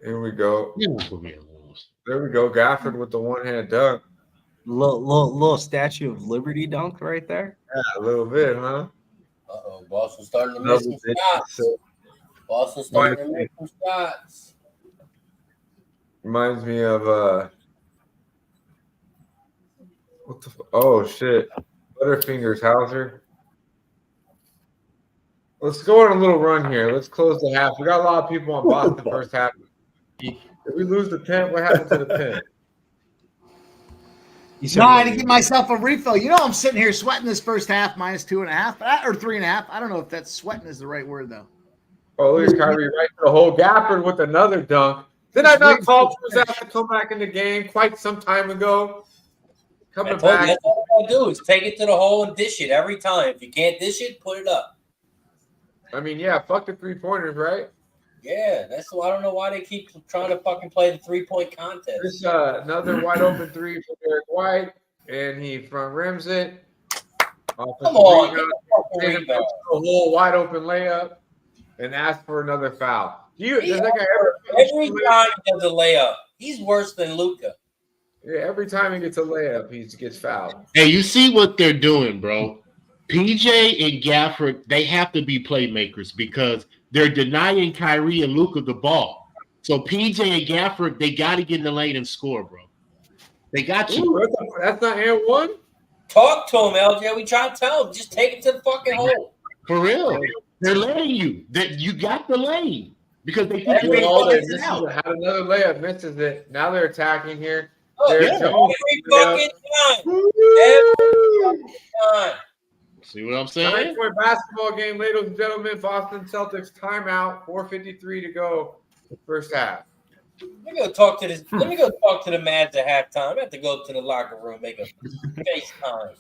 Speaker 2: Here we go. There we go. Gafford with the one-hand dunk.
Speaker 4: Little Statue of Liberty dunk right there.
Speaker 2: Yeah, a little bit, huh?
Speaker 7: Uh-oh, Boston starting to miss some shots. Boston starting to miss some shots.
Speaker 2: Reminds me of oh shit, Butterfingers Hauser. Let's go on a little run here. Let's close the half. We got a lot of people on Boston first half. If we lose the 10, what happens to the 10?
Speaker 3: No, I had to give myself a refill. I'm sitting here sweating this first half minus 2.5, or 3.5. I don't know if that's sweating is the right word though.
Speaker 2: Oh, look at Kyrie right to the hole. Gafford with another dunk. Did I not call for Zach to come back in the game quite some time ago? Coming back.
Speaker 7: That's all I do is take it to the hole and dish it every time. If you can't dish it, put it up.
Speaker 2: I mean, yeah, fuck the 3-pointers, right?
Speaker 7: Yeah, that's why I don't know why they keep trying to fucking play the 3-point contest.
Speaker 2: There's another wide open 3 for Derek White, and he front rims it.
Speaker 7: Come on,
Speaker 2: a whole wide open layup, and ask for another foul. Every
Speaker 7: time he does a layup, he's worse than Luka.
Speaker 2: Yeah, every time he gets a layup, he gets fouled.
Speaker 5: Hey, you see what they're doing, bro? PJ and Gafford, they have to be playmakers because they're denying Kyrie and Luka the ball. So PJ and Gafford, they got to get in the lane and score, bro. They got you.
Speaker 2: Ooh, that's not and one.
Speaker 7: Talk to him, LJ. We try to tell him. Just take it to the fucking hole.
Speaker 5: For real. They're letting you. That you got the lane because they think
Speaker 7: Every
Speaker 5: you're
Speaker 2: Hold
Speaker 7: fucking
Speaker 2: it. Had another layup, misses it. Now they're attacking here.
Speaker 7: Oh,
Speaker 2: They're
Speaker 5: yeah.
Speaker 2: Jones.
Speaker 7: every fucking time. Every time.
Speaker 5: See what I'm saying?
Speaker 2: 9-point basketball game, ladies and gentlemen. Boston Celtics timeout. 4:53 to go. First half.
Speaker 7: Let me go talk to this. Let me go talk to the Mavs at halftime. I have to go to the locker room, make a FaceTime.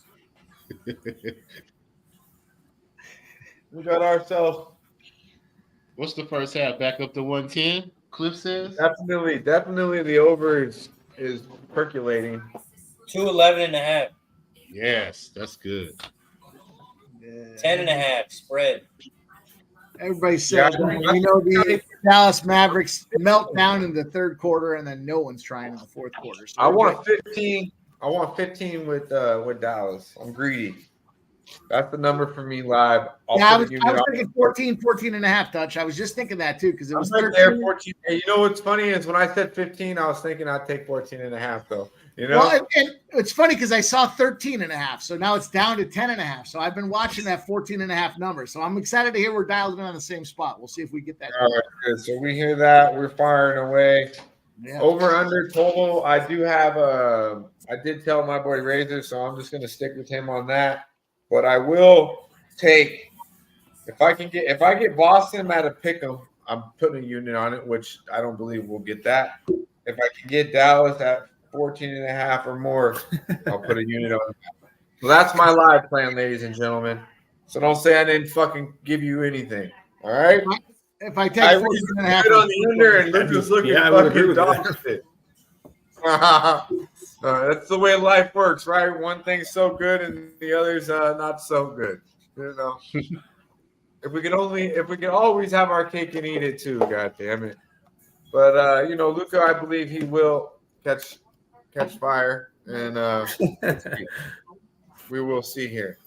Speaker 2: We got ourselves
Speaker 5: What's the first half? Back up to 110? Cliff says.
Speaker 2: definitely the over is percolating.
Speaker 7: 211.5.
Speaker 5: Yes, that's good.
Speaker 7: 10.5 spread.
Speaker 3: Everybody says, the Dallas Mavericks melt down in the third quarter, and then no one's trying in the fourth quarter. So
Speaker 2: I want 15. I want 15 with Dallas. I'm greedy. That's the number for me live.
Speaker 3: I was thinking 14 and a half, Dutch. I was just thinking that too because it was 13.
Speaker 2: 14. Hey, you know what's funny is when I said 15, I was thinking I'd take 14 and a half though. You know,
Speaker 3: well, and it's funny because I saw 13 and a half, so now it's down to 10 and a half. So I've been watching that 14 and a half number. So I'm excited to hear we're dialed in on the same spot. We'll see if we get that.
Speaker 2: All right, good. So we hear that we're firing away.
Speaker 3: Yeah.
Speaker 2: Over under total. I do have I did tell my boy Razor, so I'm just gonna stick with him on that. But I will take if I get Boston at a pick 'em, I'm putting a unit on it, which I don't believe we'll get that. If I can get Dallas at 14 and a half or more, I'll put a unit on it. So that's my live plan, ladies and gentlemen. So don't say I didn't fucking give you anything. All right.
Speaker 3: If I take 14 and a half
Speaker 2: on the under and Luka's looking fucking dog shit. That's the way life works, right? One thing's so good and the other's not so good. You know, if we could always have our cake and eat it too, god damn it. But Luka, I believe he will catch fire, and we will see here.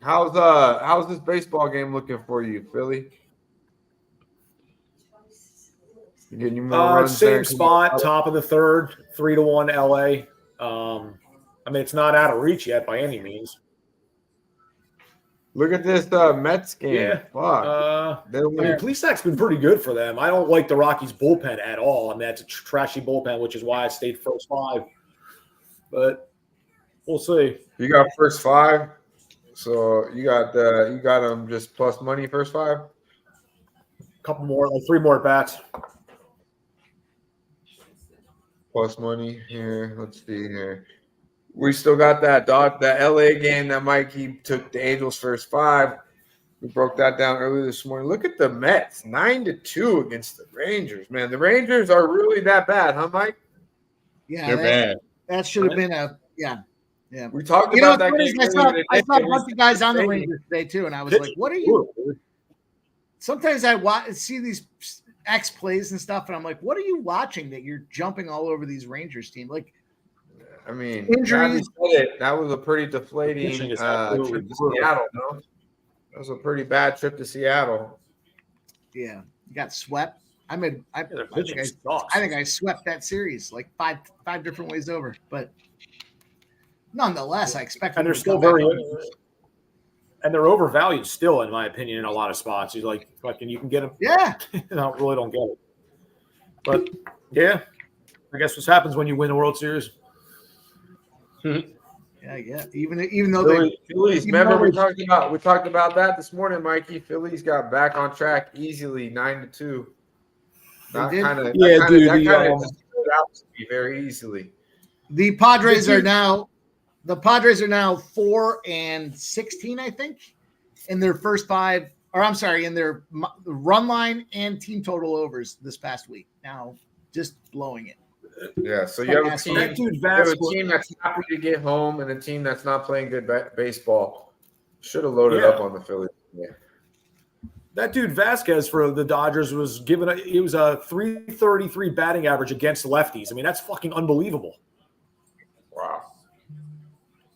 Speaker 2: How's this baseball game looking for you, Philly? You getting more runs
Speaker 8: same
Speaker 2: there?
Speaker 8: spot, top of the third, 3-1 LA. I mean, it's not out of reach yet by any means.
Speaker 2: Look at this Mets game.
Speaker 8: Yeah.
Speaker 2: Fuck.
Speaker 8: Plesac's been pretty good for them. I don't like the Rockies bullpen at all. I mean, that's a trashy bullpen, which is why I stayed first five. But we'll see.
Speaker 2: You got first five, so you got them just plus money first five.
Speaker 8: Couple more, like 3 more bats.
Speaker 2: Plus money here. Let's see here. We still got that LA game that Mikey took the Angels first five. We broke that down earlier this morning. Look at the Mets, 9-2 against the Rangers. Man, the Rangers are really that bad, huh, Mike?
Speaker 3: Yeah,
Speaker 5: they're bad.
Speaker 3: That should have been yeah.
Speaker 2: We talked about that game.
Speaker 3: I saw a bunch of guys on the Rangers today too, and I was like, "What are you?" Sometimes I see these X plays and stuff, and I'm like, "What are you watching that you're jumping all over these Rangers team?" Like,
Speaker 2: I mean,
Speaker 3: injuries.
Speaker 2: That was a pretty deflating trip to Seattle. No, that was a pretty bad trip to Seattle.
Speaker 3: Yeah, you got swept. I think I swept that series like five different ways over, but nonetheless, I expect.
Speaker 8: And they're still and they're overvalued still, in my opinion, in a lot of spots. He's like, fucking, you can get them.
Speaker 3: Yeah,
Speaker 8: I really don't get it. But yeah, I guess what happens when you win the World Series.
Speaker 3: Yeah. Even though
Speaker 2: Phillies. Remember we talked about that this morning, Mikey. Phillies got back on track easily, 9-2. That kind of stood out to me very easily.
Speaker 3: The Padres are now 4-16, I think, in their first five. Or I'm sorry, in their run line and team total overs this past week. Now, just blowing it.
Speaker 2: Yeah, so you have a team that's happy to get home and a team that's not playing good baseball. Should have loaded up on the Phillies. Yeah.
Speaker 8: That dude Vasquez for the Dodgers was given a 333 batting average against lefties. I mean, that's fucking unbelievable.
Speaker 2: Wow.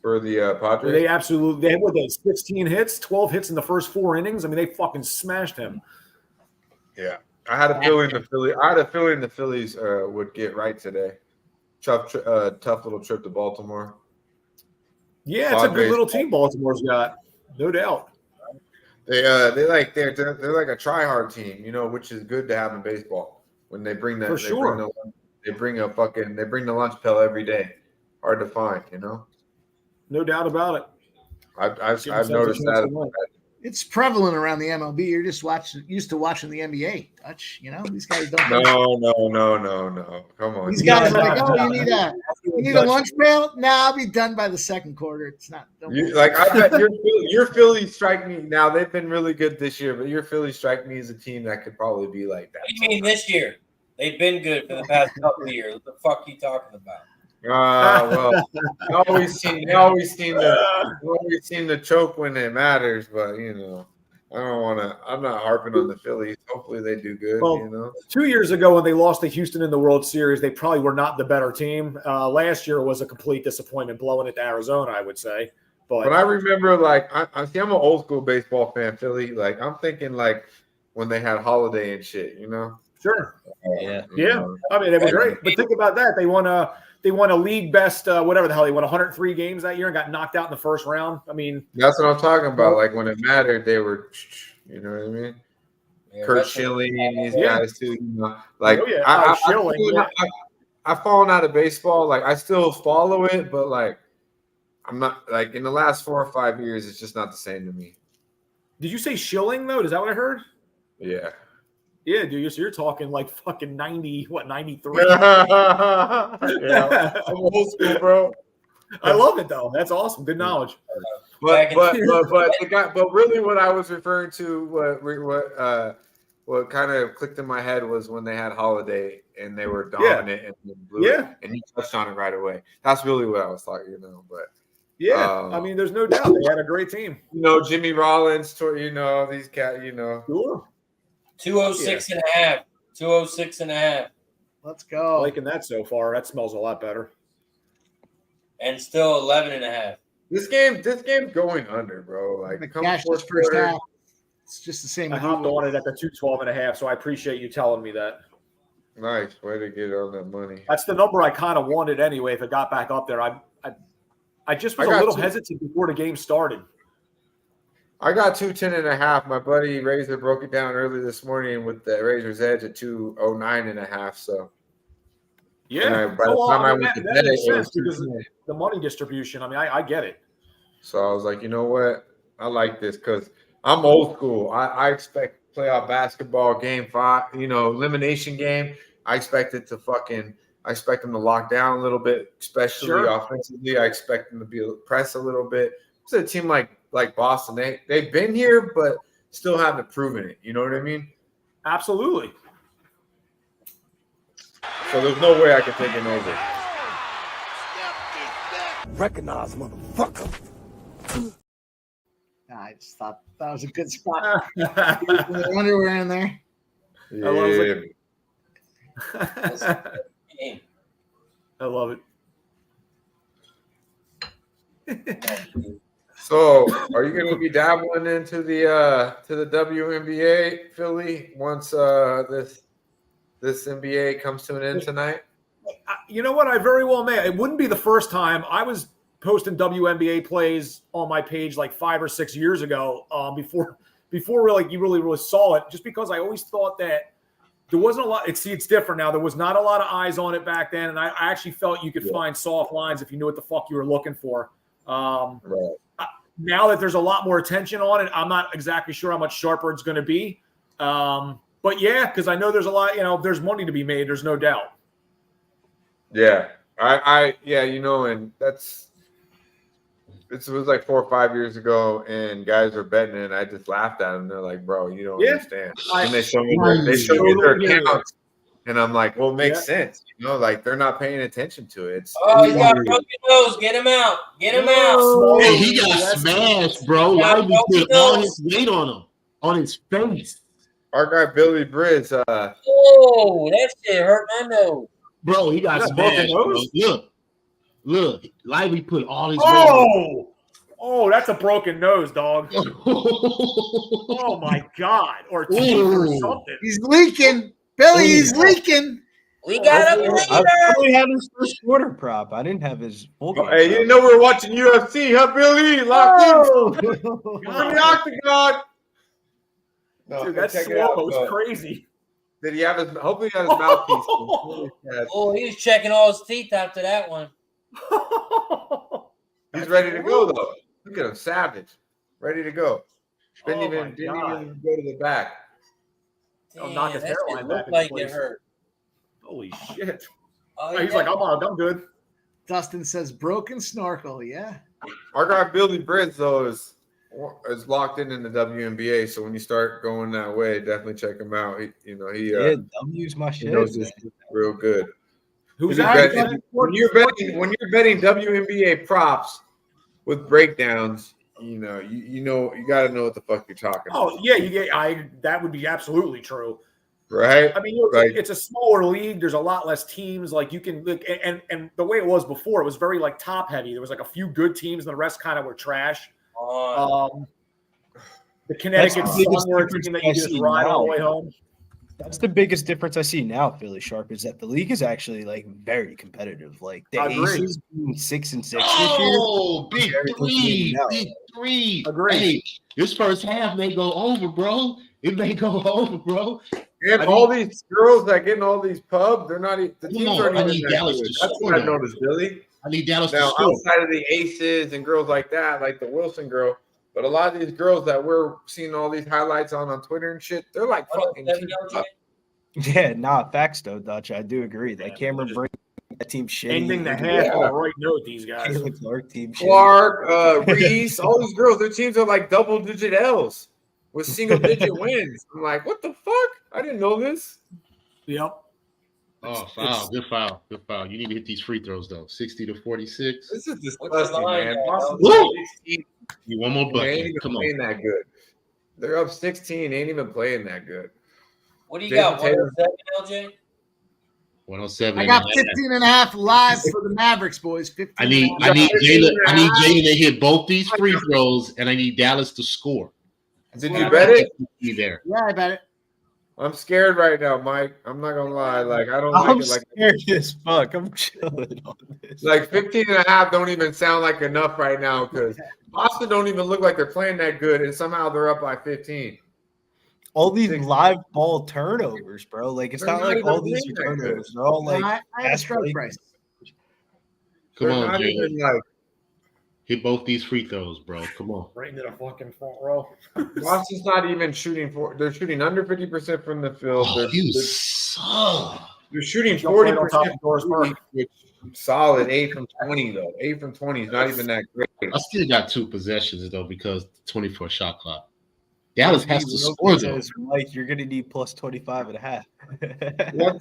Speaker 2: For the Padres?
Speaker 8: They had 16 hits, 12 hits in the first 4 innings. I mean, they fucking smashed him.
Speaker 2: Yeah. I had a feeling the Phillies would get right today. Tough little trip to Baltimore.
Speaker 8: Yeah, it's a good little team Baltimore's got, no doubt.
Speaker 2: They're like a try-hard team, which is good to have in baseball. When they bring
Speaker 8: For sure.
Speaker 2: they bring the lunch pail every day. Hard to find,
Speaker 8: No doubt about it.
Speaker 2: I've noticed that.
Speaker 3: It's prevalent around the MLB. You're just used to watching the NBA. Dutch, these guys don't.
Speaker 2: No. Come on.
Speaker 3: These guys are like, oh, you need a lunch pail? Nah, I'll be done by the second quarter. It's not.
Speaker 2: I bet your Phillies strike me now. They've been really good this year, but your Phillies strike me as a team that could probably be like that.
Speaker 7: What do you mean this year? They've been good for the past couple of years. What the fuck are you talking about?
Speaker 2: Well, I always seem to choke when it matters, but I'm not harping on the Phillies. Hopefully they do good.
Speaker 8: Well, 2 years ago when they lost to Houston in the World Series, they probably were not the better team. Last year was a complete disappointment, blowing it to Arizona, I would say. But
Speaker 2: I remember, I'm an old school baseball fan, Philly. I'm thinking when they had Holiday and shit,
Speaker 8: Sure.
Speaker 7: Yeah.
Speaker 8: I mean, it was great. But think about that. They won a league best, whatever the hell. They won 103 games that year and got knocked out in the first round. I mean,
Speaker 2: that's what I'm talking about. When it mattered, they were, you know what I mean?
Speaker 7: Yeah,
Speaker 2: Kurt Schilling and these guys too.
Speaker 8: Schilling.
Speaker 2: I've fallen out of baseball. I still follow it, but I'm not in the last 4 or 5 years. It's just not the same to me.
Speaker 8: Did you say Schilling though? Is that what I heard?
Speaker 2: Yeah.
Speaker 8: Yeah, dude. So you're talking fucking 93.
Speaker 2: Yeah, I'm old school, bro.
Speaker 8: I love it though. That's awesome. Good knowledge.
Speaker 2: But really, what I was referring to, what kind of clicked in my head was when they had Holiday and they were dominant and blew it, and you touched on it right away. That's really what I was talking, But
Speaker 8: I mean, there's no doubt they had a great team.
Speaker 2: Jimmy Rollins, these cats,
Speaker 8: Sure.
Speaker 7: 206 and a half. 206 and a half.
Speaker 3: Let's go.
Speaker 8: Liking that so far. That smells a lot better.
Speaker 7: And still 11 and a half.
Speaker 2: This game's going under, bro.
Speaker 3: Cash this first half. It's just the same.
Speaker 8: I hopped on it at the 212 and a half, so I appreciate you telling me that.
Speaker 2: Nice way to get on that money.
Speaker 8: That's the number I kind of wanted anyway. If it got back up there, I just was a little hesitant before the game started.
Speaker 2: I got 210 and a half. My buddy Razor broke it down early this morning with the Razor's Edge at 209 and a half. So
Speaker 8: yeah,
Speaker 2: by the time I went to bed, it was
Speaker 8: because the money distribution. I mean, I get it.
Speaker 2: So I was like, you know what? I like this because I'm old school. I expect playoff basketball game 5, elimination game. I expect them to lock down a little bit, especially offensively. I expect them to be press a little bit. It's a team like Boston. They've been here, but still haven't proven it. You know what I mean?
Speaker 8: Absolutely.
Speaker 2: So there's no way I can take it over.
Speaker 6: Recognize, motherfucker.
Speaker 3: I just thought that was a good spot. The underwear in there.
Speaker 2: Yeah.
Speaker 8: I love it.
Speaker 2: So, are you going to be dabbling into the WNBA, Philly, once this NBA comes to an end tonight?
Speaker 8: You know what? I very well may. It wouldn't be the first time. I was posting WNBA plays on my page 5 or 6 years ago, before you really saw it. Just because I always thought that there wasn't a lot. It's different now. There was not a lot of eyes on it back then, and I actually felt you could find soft lines if you knew what the fuck you were looking for.
Speaker 2: Right.
Speaker 8: Now that there's a lot more attention on it, I'm not exactly sure how much sharper it's going to be. But yeah, because I know there's a lot, there's money to be made. There's no doubt.
Speaker 2: Yeah. And it was 4 or 5 years ago, and guys were betting, and I just laughed at them. They're like, "Bro, you don't understand." And they show me their accounts, and I'm like, "Well, it makes sense, they're not paying attention to it."
Speaker 7: He's got a broken nose. Get him out. Get him out.
Speaker 5: Hey, he got smashed, bro. Why did he put all his weight on him, on his face?
Speaker 2: Our guy Billy Briz.
Speaker 7: Oh, that shit hurt my nose.
Speaker 5: Bro, he got smashed. Bro. Look, Lively put all his weight
Speaker 8: on. Oh, that's a broken nose, dog. Oh my God. Or teeth or something.
Speaker 3: He's leaking. Billy, he's leaking.
Speaker 7: We got a
Speaker 4: I only had his first quarter prop. I didn't have his full game.
Speaker 2: Hey, you didn't know we were watching UFC, huh, Billy? Locked in. From the octagon. No,
Speaker 8: Dude, that
Speaker 2: check it
Speaker 8: slow
Speaker 2: out,
Speaker 8: was
Speaker 2: but
Speaker 8: crazy.
Speaker 2: Did he have his? Hopefully, he had his mouthpiece.
Speaker 7: Oh, he was checking all his teeth after that one.
Speaker 2: He's ready to go though. Look at him, savage, ready to go. Didn't
Speaker 8: Oh
Speaker 2: even
Speaker 8: my
Speaker 2: didn't
Speaker 8: God.
Speaker 2: even go to the back.
Speaker 8: I'll knock his
Speaker 7: Damn, that shit
Speaker 8: hairline back
Speaker 7: looked
Speaker 8: into
Speaker 7: like
Speaker 8: place.
Speaker 7: it hurt.
Speaker 8: Holy shit.
Speaker 7: Oh,
Speaker 8: He's like, I'm good.
Speaker 3: Dustin says broken snorkel. Yeah.
Speaker 2: Our guy Billy Briz though is locked in the WNBA. So when you start going that way, definitely check him out. He
Speaker 4: W's my
Speaker 2: he
Speaker 4: shit.
Speaker 2: knows this real good.
Speaker 8: Who's
Speaker 2: When
Speaker 8: that?
Speaker 2: you're betting WNBA props with breakdowns, you got to know what the fuck you're talking about.
Speaker 8: Oh yeah, that would be absolutely true.
Speaker 2: Right?
Speaker 8: I mean, it's a smaller league. There's a lot less teams. Like you can look, and the way it was before, it was very like top heavy. There was like a few good teams, and the rest kind of were trash. The Connecticut Sun were a team that you just ride all the way home.
Speaker 4: That's the biggest difference I see now, Philly Sharp, is that the league is actually like very competitive. Like the Aces being 6-6 this year.
Speaker 5: Oh, big three.
Speaker 8: Agreed.
Speaker 5: Hey, this first half may go over, bro. It may go over, bro.
Speaker 2: And all these girls that get in all these pubs, they're not. The teams aren't
Speaker 5: I
Speaker 2: even
Speaker 5: need
Speaker 2: that
Speaker 5: Dallas
Speaker 2: good.
Speaker 5: to
Speaker 2: That's
Speaker 5: score.
Speaker 2: what I noticed, Billy.
Speaker 5: I need Dallas
Speaker 2: Now,
Speaker 5: to score.
Speaker 2: outside of the Aces and girls like that, like the Wilson girl, but a lot of these girls that we're seeing all these highlights on Twitter and shit, they're like fucking.
Speaker 4: Yeah, facts though, Dutch. I do agree. That Cameron Brink, that team shit.
Speaker 8: Ending the half on the right note, these guys.
Speaker 4: Clark team shit.
Speaker 2: Clark, Reese, all these girls, their teams are like double-digit L's with single-digit wins. I'm like, what the fuck? I didn't know this.
Speaker 8: Yep.
Speaker 5: Oh, foul. Good foul. Good foul. You need to hit these free throws, though. 60-46.
Speaker 2: This is disgusting, man.
Speaker 5: You one more
Speaker 2: They
Speaker 5: bucket.
Speaker 2: ain't even
Speaker 5: Come
Speaker 2: playing
Speaker 5: on.
Speaker 2: that good. They're up 16. Ain't even playing that good.
Speaker 7: What do you
Speaker 2: Jason
Speaker 7: got?
Speaker 2: Tatum.
Speaker 7: 107, LJ?
Speaker 5: 107.
Speaker 3: I got 15 and a half live for the Mavericks, boys. 15
Speaker 5: I need Jalen to hit both these free throws, and I need Dallas to score.
Speaker 2: Did you bet it?
Speaker 5: Be there.
Speaker 3: Yeah, I bet it.
Speaker 2: I'm scared right now, Mike. I'm not gonna lie. Like I don't
Speaker 4: I'm
Speaker 2: like it. Like
Speaker 4: scared as fuck. I'm chilling on this.
Speaker 2: like 15 and a half don't even sound like enough right now because Boston don't even look like they're playing that good, and somehow they're up by 15.
Speaker 4: All these
Speaker 2: 16.
Speaker 4: live ball turnovers, bro. Like it's
Speaker 2: They're
Speaker 4: not
Speaker 2: not
Speaker 4: like
Speaker 2: even
Speaker 4: all these
Speaker 2: playing that
Speaker 4: turnovers. They're all like
Speaker 3: I have a strike price.
Speaker 5: Come
Speaker 2: They're
Speaker 5: on,
Speaker 2: not
Speaker 5: Jalen.
Speaker 2: even like
Speaker 5: Hit both these free throws, bro. Come on.
Speaker 8: Right into the fucking front row.
Speaker 2: Boston's not even shooting they're shooting under 50% from the field.
Speaker 5: Oh, you
Speaker 2: they're,
Speaker 5: suck.
Speaker 2: they're shooting
Speaker 8: Jump right on top
Speaker 2: 40%
Speaker 8: of Doris Burke.
Speaker 2: which solid 8 from 20 though. 8 from 20 is not even that great.
Speaker 5: I still got 2 possessions, though, because 24 shot clock. Dallas has to score, though.
Speaker 4: says, Mike, you're gonna need plus 25 and a half.
Speaker 2: One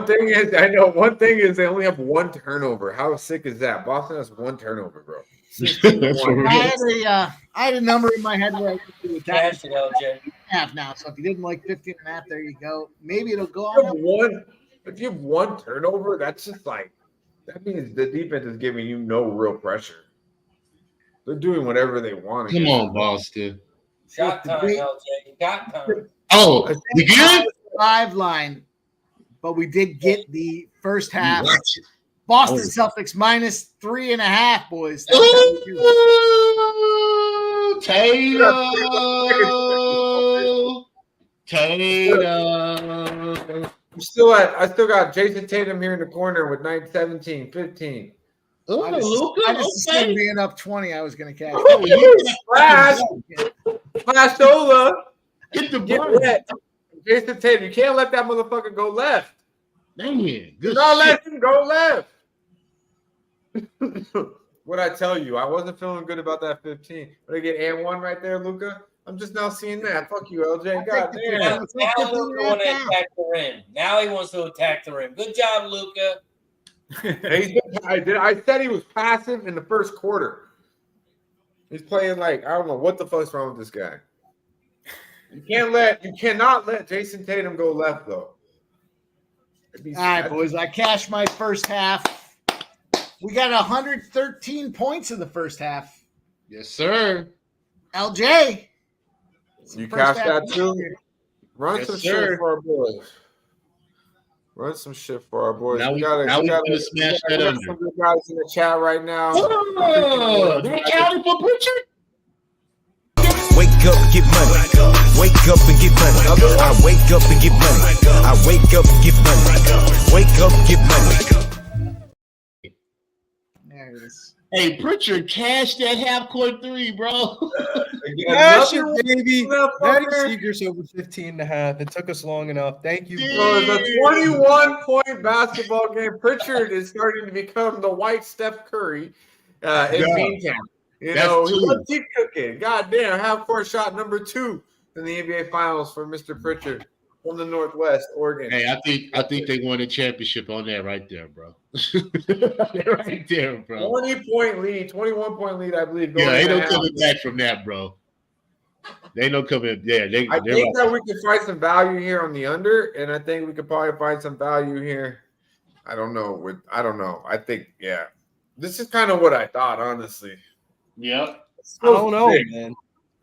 Speaker 2: thing is they only have 1 turnover. How sick is that? Boston has 1 turnover, bro.
Speaker 5: That's what we're
Speaker 3: I had a number in my head where I could do
Speaker 7: Cash it, LJ.
Speaker 3: half now. So if you didn't like 15 and a half, there you go. Maybe it'll go
Speaker 2: If
Speaker 3: on.
Speaker 2: you have one turnover, that's just like that means the defense is giving you no real pressure. They're doing whatever they want.
Speaker 5: Come on, Boston.
Speaker 7: Shot time, LJ. You got time.
Speaker 5: Oh, you good?
Speaker 3: Live line, but we did get the first half. Boston Celtics minus 3.5, boys. That's how we do it.
Speaker 5: Tatum.
Speaker 2: I still got Jason Tatum here in the corner with 9-17, 15.
Speaker 5: Oh,
Speaker 3: I
Speaker 5: Luka.
Speaker 3: just assumed being up 20, I was going to cash.
Speaker 2: Splash, Splashola,
Speaker 5: Get the
Speaker 2: get
Speaker 5: ball.
Speaker 2: wet. Jason Tatum, you can't let that motherfucker go left.
Speaker 5: Man,
Speaker 2: Do
Speaker 5: good
Speaker 2: not
Speaker 5: shit.
Speaker 2: let him go left. What I tell you, I wasn't feeling good about that 15. But I get and 1 right there, Luca. I'm just now seeing that. Fuck you, LJ. God damn.
Speaker 7: Now Luka want to attack the rim. Now he wants to attack the rim. Good job, Luka.
Speaker 2: I said he was passive in the first quarter. He's playing like I don't know what the fuck's wrong with this guy. You cannot let Jason Tatum go left though.
Speaker 3: All right, boys. I cashed my first half. We got 113 points in the first half.
Speaker 5: Yes, sir.
Speaker 3: LJ.
Speaker 2: You cashed that too? Run
Speaker 5: Yes,
Speaker 2: some
Speaker 5: sir.
Speaker 2: shit for our boys. Run some shit for our boys.
Speaker 5: Now
Speaker 2: we
Speaker 5: we
Speaker 2: gotta
Speaker 5: smash that
Speaker 2: we got
Speaker 5: under.
Speaker 2: some good guys in the chat right now.
Speaker 5: Oh, they counted for Pritchard?
Speaker 1: Wake up, get money. Wake up and get money. I wake up and get money. I wake up and get money. Wake up, get money.
Speaker 3: There it is.
Speaker 5: Hey, Pritchard cashed that half-court three, bro.
Speaker 4: Cash it, baby. Matty Seegers over 15.5. It took us long enough. Thank you.
Speaker 2: Bro, the 21-point basketball game. Pritchard is starting to become the white Steph Curry in Beantown. You
Speaker 5: That's
Speaker 2: know,
Speaker 5: true.
Speaker 2: let's keep cooking. God damn, half-court shot number 2 in the NBA Finals for Mr. Pritchard from the Northwest, Oregon.
Speaker 5: Hey, I think they won a championship on that right there, bro. Right there, bro.
Speaker 2: 20-point lead, 21-point lead, I believe.
Speaker 5: Yeah, ain't no
Speaker 2: half.
Speaker 5: coming back from that, bro. They no coming. Yeah,
Speaker 2: I think that we can find some value here on the under, and I think we could probably find some value here. I don't know. I think, yeah. This is kind of what I thought, honestly.
Speaker 5: Yep.
Speaker 4: I don't know, man.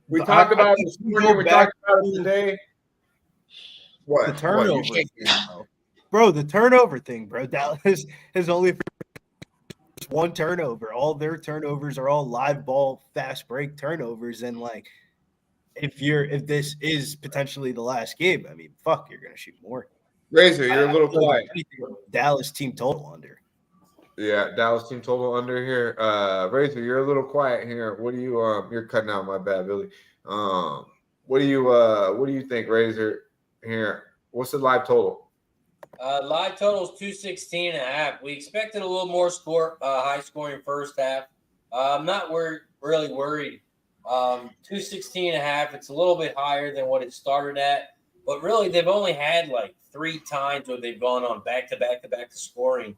Speaker 2: We
Speaker 4: But
Speaker 2: talked
Speaker 4: I
Speaker 2: about it
Speaker 4: think
Speaker 2: this
Speaker 4: we
Speaker 2: morning.
Speaker 4: go
Speaker 2: We
Speaker 4: back
Speaker 2: talked about it today. What?
Speaker 4: The
Speaker 2: What?
Speaker 4: turnover
Speaker 2: You
Speaker 4: thing, bro. The turnover thing, bro. Dallas has only one turnover. All their turnovers are all live ball, fast break turnovers. And like, if this is potentially the last game, I mean, fuck, you're gonna shoot more.
Speaker 2: Razor, you're a little quiet.
Speaker 4: Dallas team total under.
Speaker 2: Yeah, Dallas team total under here. Razor, you're a little quiet here. What do you you're cutting out, my bad, Billy. What do you think, Razor, here? What's the live total?
Speaker 7: Live total is 216.5. We expected a little more high scoring first half. I'm not really worried. 216.5. It's a little bit higher than what it started at, but really they've only had like 3 times where they've gone on back to scoring.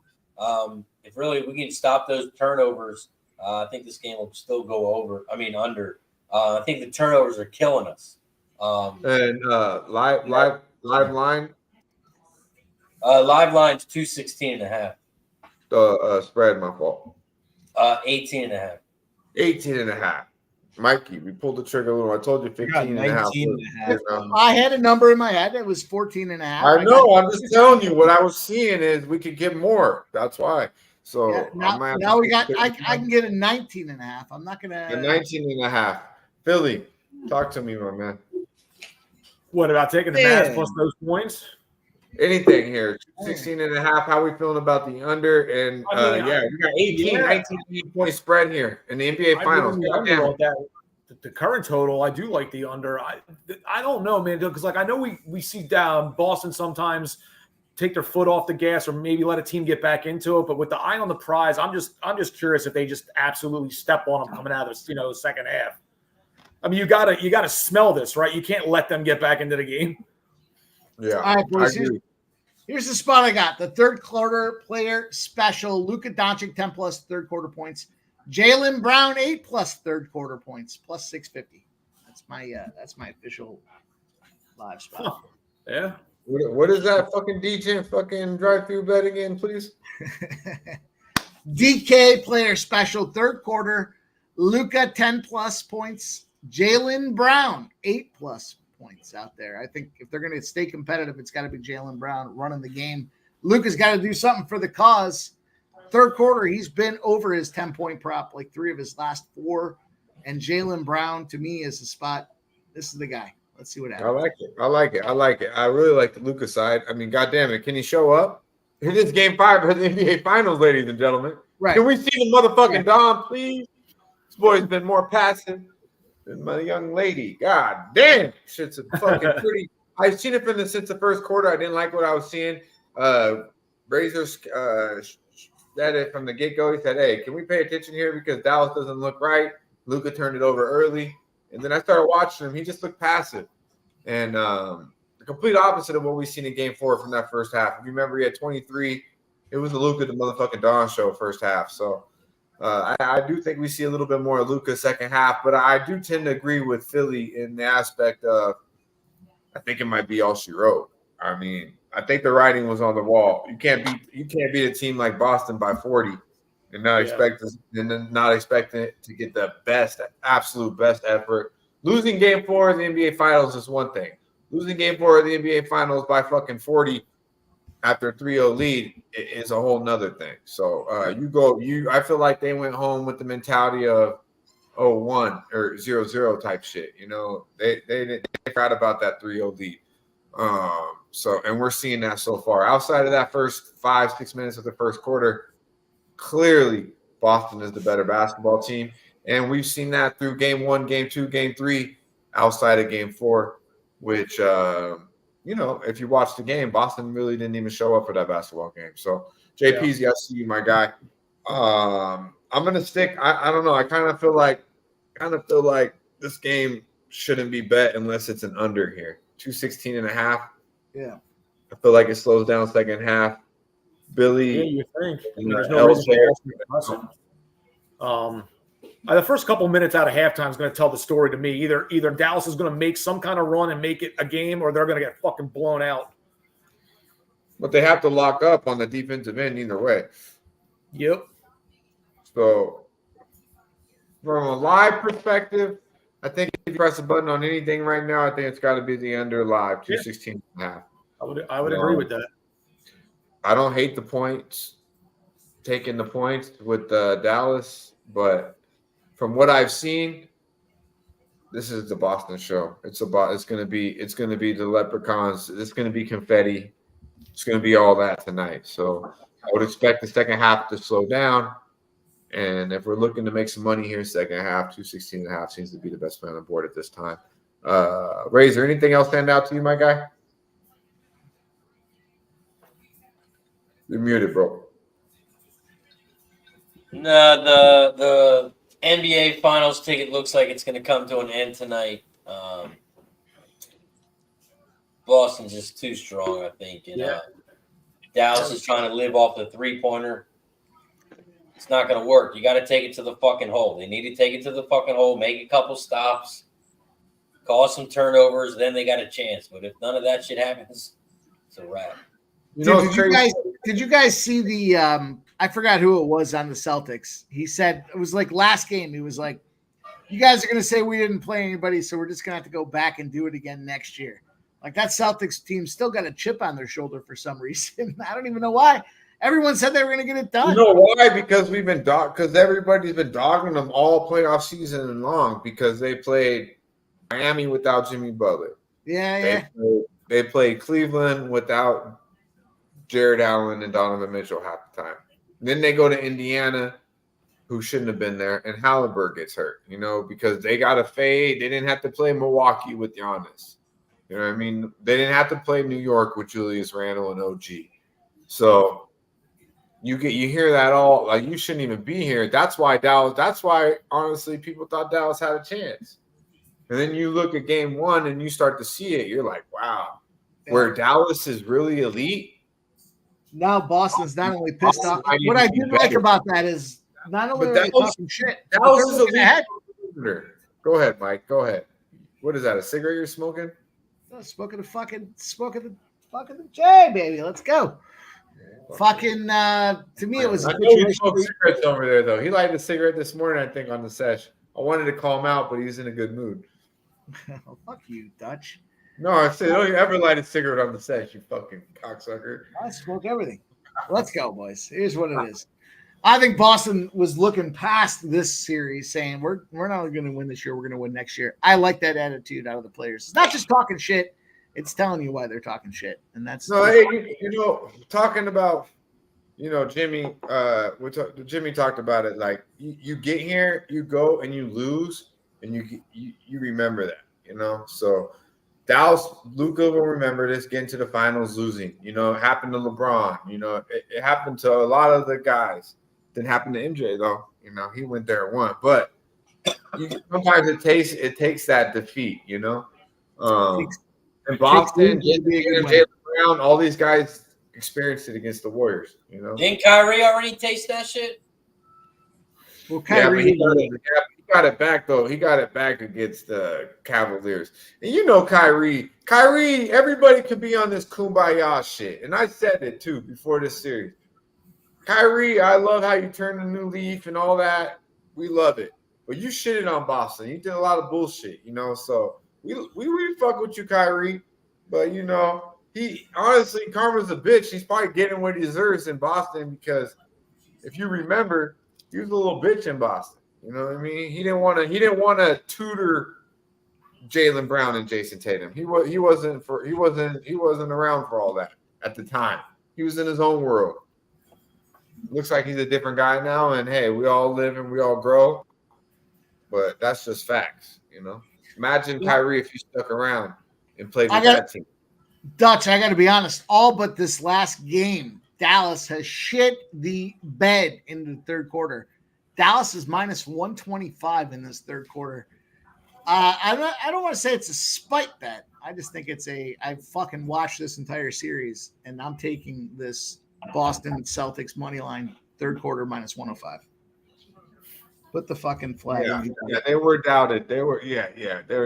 Speaker 7: If really we can stop those turnovers, I think this game will still go under. I think the turnovers are killing us.
Speaker 2: Live line.
Speaker 7: Live line's 216.5.
Speaker 2: Spread, my fault.
Speaker 7: 18.5.
Speaker 2: 18.5. Mikey, we pulled the trigger a little. I told you 15.5.
Speaker 3: I had a number in my head. It was 14.5.
Speaker 2: I know. I'm just telling you what I was seeing is we could get more. That's why. So
Speaker 3: Yeah, now we got. I can get a 19.5. I'm not gonna.
Speaker 2: a 19.5. Philly, talk to me, my man.
Speaker 8: What about taking the Mavs plus those points?
Speaker 2: Anything here. 16.5. How we feeling about the under? And we got 19 point spread here in the NBA Finals.
Speaker 8: The current total, I do like the under. I don't know, man, because like I know we see Boston sometimes take their foot off the gas or maybe let a team get back into it, but with the eye on the prize, I'm just curious if they just absolutely step on them coming out of the second half. I mean, you gotta smell this, right? You can't let them get back into the game.
Speaker 2: Yeah.
Speaker 3: All right, boys. Here's the spot I got. The third quarter player special. Luka Doncic 10 plus third quarter points. Jaylen Brown 8 plus third quarter points plus 650. That's my official live spot.
Speaker 8: Yeah.
Speaker 2: What is that fucking DJ fucking drive-through bet again, please?
Speaker 3: DK player special third quarter. Luka 10 plus points. Jaylen Brown 8 plus points out there. I think if they're going to stay competitive, it's got to be Jaylen Brown running the game. Luka's got to do something for the cause. Third quarter, he's been over his 10-point prop, like 3 of his last 4. And Jaylen Brown, to me, is the spot. This is the guy. Let's see what happens.
Speaker 2: I like it. I really like the Luka side. I mean, goddamn it. Can he show up? It is game 5 of the NBA Finals, ladies and gentlemen.
Speaker 3: Right.
Speaker 2: Can we see the motherfucking Dom, please? This boy's been more passive than my young lady. God damn. Shit's a fucking pretty. I've seen it since the first quarter. I didn't like what I was seeing. Razor said it from the get-go. He said, hey, can we pay attention here because Dallas doesn't look right? Luka turned it over early. And then I started watching him. He just looked passive. And the complete opposite of what we've seen in game 4 from that first half. If you remember, he had 23. It was the Luka the motherfucking Dawn show first half. So I do think we see a little bit more of Luka second half. But I do tend to agree with Philly in the aspect of I think it might be all she wrote. I mean, I think the writing was on the wall. You can't beat a team like Boston by 40 and not expecting it to get the absolute best effort. Losing game 4 of the NBA Finals is one thing. Losing game 4 of the NBA Finals by fucking 40 after a 3-0 lead is a whole nother thing. So I feel like they went home with the mentality of 0-1 or 0-0 type shit. They forgot about that 3-0 lead. So, and we're seeing that so far. Outside of that first 5-6 minutes of the first quarter, clearly Boston is the better basketball team. And we've seen that through game 1, game 2, game 3, outside of game 4, which, if you watch the game, Boston really didn't even show up for that basketball game. So, JP's got to see you, my guy. I'm going to stick. I don't know. I kind of feel like this game shouldn't be bet unless it's an under here. 216.5.
Speaker 3: Yeah.
Speaker 2: I feel like it slows down second half. Billy.
Speaker 8: Yeah, you think. There's no reason for the first couple minutes out of halftime is going to tell the story to me. Either Dallas is going to make some kind of run and make it a game, or they're going to get fucking blown out.
Speaker 2: But they have to lock up on the defensive end either way.
Speaker 8: Yep.
Speaker 2: So, from a live perspective, I think if you press a button on anything right now, I think it's got to be the under live, 216.5.
Speaker 8: I would agree with that.
Speaker 2: I don't hate the points, taking the points with Dallas, but from what I've seen, this is the Boston show. It's going to be the Leprechauns. It's going to be confetti. It's going to be all that tonight. So I would expect the second half to slow down. And if we're looking to make some money here, second half, 216.5 seems to be the best play on the board at this time. Razor, anything else stand out to you, my guy? You're muted, bro.
Speaker 7: No, the NBA Finals ticket looks like it's going to come to an end tonight. Boston's just too strong, I think. Dallas is trying to live off the three-pointer. It's not going to work. You got to take it to the fucking hole. They need to take it to the fucking hole, make a couple stops, cause some turnovers, then they got a chance. But if none of that shit happens, it's a wrap.
Speaker 3: Did you guys see the I forgot who it was on the Celtics. He said it was like last game. He was like, you guys are going to say we didn't play anybody, so we're just going to have to go back and do it again next year. Like that Celtics team still got a chip on their shoulder for some reason. I don't even know why. Everyone said they were going to get it done.
Speaker 2: You know why? Because because everybody's been dogging them all playoff season long because they played Miami without Jimmy Butler. They played Cleveland without Jared Allen and Donovan Mitchell half the time. Then they go to Indiana, who shouldn't have been there, and Halliburton gets hurt, because they got to fade. They didn't have to play Milwaukee with Giannis. You know what I mean? They didn't have to play New York with Julius Randle and OG. So you hear that all, like you shouldn't even be here. That's why honestly people thought Dallas had a chance. And then you look at game 1 and you start to see it. You're like, wow, where Dallas is really elite.
Speaker 3: Now Boston's not only pissed off. What I do like about that is not only are they talking shit,
Speaker 2: Dallas is elite. Go ahead, Mike. Go ahead. What is that? A cigarette you're smoking?
Speaker 3: No, smoking the J, baby. Let's go. Fucking to me, it was.
Speaker 2: I know you smoke cigarettes over there, though. He lighted a cigarette this morning, I think, on the sesh. I wanted to call him out, but he's in a good mood.
Speaker 3: Oh, fuck you, Dutch.
Speaker 2: No, I said, don't you ever light a cigarette on the sesh, you fucking cocksucker.
Speaker 3: I smoke everything. Let's go, boys. Here's what it is. I think Boston was looking past this series, saying we're not only going to win this year, we're going to win next year. I like that attitude out of the players. It's not just talking shit; it's telling you why they're talking shit, and that's
Speaker 2: talking about, Jimmy. Jimmy talked about it. Like you get here, you go and you lose, and you remember that, So Dallas, Luka will remember this. Getting to the finals, losing. It happened to LeBron. It happened to a lot of the guys. Didn't happen to MJ though. He went there and won. But sometimes it takes that defeat. And Boston, Jalen Brown, all these guys experienced it against the Warriors.
Speaker 7: Didn't Kyrie already taste that shit?
Speaker 3: Well, Kyrie,
Speaker 2: he got it back though. He got it back against the Cavaliers. And Kyrie, everybody could be on this kumbaya shit. And I said it too before this series. Kyrie, I love how you turned a new leaf and all that. We love it. But you shitted on Boston. You did a lot of bullshit, So we really fuck with you, Kyrie. But he honestly, karma's a bitch. He's probably getting what he deserves in Boston because if you remember, he was a little bitch in Boston. You know what I mean? He didn't want to tutor Jaylen Brown and Jason Tatum. He wasn't around for all that at the time. He was in his own world. Looks like he's a different guy now, and hey, we all live and we all grow. But that's just facts, you know. Imagine Kyrie if he stuck around and played with that team.
Speaker 3: Dutch, I got to be honest. All but this last game, Dallas has shit the bed in the third quarter. Dallas is minus 125 in this third quarter. I don't want to say it's a spite bet. I just think I fucking watched this entire series, and I'm taking this Boston Celtics money line third quarter minus 105. Put the fucking flag.
Speaker 2: Yeah, they were doubted. They were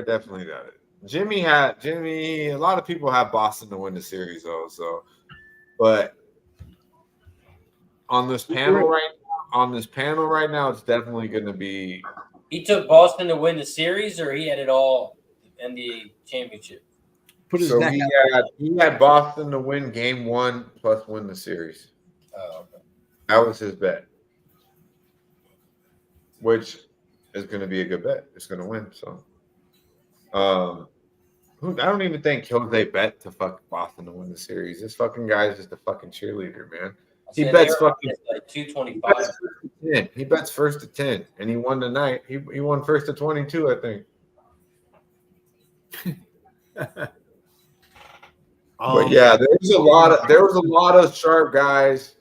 Speaker 2: definitely doubted. Jimmy. A lot of people have Boston to win the series though. So, but on this panel right now, it's definitely going to be.
Speaker 7: He took Boston to win the series, or he had it all in the championship.
Speaker 2: He had Boston to win game 1 plus win the series.
Speaker 7: Oh, okay.
Speaker 2: That was his bet, which is going to be a good bet. It's going to win. So, I don't even think Jose bet to fuck Boston to win the series. This fucking guy is just a fucking cheerleader, man. He bets fucking
Speaker 7: like 225.
Speaker 2: He bets first to 10, and he won tonight. He won first to 22, I think. But yeah, there was a lot of sharp guys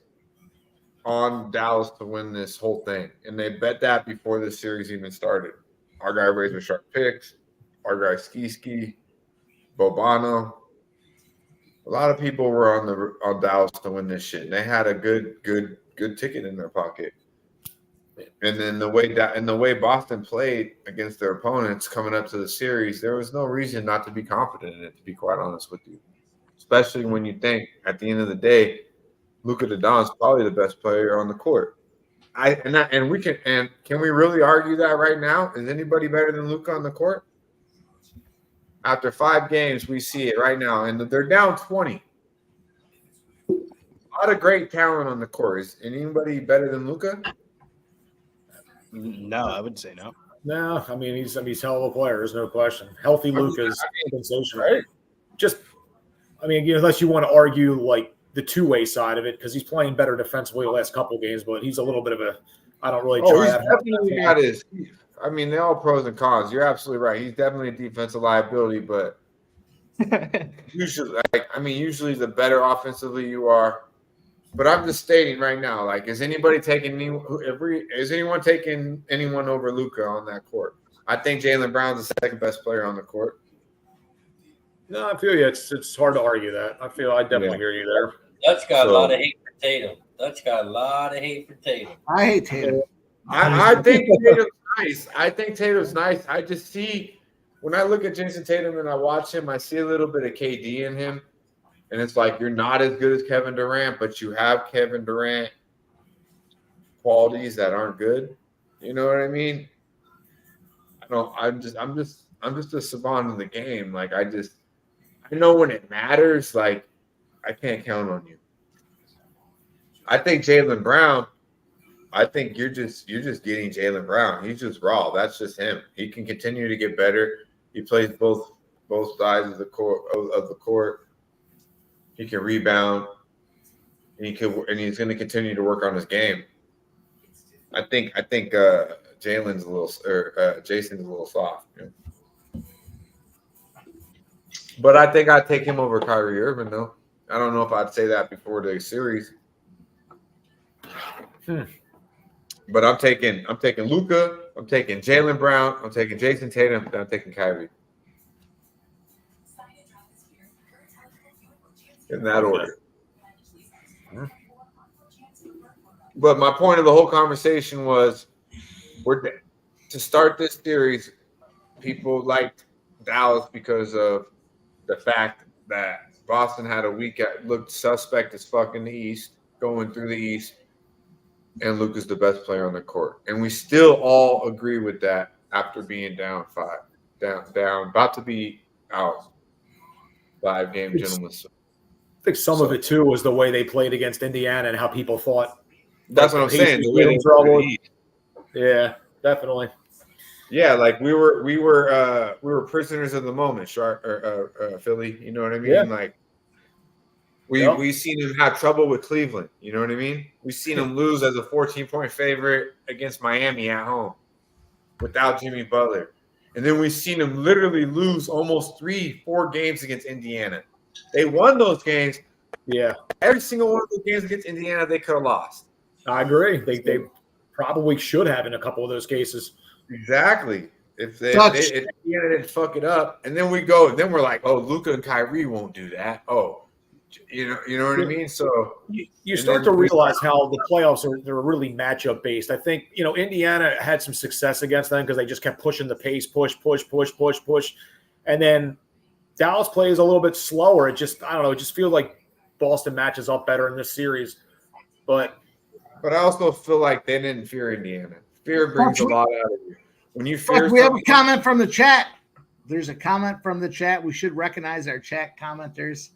Speaker 2: on Dallas to win this whole thing, and they bet that before the series even started. Our guy Razor Sharp picks, our guy Ski, Bobano. A lot of people were on Dallas to win this shit, and they had a good ticket in their pocket. And then the way Boston played against their opponents coming up to the series, there was no reason not to be confident in it. To be quite honest with you, especially when you think at the end of the day, Luka Doncic's probably the best player on the court. Can we really argue that right now? Is anybody better than Luka on the court? After 5 games, we see it right now, and they're down 20. A lot of great talent on the court. Is anybody better than Luka?
Speaker 4: No, I would say no.
Speaker 8: No, I mean he's a hell of a player. There's no question. Healthy Luka is sensational. Right? Unless you want to argue like the two-way side of it, because he's playing better defensively the last couple of games, but he's a little bit of a. I don't really try that.
Speaker 2: Definitely got his. I mean, they're all pros and cons. You're absolutely right. He's definitely a defensive liability, but usually the better offensively you are. But I'm just stating right now, like, is anyone taking anyone over Luka on that court? I think Jaylen Brown's the second best player on the court.
Speaker 8: No, I feel you. It's hard to argue that. I definitely hear you there.
Speaker 7: Dutch got a lot of hate for Tatum.
Speaker 3: I hate Tatum.
Speaker 2: I think Tatum's nice. I just see when I look at Jason Tatum and I watch him, I see a little bit of KD in him. And it's like you're not as good as Kevin Durant, but you have Kevin Durant qualities that aren't good. You know what I mean? I'm just a savant in the game. Like I know when it matters, like I can't count on you. I think Jaylen Brown, I think you're just getting Jaylen Brown. He's just raw. That's just him. He can continue to get better. He plays both sides of the court. He can rebound. And he's going to continue to work on his game. I think Jason's a little soft. Yeah. But I think I'd take him over Kyrie Irving, though. I don't know if I'd say that before the series. But I'm taking Luka, I'm taking Jaylen Brown, I'm taking Jason Tatum, and I'm taking Kyrie. In that order. But my point of the whole conversation was to start this series, people liked Dallas because of the fact that Boston had a week looked suspect as fuck in the East, going through the East, and Luka's the best player on the court. And we still all agree with that after being down 5, about to be out 5 game gentlemen.
Speaker 8: I think some of it too was the way they played against Indiana and how people thought.
Speaker 2: That's what I'm saying.
Speaker 8: Yeah, Definitely.
Speaker 2: Yeah, like we were prisoners of the moment, Philly. You know what I mean?
Speaker 8: Yeah.
Speaker 2: Like
Speaker 8: Yep.
Speaker 2: we seen him have trouble with Cleveland. You know what I mean? We seen him lose as a 14-point favorite against Miami at home without Jimmy Butler. And then we seen him literally lose almost 3-4 games against Indiana. They won those games.
Speaker 8: Yeah.
Speaker 2: Every single one of those games against Indiana, they could have lost.
Speaker 8: I agree. They probably should have in a couple of those cases.
Speaker 2: Exactly. If Indiana didn't fuck it up, and then we're like, oh, Luka and Kyrie won't do that. Oh, you know what I mean? So
Speaker 8: you start to realize how the playoffs they're really matchup based. I think Indiana had some success against them because they just kept pushing the pace, push, and then Dallas plays a little bit slower. It just I don't know. It just feels like Boston matches up better in this series, but
Speaker 2: I also feel like they didn't fear Indiana. Fear brings a lot out of you. When you fear,
Speaker 3: we have a comment from the chat. There's a comment from the chat. We should recognize our chat commenters.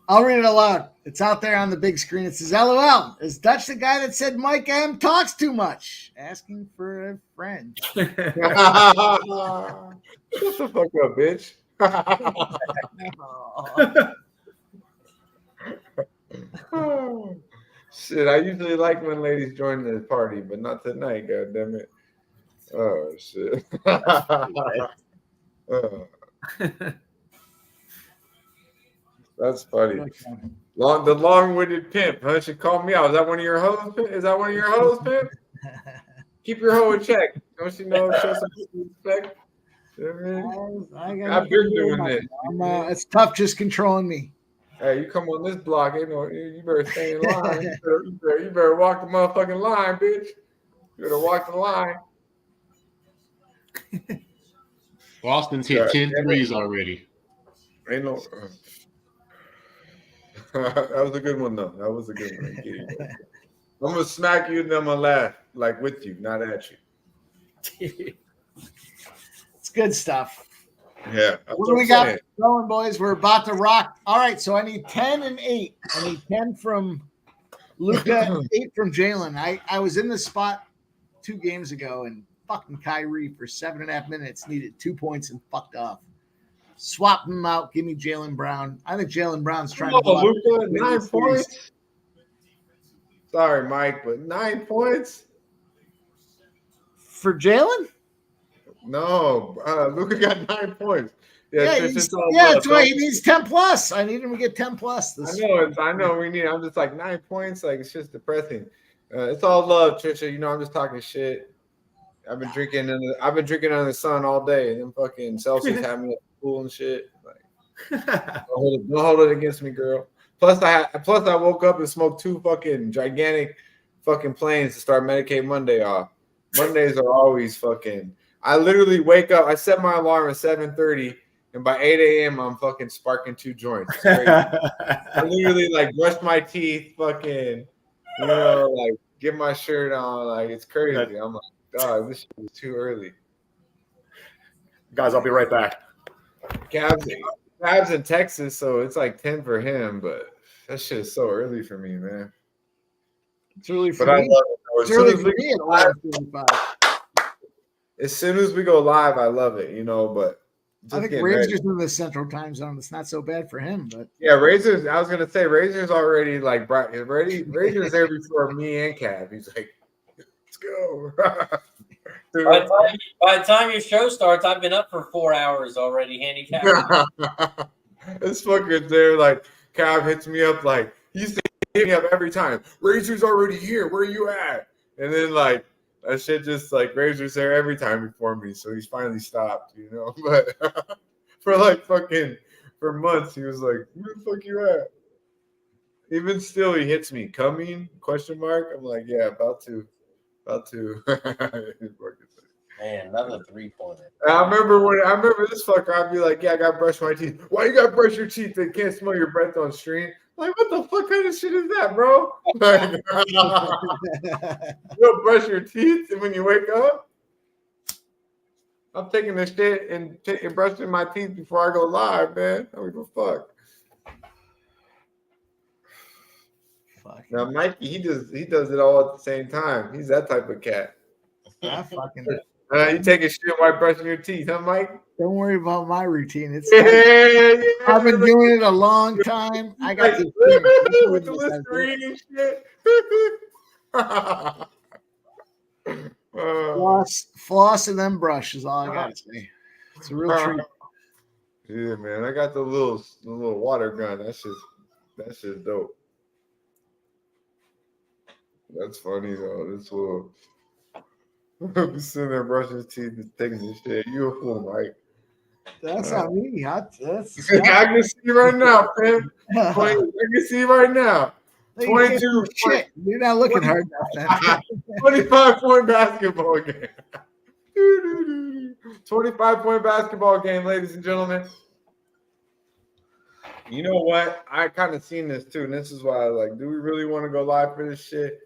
Speaker 3: I'll read it aloud. It's out there on the big screen. It says, LOL, is Dutch the guy that said Mike M talks too much? Asking for a friend.
Speaker 2: Shut the fuck up, bitch. Shit, I usually like when ladies join the party, but not tonight, god damn it. Oh shit. That's funny. The long-winded pimp, huh? She called me out. Is that one of your hoes? Pimp? Keep your hoe in check. Don't you know? Show some respect. I've been doing this.
Speaker 3: It's tough just controlling me.
Speaker 2: Hey, you come on this block, you better stay in line. You better walk the motherfucking line, bitch. You better walk the line.
Speaker 5: Boston's hit 10 threes already.
Speaker 2: Ain't no. That was a good one, though. That was a good one. I'm gonna smack you and then I'm gonna laugh, like with you, not at you.
Speaker 3: It's good stuff.
Speaker 2: Yeah.
Speaker 3: What do we got going, boys? We're about to rock. All right, so I need 10 and 8. I need 10 from Luka, 8 from Jalen. I was in this spot 2 games ago, and fucking Kyrie for 7.5 minutes needed 2 points and fucked off. Swap him out. Give me Jaylen Brown. I think Jaylen Brown's trying to go
Speaker 2: Luka, 9 points. Sorry, Mike, but 9 points
Speaker 3: for Jalen.
Speaker 2: No, Luka got 9 points.
Speaker 3: Yeah, that's right. He needs 10 plus. I need him to get 10 plus.
Speaker 2: I know. We need. I'm just like 9 points. Like it's just depressing. It's all love, Trisha. I'm just talking shit. I've been drinking under the sun all day, and then fucking Celsius had me at the pool and shit. Like, don't hold it against me, girl. Plus, I woke up and smoked 2 fucking gigantic fucking planes to start Medicaid Monday off. Mondays are always fucking. I literally wake up. I set my alarm at 7:30, and by 8 a.m. I'm fucking sparking 2 joints. I literally like brush my teeth, fucking, like get my shirt on. Like it's crazy. I'm like, dog, this shit is too early.
Speaker 8: Guys, I'll be right back.
Speaker 2: Cavs in Texas, so it's like 10 for him, but that shit is so early for me, man.
Speaker 3: It's early for
Speaker 2: me.
Speaker 3: I love it. It's early for me at 11:45.
Speaker 2: As soon as we go live, I love it, but
Speaker 3: I think Razor's in the Central Time Zone. It's not so bad for him, but
Speaker 2: yeah, Razor's. I was gonna say Razor's already like bright. Razor's there before me and Cav. He's like, let's go.
Speaker 7: By the time your show starts, I've been up for 4 hours already, handicapped.
Speaker 2: This fucker's there. Like Cav hits me up like he's hitting me up every time. Razor's already here. Where are you at? And then like. That shit just like Razor's there every time before me, so he's finally stopped, But for months, he was like, "Where the fuck you at?" Even still, he hits me. Coming? Question mark. I'm like, yeah, about to.
Speaker 7: Man, another 3-pointer.
Speaker 2: I remember this fucker. I'd be like, yeah, I got to brush my teeth. Why you got to brush your teeth? They can't smell your breath on stream. Like, what the fuck kind of shit is that, bro? Like, you'll brush your teeth when you wake up? I'm taking this shit and brushing my teeth before I go live, man. I don't give a fuck. Now, Mikey, he does it all at the same time. He's that type of cat.
Speaker 3: I fucking
Speaker 2: You take a shit while brushing your teeth, huh, Mike?
Speaker 3: don't worry about my routine. It's
Speaker 2: Yeah,
Speaker 3: I've been
Speaker 2: look
Speaker 3: doing it a long time. I got
Speaker 2: like,
Speaker 3: the experience.
Speaker 2: with the Listerine and shit.
Speaker 3: Floss and then brush is all I gotta say. It's a real treat.
Speaker 2: Yeah, man. I got the little water gun. That's just dope. That's funny though. This little sitting there brushing his teeth and taking this shit. You a fool, Mike.
Speaker 3: That's not me. That's
Speaker 2: I can see you right now, man. I can see you right now. 22
Speaker 3: shit. You're not looking hard enough.
Speaker 2: 25-point basketball game. 25-point basketball game, ladies and gentlemen. You know what? I kind of seen this too, and this is why I was like, do we really want to go live for this shit?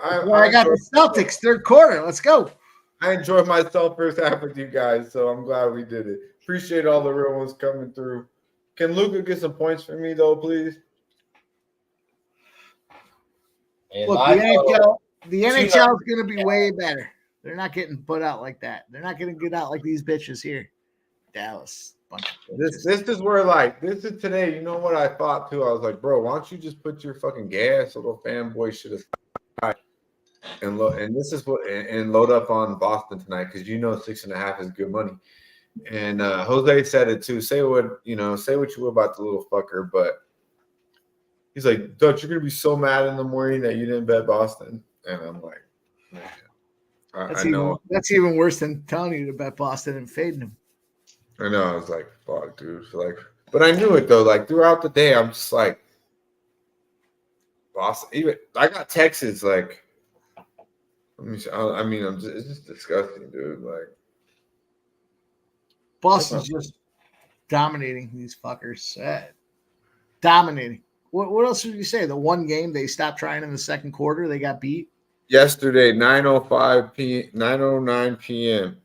Speaker 3: I got the Celtics third quarter. Let's go.
Speaker 2: I enjoyed myself first half with you guys, so I'm glad we did it. Appreciate all the real ones coming through. Can Luka get some points for me though, please?
Speaker 3: Look, the NHL is going to be way better. They're not getting put out like that. They're not going to get out like these bitches here. Dallas.
Speaker 2: This is where, like, this is today. You know what I thought too? I was like, bro, why don't you just put your fucking gas little fanboy shit aside and load up on Boston tonight, because you know 6.5 is good money. And Jose said it too. Say what you will about the little fucker, but he's like, Dutch, you're gonna be so mad in the morning that you didn't bet Boston. And I'm like, man, I know
Speaker 3: that's even worse than telling you to bet Boston and fading them.
Speaker 2: I know. I was like, fuck, dude. Like, but I knew it though. Like throughout the day, I'm just like, Boston. Even I got texts like, it's just disgusting, dude. Like,
Speaker 3: Boston's just dominating these fuckers. Dominating. What else would you say? The one game they stopped trying in the second quarter, they got beat.
Speaker 2: Yesterday, 9:09 p.m.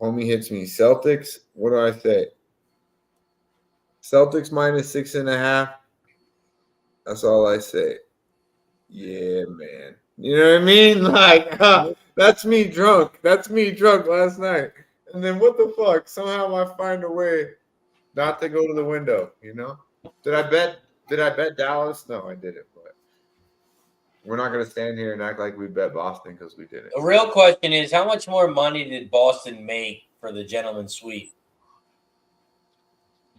Speaker 2: Homie hits me. Celtics. What do I say? Celtics minus 6.5. That's all I say. Yeah, man. You know what I mean? Like, that's me drunk. That's me drunk last night. And then what the fuck? Somehow I find a way not to go to the window. You know? Did I bet Dallas? No, I didn't. But we're not gonna stand here and act like we bet Boston because we didn't.
Speaker 7: The real question is, how much more money did Boston make for the gentleman's sweep?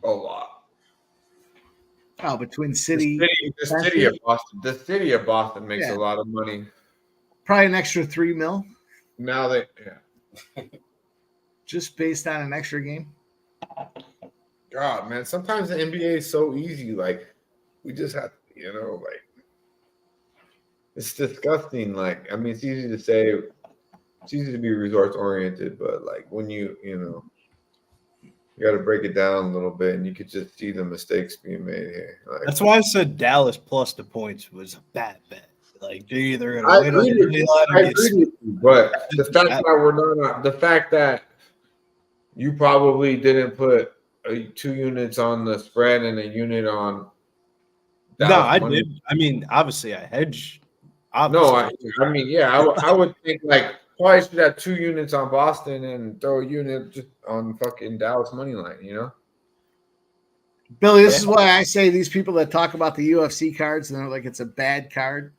Speaker 2: A lot.
Speaker 3: Oh, between
Speaker 2: the city of Boston. The city of Boston makes a lot of money.
Speaker 3: Probably an extra $3 million.
Speaker 2: Now
Speaker 3: just based on an extra game.
Speaker 2: God, man, sometimes the NBA is so easy. Like, we just have, like, it's disgusting. Like, I mean, it's easy to say, it's easy to be results oriented, but like when you got to break it down a little bit, and you could just see the mistakes being made here. Like,
Speaker 4: that's why I said Dallas plus the points was a bad bet. Like, they're either going to win or
Speaker 2: I agree with you, but the fact that you probably didn't put 2 units on the spread and a unit on Dallas
Speaker 4: I
Speaker 2: money.
Speaker 4: did. I mean, obviously I hedged.
Speaker 2: I would think like probably should have 2 units on Boston and throw a unit just on fucking Dallas money line,
Speaker 3: Billy, this is why I say these people that talk about the UFC cards and they're like it's a bad card.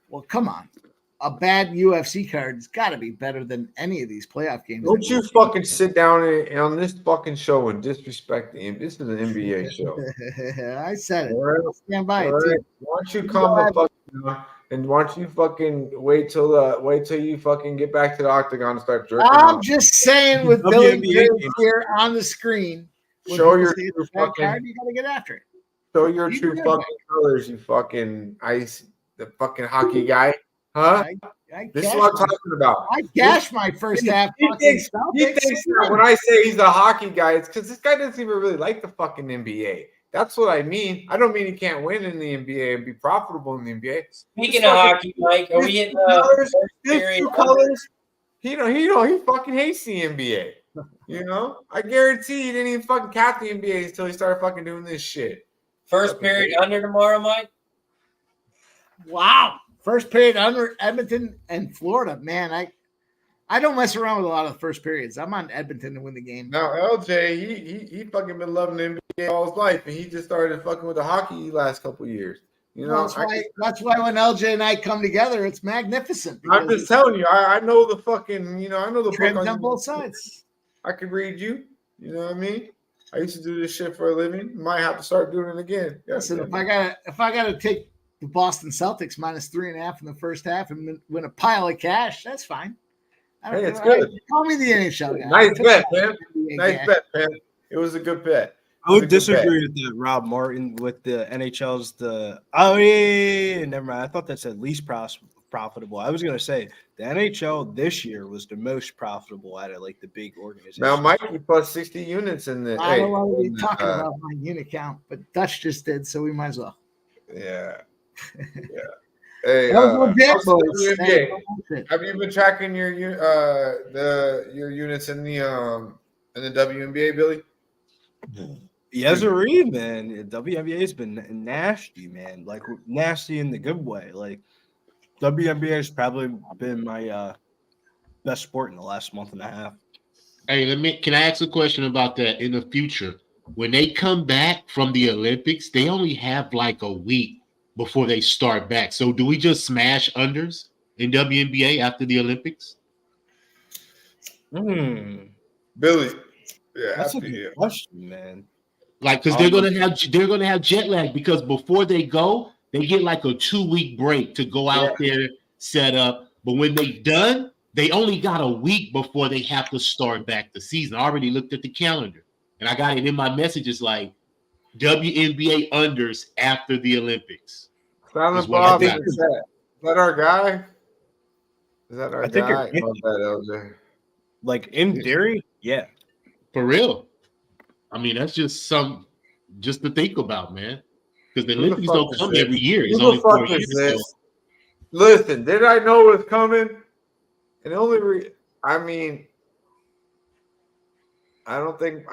Speaker 3: Well, come on. A bad UFC card's got to be better than any of these playoff games.
Speaker 2: Don't you fucking sit down on this fucking show and disrespect the NBA. This is an NBA show.
Speaker 3: I said it.
Speaker 2: Right.
Speaker 3: Stand by it.
Speaker 2: Right. Why don't you calm the fuck down, and why don't you fucking wait till you fucking get back to the octagon and start jerking
Speaker 3: I'm
Speaker 2: off.
Speaker 3: just saying with Billy here on the screen.
Speaker 2: Show your true fucking
Speaker 3: card, you gotta get after it.
Speaker 2: Show your true fucking colors, you fucking the fucking hockey guy. Huh? This is what I'm talking about.
Speaker 3: I cashed my first half.
Speaker 2: He thinks that when I say he's a hockey guy, it's because this guy doesn't even really like the fucking NBA. That's what I mean. I don't mean he can't win in the NBA and be profitable in the NBA.
Speaker 7: Speaking of hockey, Mike, are we in the
Speaker 2: colors? He fucking hates the NBA. I guarantee he didn't even fucking cap the NBA until he started fucking doing this shit.
Speaker 7: First period under tomorrow, Mike?
Speaker 3: Wow. First period under Edmonton and Florida. Man, I don't mess around with a lot of the first periods. I'm on Edmonton to win the game.
Speaker 2: Now LJ, he fucking been loving the NBA all his life, and he just started fucking with the hockey last couple years. You know,
Speaker 3: that's why when LJ and I come together, it's magnificent.
Speaker 2: I'm just telling you, I know the fucking, I know the
Speaker 3: trends
Speaker 2: book
Speaker 3: on both sides.
Speaker 2: I could read you. You know what I mean? I used to do this shit for a living. Might have to start doing it again.
Speaker 3: Listen, if I gotta take the Boston Celtics minus 3.5 in the first half and win a pile of cash, that's fine.
Speaker 2: Hey, it's good.
Speaker 3: Call me the NHL guy.
Speaker 2: Nice bet, man. Nice bet, man. It was a good bet.
Speaker 4: I would disagree with that, Rob Martin, with the NHL's never mind. I thought that said least profitable. I was gonna say the NHL this year was the most profitable out of like the big organizations.
Speaker 2: Now Mikey plus 60 units in the.
Speaker 3: I don't want to be talking about my unit count, but Dutch just did, so we might as well.
Speaker 2: Yeah. Hey,
Speaker 3: WNBA.
Speaker 2: Have you been tracking your units in the WNBA, Billy?
Speaker 4: Yes, man. WNBA has been nasty, man. Like nasty in the good way. Like WNBA has probably been my best sport in the last month and a half.
Speaker 5: Hey, can I ask a question about that? In the future, when they come back from the Olympics, they only have like a week before they start back. So do we just smash unders in WNBA after the Olympics?
Speaker 2: Billy, yeah,
Speaker 4: that's a good question, man.
Speaker 5: Like, because they're gonna have jet lag, because before they go, they get like a 2-week break to go out there, set up. But when they done, they only got a week before they have to start back the season. I already looked at the calendar, and I got it in my messages like WNBA unders after the Olympics.
Speaker 2: Silent Bob, is that our guy? Is that our
Speaker 4: I think
Speaker 2: guy?
Speaker 4: LJ. Like in theory, yeah.
Speaker 5: For real. I mean, that's just to think about, man. Because the Olympics don't come every year. It's only 4 years.
Speaker 2: Listen, did I know it was coming? And the only I don't think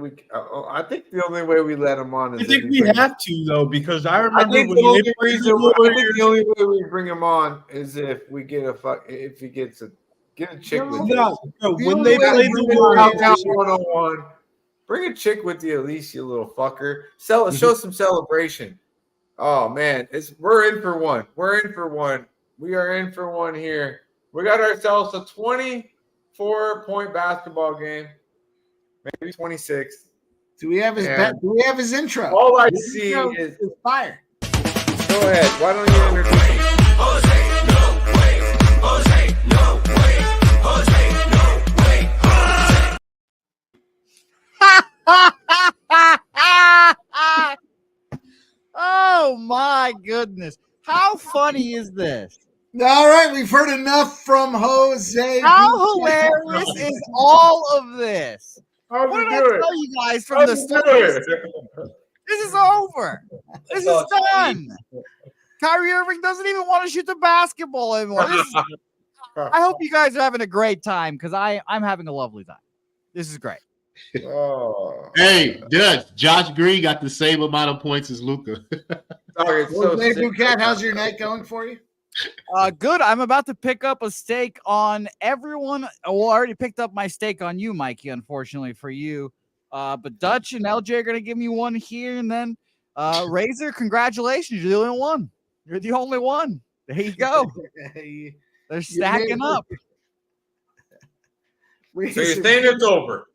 Speaker 2: we. I think the only way we let him on is.
Speaker 4: I think we have to though, because I remember.
Speaker 2: I think the only way we bring him on is if we get if he gets a chick with
Speaker 4: no, when they play the
Speaker 2: Countdown 101. Bring a chick with you at least, you little fucker. Show some celebration. Oh man, we're in for one. We are in for one here. We got ourselves a 24-point basketball game, maybe 26.
Speaker 3: Do we have his intro?
Speaker 2: All I see is
Speaker 3: fire.
Speaker 2: Go ahead. Why don't you introduce me?
Speaker 9: Jose, no way. Jose, no way. Jose, no way.
Speaker 10: Oh my goodness. How funny is this?
Speaker 3: All right, we've heard enough from Jose.
Speaker 10: How hilarious is all of this? What did I tell you guys from the start? This is over. This is done. Kyrie Irving doesn't even want to shoot the basketball anymore. I hope you guys are having a great time, because I'm having a lovely time. This is great.
Speaker 2: Oh.
Speaker 5: Hey, Josh Green got the same amount of points as Luka.
Speaker 3: Jose Bouquet, how's your night going for you?
Speaker 10: Good. I'm about to pick up a steak on everyone. Well, I already picked up my steak on you, Mikey, unfortunately for you. But Dutch and LJ are going to give me one here. And then Razor, congratulations. You're the only one. You're the only one. There you go. They're stacking up.
Speaker 2: So you're saying it's over?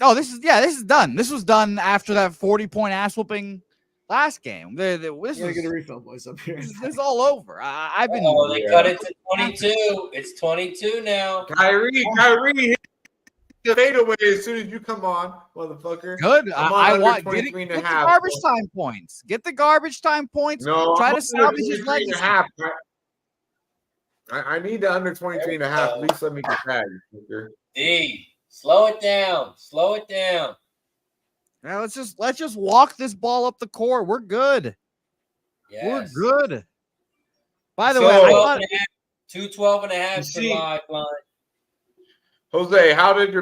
Speaker 10: Oh, this is done. This was done after that 40-point ass whooping last game. This is
Speaker 3: get a refill, boys, up here.
Speaker 10: This is all over. I've been.
Speaker 7: Oh, they cut it to 22. It's 22 now.
Speaker 2: Kyrie hit the fadeaway as soon as you come on, motherfucker.
Speaker 10: Good. I want get the garbage
Speaker 2: so.
Speaker 10: time points. Get the garbage time points.
Speaker 2: No,
Speaker 10: try to salvage his legacy.
Speaker 2: I need the under 23 and a half. At least let me get that.
Speaker 7: D, slow it down. Slow it down.
Speaker 10: Now let's just walk this ball up the court. We're good.
Speaker 7: Yes.
Speaker 10: We're good. By the way, I thought
Speaker 7: 212 and a half for live line.
Speaker 2: Jose, how did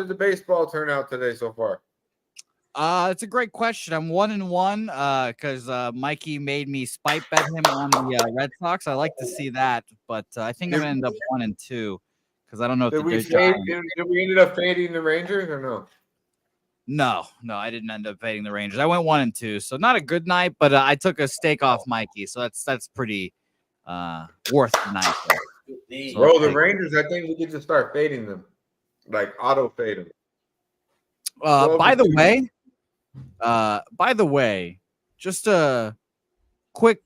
Speaker 2: the baseball turn out today so far?
Speaker 10: It's a great question. I'm 1-1 because Mikey made me spite bet him on the Red Sox. I like to see that, but I think I'm gonna end up 1-2 because I don't know if
Speaker 2: Did we ended up fading the Rangers or no?
Speaker 10: No, I didn't end up fading the Rangers. I went 1-2, so not a good night, but I took a stake off Mikey, so that's pretty worth the night. So
Speaker 2: Bro, the Rangers, I think we could just start fading them, like auto fade them.
Speaker 10: By the way, just a quick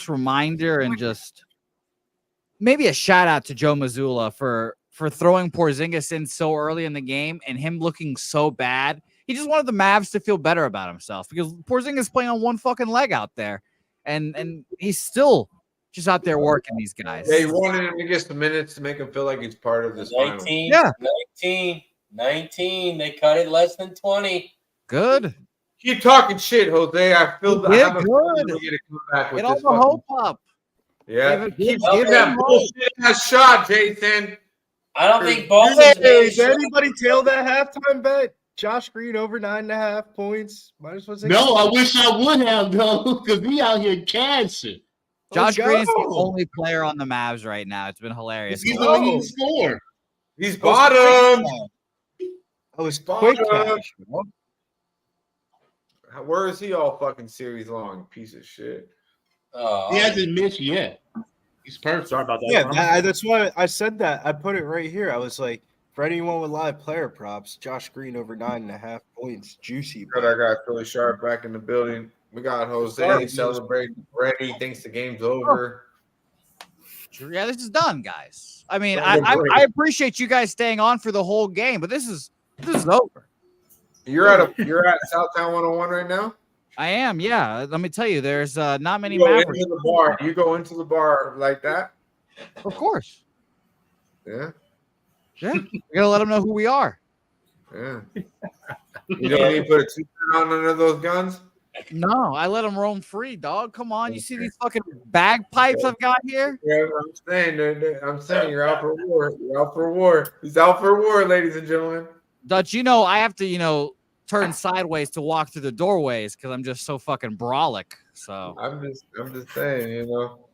Speaker 10: reminder and just maybe a shout out to Joe Mazzulla for throwing Porzingis in so early in the game and him looking so bad. He just wanted the Mavs to feel better about himself because Porzingis is playing on one fucking leg out there, and he's still just out there working these guys.
Speaker 2: Yeah, he wanted him to get some minutes to make him feel like he's part of this
Speaker 7: 19,
Speaker 2: final.
Speaker 10: Yeah.
Speaker 7: 19. They cut it less than 20.
Speaker 10: Good.
Speaker 2: Keep talking shit, Jose. I feel that.
Speaker 10: Yeah,
Speaker 2: I'm
Speaker 10: good.
Speaker 2: get back with
Speaker 10: Get all
Speaker 2: this
Speaker 10: the hope up.
Speaker 2: Yeah,
Speaker 10: Give
Speaker 2: that bullshit ass shot, Jason.
Speaker 7: I don't think Boston's
Speaker 4: Hey, did anybody tail that halftime bet? Josh Green over 9.5 points. Might as well say
Speaker 5: No, I wish I would have though, because we out here cancer.
Speaker 10: Josh Green is the only player on the Mavs right now. It's been hilarious.
Speaker 5: He's the leading scorer.
Speaker 2: He's bottom.
Speaker 4: Oh, it's quick cash.
Speaker 2: Where is he all fucking series long? Piece of shit.
Speaker 5: He hasn't missed yet. He's perfect.
Speaker 8: Sorry about that.
Speaker 4: Yeah, that's why I said that. I put it right here. I was like, for anyone with live player props, Josh Green over 9.5 points. Juicy.
Speaker 2: Good, I got Philly Sharp back in the building. We got Jose celebrating ready. Thinks the game's over.
Speaker 10: Yeah, this is done, guys. I mean, I appreciate you guys staying on for the whole game, but this is over.
Speaker 2: You're at Southtown 101 right now?
Speaker 10: I am, yeah. Let me tell you, there's not many
Speaker 2: You go
Speaker 10: Mavericks.
Speaker 2: into the bar. You go into the bar like that?
Speaker 10: Of course.
Speaker 2: Yeah.
Speaker 10: Yeah. We gotta let them know who we are.
Speaker 2: Yeah. You don't need to put a t-shirt on under those guns?
Speaker 10: No, I let them roam free, dog. Come on. You see these fucking bagpipes I've got here?
Speaker 2: Yeah, I'm saying you're out for war. You're out for war. He's out for war, ladies and gentlemen.
Speaker 10: Dutch, I have to, turn sideways to walk through the doorways because I'm just so fucking brolic. So
Speaker 2: I'm just saying,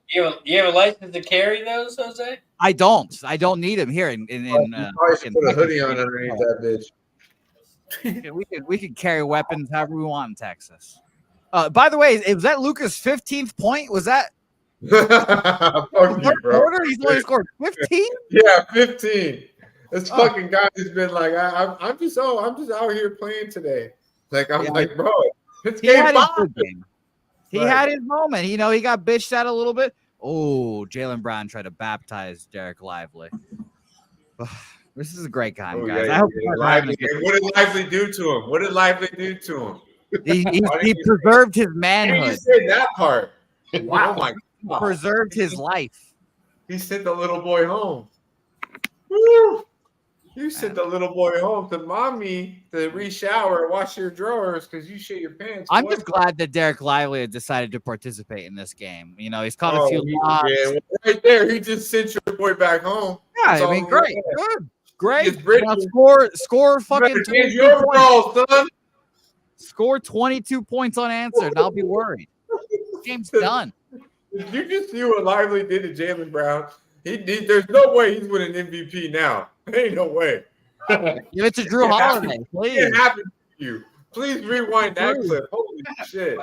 Speaker 7: You have a license to carry those, Jose?
Speaker 10: I don't need him here in
Speaker 2: you probably should put a hoodie on underneath that bitch.
Speaker 10: we could carry weapons however we want in Texas. By the way, was that Luka's 15th point? Was that
Speaker 2: Fuck you, bro.
Speaker 10: quarter? He's only scored 15?
Speaker 2: Yeah, 15. This fucking guy has been like, I'm just out here playing today. Like like, bro, it's game 5.
Speaker 10: He had his moment. He got bitched at a little bit. Oh, Jaylen Brown tried to baptize Derek Lively. This is a great time, guys. I hope
Speaker 2: Lively, what did Lively do to him? What did Lively do to him?
Speaker 10: He preserved his manhood.
Speaker 2: You said that part.
Speaker 10: Wow.
Speaker 2: Oh my God.
Speaker 10: Preserved his life.
Speaker 2: He sent the little boy home. Woo! You sent the little boy home to mommy to re-shower, wash your drawers because you shit your pants.
Speaker 10: I'm
Speaker 2: boy.
Speaker 10: just glad that Derek Lively had decided to participate in this game. He's caught a few lobs.
Speaker 2: Yeah, right there, he just sent your boy back home.
Speaker 10: Yeah,
Speaker 2: That's
Speaker 10: I mean,
Speaker 2: all
Speaker 10: great,
Speaker 2: he
Speaker 10: good, great.
Speaker 2: Now
Speaker 10: Score fucking 22 points.
Speaker 2: son.
Speaker 10: Score 22 points unanswered. I'll be worried. Game's done.
Speaker 2: Did you just see what Lively did to Jaylen Brown? There's no way he's winning MVP now. There ain't no way.
Speaker 10: Give it to Drew Holiday, please.
Speaker 2: It happened to you. Please rewind that clip. Holy shit.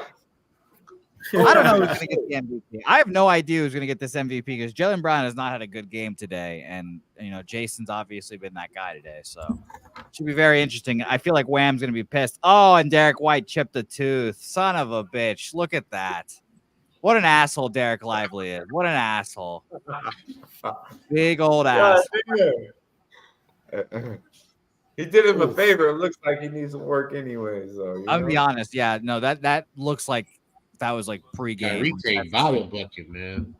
Speaker 10: I don't know who's going to get the MVP. I have no idea who's going to get this MVP because Jaylen Brown has not had a good game today. And, Jason's obviously been that guy today. So it should be very interesting. I feel like Wham's going to be pissed. Oh, and Derek White chipped a tooth. Son of a bitch. Look at that. What an asshole Derek Lively is. What an asshole. Big old ass.
Speaker 2: He did him a favor. It looks like he needs some work anyway. So
Speaker 10: I'll be honest. Yeah, no, that looks like that was like pregame.
Speaker 5: Retail value bucket, man.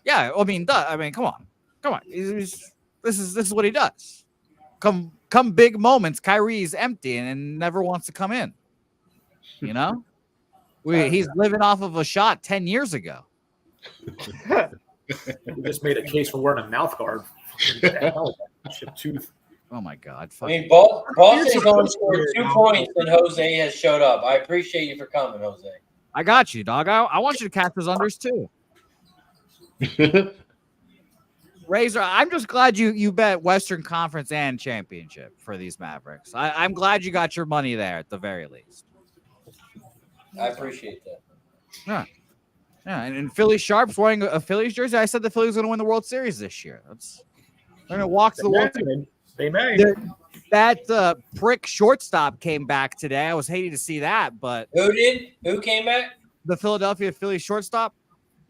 Speaker 10: Yeah, I mean, come on. This is what he does. Come big moments, Kyrie's empty and never wants to come in. He's living off of a shot 10 years ago.
Speaker 8: We just made a case for wearing a mouth guard. Chipped tooth.
Speaker 10: Oh my God!
Speaker 7: I mean, Boston's only scored 2 points, and Jose has showed up. I appreciate you for coming, Jose.
Speaker 10: I got you, dog. I want you to catch those unders too. Razor, I'm just glad you bet Western Conference and championship for these Mavericks. I'm glad you got your money there at the very least.
Speaker 7: I appreciate that.
Speaker 10: Yeah. Yeah, and Philly Sharp's wearing a Phillies jersey. I said the Phillies are going to win the World Series this year. They're going to walk to the World Series.
Speaker 8: They may.
Speaker 10: That prick shortstop came back today. I was hating to see that, but
Speaker 7: Who did? Who came back?
Speaker 10: the Philadelphia Phillies shortstop.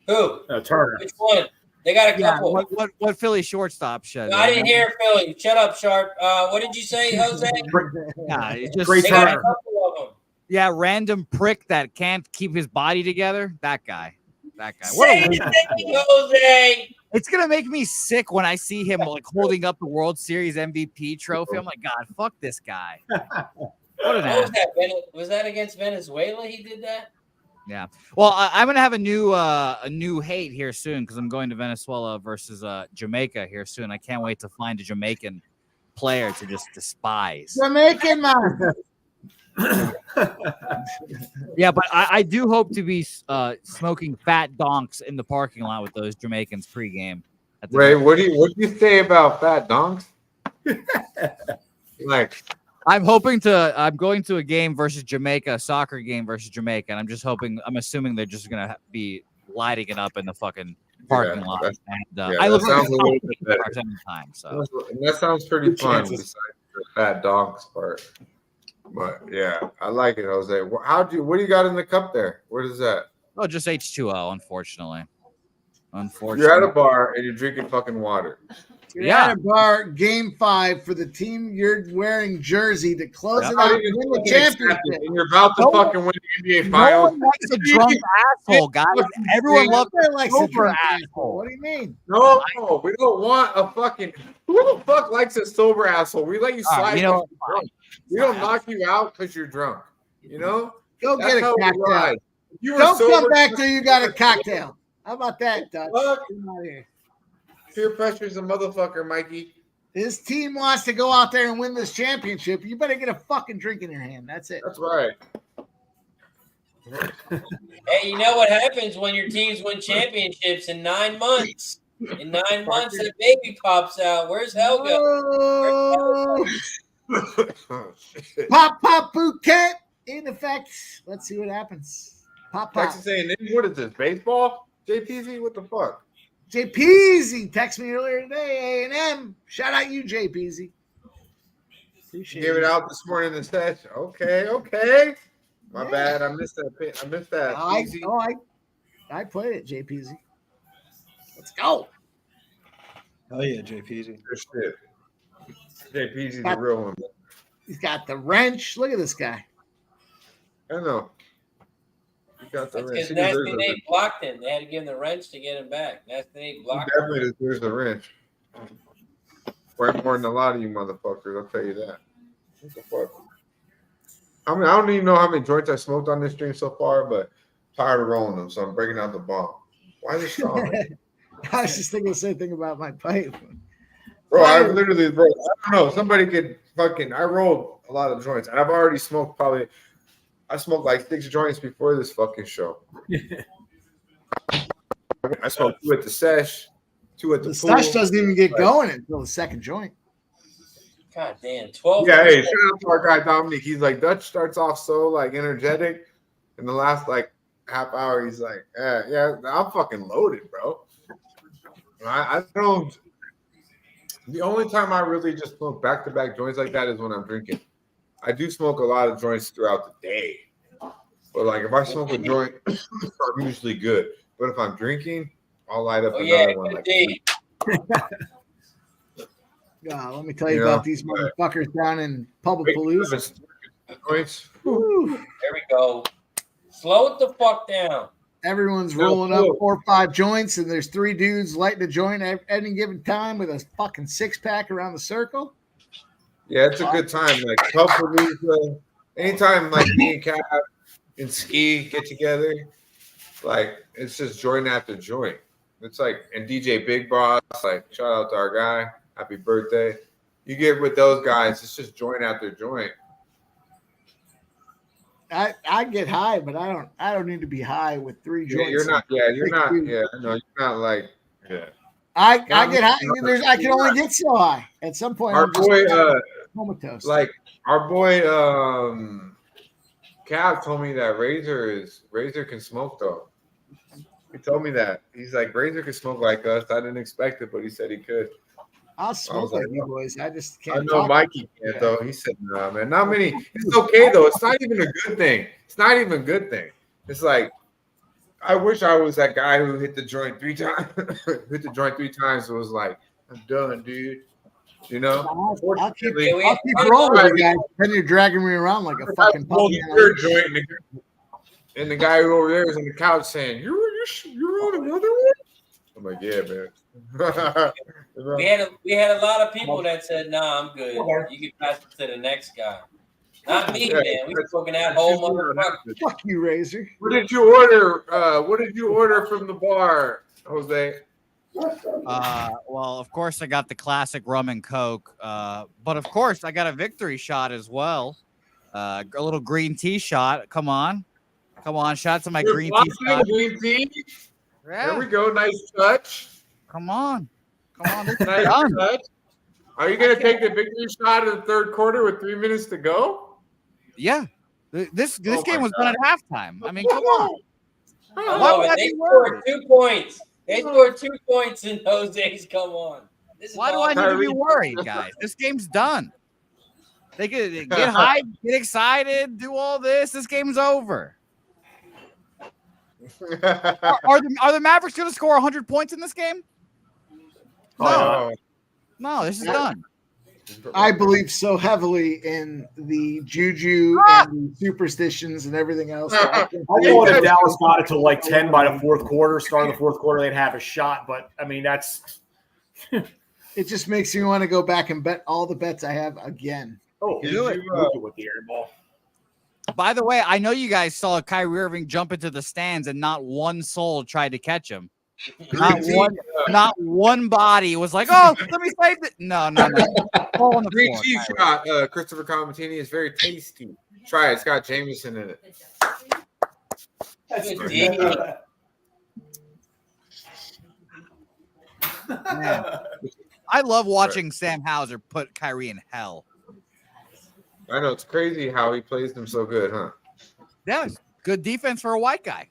Speaker 7: Who?
Speaker 8: Turner.
Speaker 7: Which one? They got a couple.
Speaker 10: What Philly shortstop should?
Speaker 7: No, I didn't hear Philly. Shut up, Sharp. What did you say, Jose?
Speaker 10: Yeah, it's just
Speaker 8: Great
Speaker 7: They got a
Speaker 8: Turner.
Speaker 7: couple of them.
Speaker 10: yeah, random prick that can't keep his body together. That guy. What
Speaker 7: Say
Speaker 10: a
Speaker 7: his name, Jose.
Speaker 10: It's gonna make me sick when I see him like holding up the World Series MVP trophy. I'm like, God, fuck this guy. What an
Speaker 7: What
Speaker 10: ass.
Speaker 7: was that? Was that against Venezuela? He did that.
Speaker 10: Yeah. Well, I'm gonna have a new hate here soon because I'm going to Venezuela versus Jamaica here soon. I can't wait to find a Jamaican player to just despise.
Speaker 3: Jamaican man.
Speaker 10: Yeah, but I do hope to be smoking fat donks in the parking lot with those Jamaicans pregame.
Speaker 2: Ray, what do you say about fat donks? Like,
Speaker 10: I'm going to a game versus Jamaica, a soccer game versus Jamaica, and I'm assuming they're just gonna be lighting it up in the fucking parking lot. And I live
Speaker 2: sounds a little bit better.
Speaker 10: time, so
Speaker 2: That sounds pretty fun.
Speaker 8: chances.
Speaker 2: Besides the fat donks part, but yeah, I like it, Jose. What do you got in the cup there? What is that?
Speaker 10: oh, just H2O, unfortunately.
Speaker 2: You're at a bar and you're drinking fucking water.
Speaker 3: You're at a bar, game 5 for the team you're wearing jersey to close it out and win the championship.
Speaker 2: And you're about to fucking win the NBA
Speaker 10: No
Speaker 2: Finals.
Speaker 10: one likes a drunk asshole, guys. Everyone loves a
Speaker 3: Likes
Speaker 10: sober
Speaker 3: a drunk
Speaker 10: asshole.
Speaker 3: What do you mean?
Speaker 2: No, we don't want a fucking. Who the fuck likes a sober asshole? We let you slide.
Speaker 10: you know,
Speaker 2: we don't knock you out because you're drunk. You know?
Speaker 3: Go
Speaker 2: That's
Speaker 3: get a
Speaker 2: how we
Speaker 3: cocktail.
Speaker 2: ride. If you were
Speaker 3: Don't come
Speaker 2: sober,
Speaker 3: back till you got a cocktail. How about that, Dutch?
Speaker 2: Fuck.
Speaker 3: Come out here.
Speaker 2: Peer pressure's a motherfucker, Mikey.
Speaker 3: This team wants to go out there and win this championship. You better get a fucking drink in your hand. That's it.
Speaker 2: That's right.
Speaker 7: Hey, you know what happens when your teams win championships in 9 months? In 9 months, that baby pops out. Where's Helga?
Speaker 3: Oh,
Speaker 2: Oh, shit.
Speaker 3: pop, pop, Phuket in effect. Let's see what happens. Pop, pop.
Speaker 2: Texas A&M, what is this? Baseball? JPZ, what the fuck?
Speaker 3: JPZ texted me earlier today. A&M. Shout out you, JPZ. Appreciate
Speaker 2: Gave it out this morning in the session. Okay. My
Speaker 3: Yeah.
Speaker 2: bad. I missed that. Easy.
Speaker 3: I played it, JPZ. Let's go.
Speaker 4: Oh yeah, JPZ.
Speaker 2: Good shit. JPZ's the real one.
Speaker 3: He's got the wrench. Look at this guy.
Speaker 2: I know. He got the
Speaker 7: That's
Speaker 2: wrench.
Speaker 7: because
Speaker 2: He
Speaker 7: Nasty
Speaker 2: deserves the
Speaker 7: Nate
Speaker 2: wrench.
Speaker 7: blocked him. They had to give him the wrench to get him back. Nasty Nate
Speaker 2: He
Speaker 7: blocked him.
Speaker 2: definitely deserves the wrench. Way more than a lot of you motherfuckers, I'll tell you that. What the fuck? I mean, I don't even know how many joints I smoked on this stream so far, but I'm tired of rolling them, so I'm breaking out the bomb. Why is it strong?
Speaker 3: I was just thinking the same thing about my pipe.
Speaker 2: Bro, I literally, I don't know. Somebody could fucking. I rolled a lot of joints, and I've already smoked I smoked like 6 joints before this fucking show. I smoked 2 at the sesh, 2 at the
Speaker 3: The
Speaker 2: pool.
Speaker 3: stash doesn't even get going until the second joint.
Speaker 7: God damn, 12.
Speaker 2: Yeah, hey, shout out to our guy Dominic. He's like, Dutch starts off so like energetic. In the last like half hour, he's like, yeah, I'm fucking loaded, bro. I don't. The only time I really just smoke back-to-back joints like that is when I'm drinking. I do smoke a lot of joints throughout the day, but like if I smoke a joint, I'm usually good. But if I'm drinking, I'll light up another one. Like,
Speaker 3: Let me tell you about these motherfuckers down in Public Palooza.
Speaker 2: joints.
Speaker 3: Woo.
Speaker 7: There we go. Slow it the fuck down.
Speaker 3: Everyone's rolling up 4 or 5 joints, and there's 3 dudes lighting a joint at any given time with a fucking 6-pack around the circle.
Speaker 2: Yeah, it's a good time. Like Palooza, anytime like me and Cat and Ski get together, like it's just joint after joint. It's like, and DJ Big Boss, like shout out to our guy, happy birthday. You get with those guys, it's just joint after joint.
Speaker 3: I get high, but I don't need to be high with 3 joints.
Speaker 2: You're not. Yeah, you're not. Yeah, no, you're not like. Yeah,
Speaker 3: I get high. I can only get so high. At some point,
Speaker 2: Our boy,
Speaker 3: comatose.
Speaker 2: like our boy, Cav told me that Razor can smoke though. He told me that. He's like, Razor can smoke like us. I didn't expect it, but he said he could.
Speaker 3: I'll smoke like you boys. I just can't.
Speaker 2: I know Mikey can't though. He said, "Nah, man, not many." It's okay though. It's not even a good thing. It's not even a good thing. It's like, I wish I was that guy who hit the joint 3 times. Hit the joint 3 times. It was like, I'm done, dude. You know.
Speaker 3: I'll keep rolling with you guys. Then you're dragging me around like a fucking puppy.
Speaker 2: Joint, and the guy over there is on the couch saying, "You're on another one." I'm like, yeah, man.
Speaker 7: we had a lot of people that said, "Nah, I'm good. You can pass it to the next guy." Not me, man. We smoking that whole motherfucker.
Speaker 3: Fuck you, Razor.
Speaker 2: What did you order? What did you order from the bar, Jose?
Speaker 10: Well, of course, I got the classic rum and Coke. But of course, I got a victory shot as well. A little green tea shot. Come on. Shout out to my green tea shot.
Speaker 2: Green tea.
Speaker 10: Yeah.
Speaker 2: There we go. Nice touch.
Speaker 10: Come on.
Speaker 2: Nice touch. Are you gonna take the victory shot in the third quarter with 3 minutes to go?
Speaker 10: Yeah. This game was done at halftime. I mean, come on.
Speaker 7: Why would they scored 2 points? They scored 2 points in Jose's. Come on.
Speaker 10: Why do I need to be worried, guys? This game's done. They could get hyped, get excited, do all this. This game's over. Are the Mavericks going to score 100 points in this game? No, this is done.
Speaker 3: I believe so heavily in the juju and the superstitions and everything else.
Speaker 8: I thought if Dallas got it to like 10 by the fourth quarter, start of the fourth quarter, they'd have a shot. But I mean, that's
Speaker 3: it. Just makes me want to go back and bet all the bets I have again.
Speaker 8: Oh,
Speaker 10: do it
Speaker 8: with the air ball.
Speaker 10: By the way, I know you guys saw Kyrie Irving jump into the stands and not one soul tried to catch him. Not one body was like, "Oh, let me save it." No. Fall on the
Speaker 2: Green
Speaker 10: floor,
Speaker 2: tea
Speaker 10: Kyrie.
Speaker 2: shot, Christopher Comatini is very tasty. Try it. It's got Jameson in it.
Speaker 10: Man. I love watching Sam Hauser put Kyrie in hell.
Speaker 2: I know, it's crazy how he plays them so good, huh?
Speaker 10: Yeah, good defense for a white guy.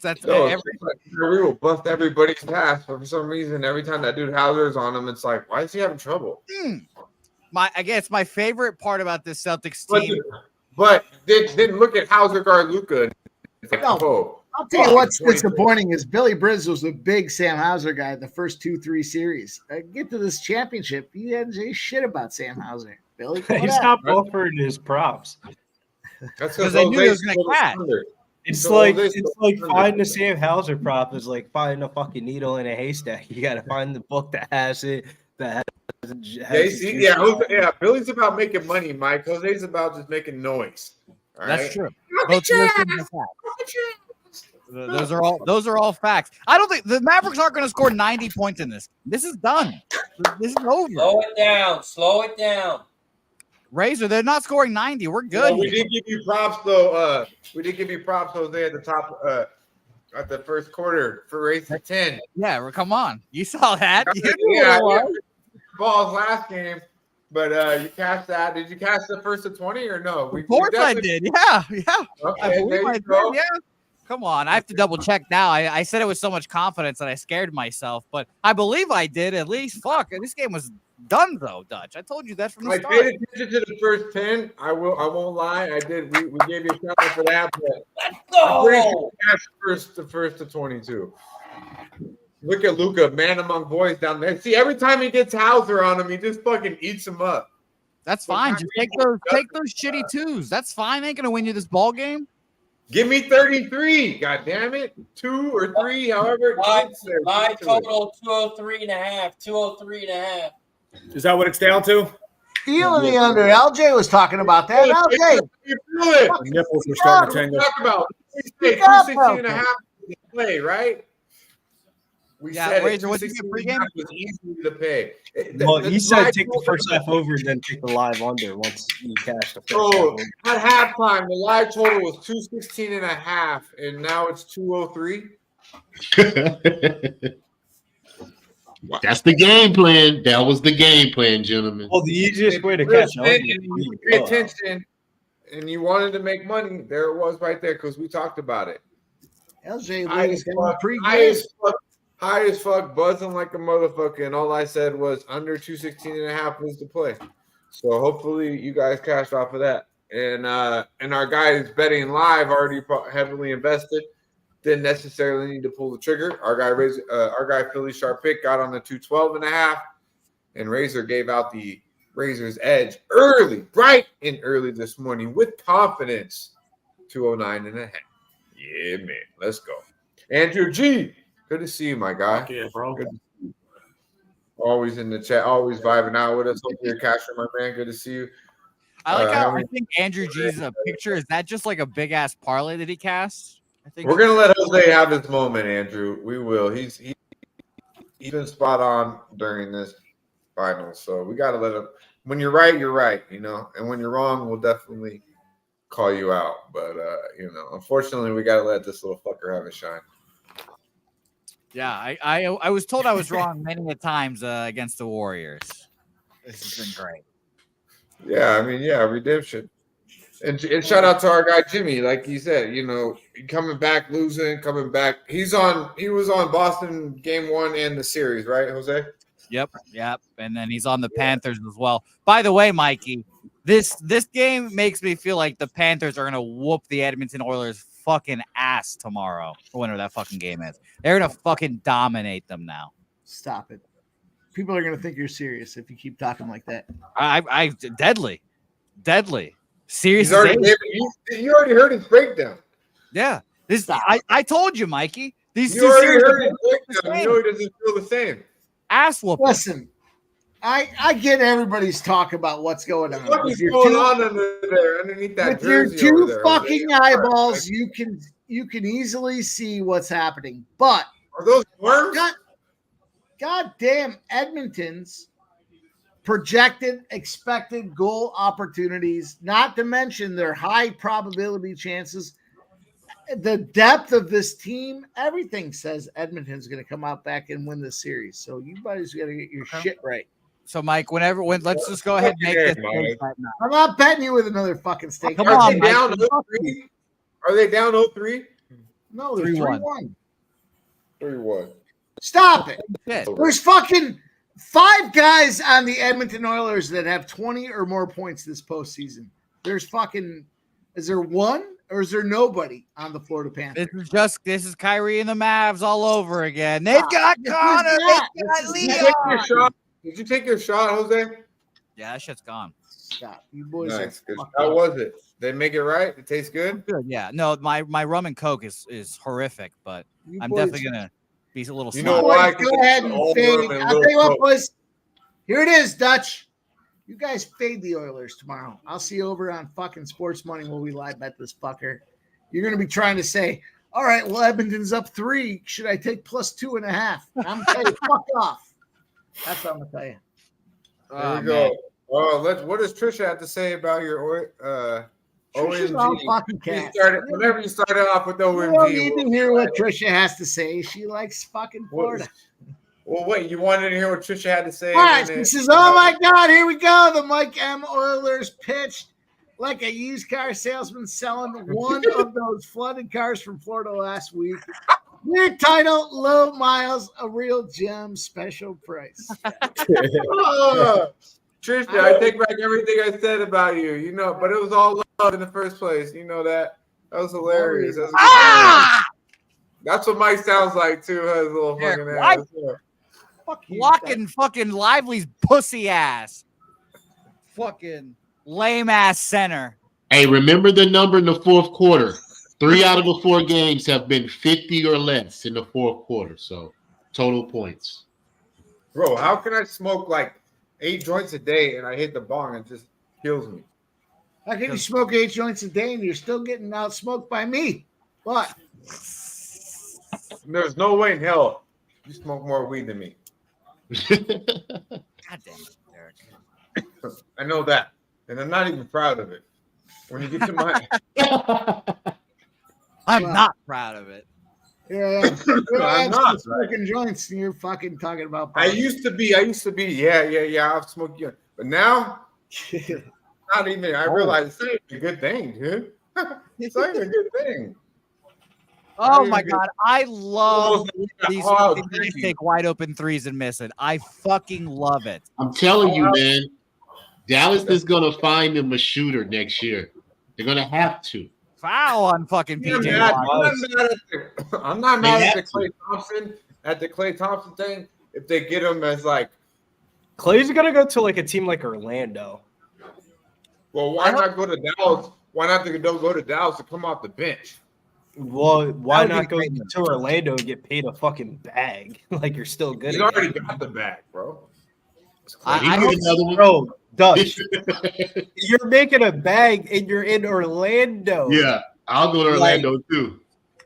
Speaker 2: Kyrie will bust everybody's pass, but for some reason, every time that dude Hauser's on him, it's like, why is he having trouble?
Speaker 10: I guess my favorite part about this Celtics team.
Speaker 2: But didn't look at Hauser guard Luka.
Speaker 3: I'll tell you what's disappointing is Billy Briz was a big Sam Hauser guy the first 2-3 series. Get to this championship, he hadn't say shit about Sam Hauser. Billy,
Speaker 11: he's not offering his props.
Speaker 2: That's
Speaker 10: because they knew he was going to crash.
Speaker 11: It's like finding the Sam Hauser prop is like finding a fucking needle in a haystack. You got to find the book that has it.
Speaker 2: Billy's about making money, Mike. Jose's about just making noise.
Speaker 10: That's true. Those are all facts. I don't think the Mavericks aren't going to score 90 points in this. This is done. This is over.
Speaker 7: Slow it down.
Speaker 10: Razor, they're not scoring 90. We're good.
Speaker 2: Well, we did give you props, though. We did give you props, Jose, at the top at the first quarter for Razor 10.
Speaker 10: Yeah, well, come on. You saw that.
Speaker 2: Yeah. Balls last game, but you cashed that. Did you cash the first to 20 or no?
Speaker 10: Of course I did. Yeah.
Speaker 2: Okay,
Speaker 10: I believe I did. Yeah. Come on. I have to double check now. I said it with so much confidence that I scared myself, but I believe I did at least. Fuck. This game was done though, Dutch. I told you that from the start.
Speaker 2: I paid attention to the first 10. I won't lie. I did. We gave you a shout out for that, but
Speaker 7: let's go.
Speaker 2: I'm pretty sure we cashed the first to 22. Look at Luka, man among boys down there. See, every time he gets Hauser on him, he just fucking eats him up.
Speaker 10: That's fine. Just take those shitty twos. That's fine. Ain't gonna win you this ball game.
Speaker 2: Give me 33. God damn it. 2 or 3, however.
Speaker 7: My total 203.5. 203.5.
Speaker 8: Is that what it's down to?
Speaker 3: Feeling the under. LJ was talking about that. LJ.
Speaker 8: The nipples are starting to tingle.
Speaker 2: Talk about 216.5 play, right? We said
Speaker 10: Razor, what did you get pregame?
Speaker 2: Was easy to pay.
Speaker 11: Well, he said take the first half over, then take the live under once you cash the first half over.
Speaker 2: At halftime, the live total was 216.5, and now it's 203.
Speaker 5: That's the game plan. That was the game plan, gentlemen.
Speaker 11: Well, the easiest way to
Speaker 2: Listen,
Speaker 11: catch up.
Speaker 2: and you pay attention, and you wanted to make money. There it was right there because we talked about it.
Speaker 3: LJ
Speaker 2: High
Speaker 3: laid
Speaker 2: as
Speaker 3: it down
Speaker 2: fuck,
Speaker 3: pre-game.
Speaker 2: high as fuck, buzzing like a motherfucker, and all I said was under 216.5 was the play. So hopefully you guys cashed off of that. And our guys betting live already heavily invested. Didn't necessarily need to pull the trigger. Our guy Philly Sharp Pick got on the 212.5, and Razor gave out the Razor's edge bright and early this morning with confidence. 209.5. Yeah, man. Let's go. Andrew G. Good to see you, my guy.
Speaker 8: Yeah, bro.
Speaker 2: Good to see you. Always in the chat, always vibing out with us. Hope you're catching, my man. Good to see you.
Speaker 10: I like how I think Andrew G's picture. Is that just like a big ass parlay that he cast? I think
Speaker 2: We're gonna let Jose have his moment, Andrew. We will. He's been spot on during this final, so we gotta let him. When you're right, you're right, and when you're wrong, we'll definitely call you out. But unfortunately, we gotta let this little fucker have a shine.
Speaker 10: Yeah, I was told I was wrong many a times against the Warriors. This has been great.
Speaker 2: Yeah, I mean, redemption. And shout out to our guy Jimmy, like he said, coming back, coming back. He was on Boston game 1 and the series, right, Jose?
Speaker 10: Yep. And then he's on the Panthers as well. By the way, Mikey, this game makes me feel like the Panthers are gonna whoop the Edmonton Oilers fucking ass tomorrow, or whenever that fucking game is. They're gonna fucking dominate them now.
Speaker 3: Stop it. People are gonna think you're serious if you keep talking like that.
Speaker 10: I deadly. Serious.
Speaker 2: You already heard his breakdown.
Speaker 10: Yeah. I told you, Mikey. These
Speaker 2: You
Speaker 10: two
Speaker 2: already
Speaker 10: series
Speaker 2: heard his breakdown. You know he doesn't feel the same.
Speaker 10: ass whooping.
Speaker 3: Listen, I get everybody's talk about what's going on.
Speaker 2: What's going on under there, underneath that
Speaker 3: With your
Speaker 2: jersey over
Speaker 3: two
Speaker 2: there,
Speaker 3: fucking
Speaker 2: Jose?
Speaker 3: eyeballs, you can easily see what's happening. But
Speaker 2: Are those worms?
Speaker 3: goddamn Edmonton's projected expected goal opportunities, not to mention their high probability chances, the depth of this team, everything says Edmonton's going to come out back and win this series. So you buddies got to get your shit right.
Speaker 10: So, Mike, let's just go ahead and make this.
Speaker 3: I'm not betting you with another fucking stake.
Speaker 10: Come
Speaker 2: Are
Speaker 10: on,
Speaker 2: they
Speaker 10: Mike.
Speaker 2: down 0-3? Are they down 0-3?
Speaker 3: No, they're
Speaker 10: 3-1.
Speaker 2: 3-1.
Speaker 3: Stop it.
Speaker 10: Shit.
Speaker 3: There's fucking 5 guys on the Edmonton Oilers that have 20 or more points this postseason. Is there one or is there nobody on the Florida Panthers?
Speaker 10: This is Kyrie and the Mavs all over again. They've got Connor. They've got Leo.
Speaker 2: Did you take your shot, Jose?
Speaker 10: Yeah, that shit's gone.
Speaker 3: Stop. You boys
Speaker 2: Nice.
Speaker 3: are
Speaker 2: How was it? They make it right? It tastes good?
Speaker 10: Good. Yeah. No, my rum and Coke is horrific, but
Speaker 3: You
Speaker 10: I'm
Speaker 3: boys-
Speaker 10: definitely gonna be a little.
Speaker 2: You know
Speaker 10: sloppy.
Speaker 2: why?
Speaker 3: Go ahead and fade. I'll tell you what, boys. Here it is, Dutch. You guys fade the Oilers tomorrow. I'll see you over on fucking Sports Money when we live bet this fucker. You're going to be trying to say, all right, well, Edmonton's up 3. Should I take plus 2.5? I'm going to tell you, fuck off. That's what I'm going to tell you.
Speaker 2: There we go. Oh, what does Trisha have to say about your
Speaker 3: Trisha's all
Speaker 2: OMG?
Speaker 3: fucking cat.
Speaker 2: Whenever you started off with
Speaker 3: You don't need
Speaker 2: OMG.
Speaker 3: to hear what Trisha has to say. She likes fucking Florida.
Speaker 2: Well, wait, you wanted to hear what Trisha had to say?
Speaker 3: All right, she says, oh my God, here we go. The Mike M. Oilers pitched like a used car salesman selling one of those flooded cars from Florida last week. Weird title, low miles, a real gem, special price.
Speaker 2: Trisha, I take back everything I said about you, but it was all love in the first place. You know that? That was hilarious. That's what Mike sounds like, too. His little fucking ass. Yeah.
Speaker 10: Blocking fucking Lively's pussy ass. Fucking lame ass center.
Speaker 5: Hey, remember the number in the fourth quarter. 3 out of the 4 games have been 50 or less in the fourth quarter. So total points.
Speaker 2: Bro, how can I smoke like 8 joints a day and I hit the bong and it just kills me?
Speaker 3: How can you smoke 8 joints a day and you're still getting out smoked by me? What?
Speaker 2: There's no way in hell you smoke more weed than me.
Speaker 10: God damn it, Derek.
Speaker 2: I know that. And I'm not even proud of it. When you get to my
Speaker 10: I'm not proud of it.
Speaker 3: Yeah.
Speaker 2: I'm not.
Speaker 3: Smoking joints. And you're fucking talking about.
Speaker 2: I used to be. Yeah. I've smoked, but now, not even. I realize it's not even a good thing, dude. It's not even a good thing.
Speaker 10: Oh my god, I love these
Speaker 2: Oh,
Speaker 10: guys take wide open threes and miss it. I fucking love it.
Speaker 5: I'm telling you, man. Dallas is gonna find them a shooter next year. They're gonna have to.
Speaker 10: Foul on fucking PJ.
Speaker 2: I'm not mad at the Klay Thompson thing. If they get him as like
Speaker 11: Clay's gonna go to like a team like Orlando.
Speaker 2: Well, why not go to Dallas? Why not go to Dallas to come off the bench?
Speaker 11: Well, why not go to Orlando and get paid a fucking bag? Like you're still good.
Speaker 2: He's already got the bag, bro.
Speaker 11: Bro, Dutch, you're making a bag and you're in Orlando.
Speaker 5: Yeah, I'll go to Orlando too.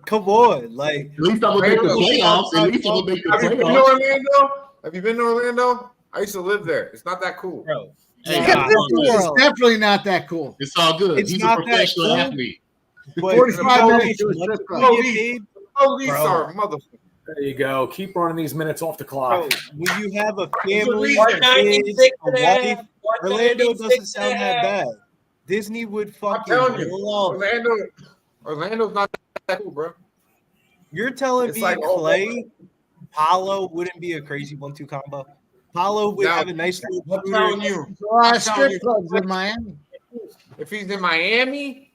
Speaker 11: Come on, like
Speaker 5: at least I'm gonna make the playoffs. At least I'm gonna make the playoffs.
Speaker 2: Have you been to Orlando? Have you been to Orlando? I used to live there. It's not that cool,
Speaker 11: bro.
Speaker 3: It's definitely not that cool.
Speaker 5: It's all good. He's a professional athlete.
Speaker 3: 45 minutes to a strip club.
Speaker 2: Police are motherfuckers.
Speaker 8: There you go. Keep running these minutes off the clock.
Speaker 11: Bro, when you have a family, kids, a wife, Orlando doesn't sound that bad. Disney would fucking.
Speaker 2: I'm telling you, Orlando's not that cool, bro.
Speaker 11: You're telling me
Speaker 2: like,
Speaker 11: Clay, Paolo wouldn't be a crazy 1-2 combo? Paolo would have a nice little.
Speaker 2: I'm telling you,
Speaker 3: strip clubs in Miami.
Speaker 2: If he's in Miami,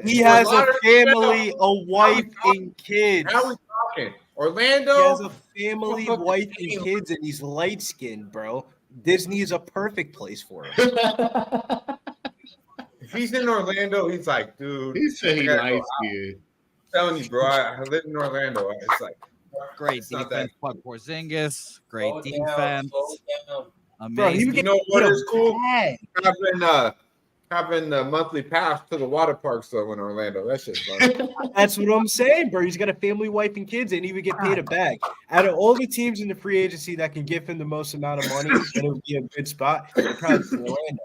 Speaker 11: he has a family, a wife, and kids.
Speaker 2: Now we're talking. Orlando.
Speaker 11: He has a family, wife, and kids, and he's light skinned, bro. Disney is a perfect place for him.
Speaker 2: If he's in Orlando, he's like, dude.
Speaker 5: He said he light skinned.
Speaker 2: I'm telling you, bro. I live in Orlando. It's like
Speaker 10: great defense. Fuck Porzingis. Great defense. Amazing.
Speaker 11: Bro,
Speaker 2: you know what is cool? Having the monthly pass to the water parks though in Orlando. That's just fun.
Speaker 11: That's what I'm saying, bro. He's got a family, wife, and kids, and he would get paid a bag. Out of all the teams in the free agency that can give him the most amount of money, and it would be a good spot. It'd probably be Orlando.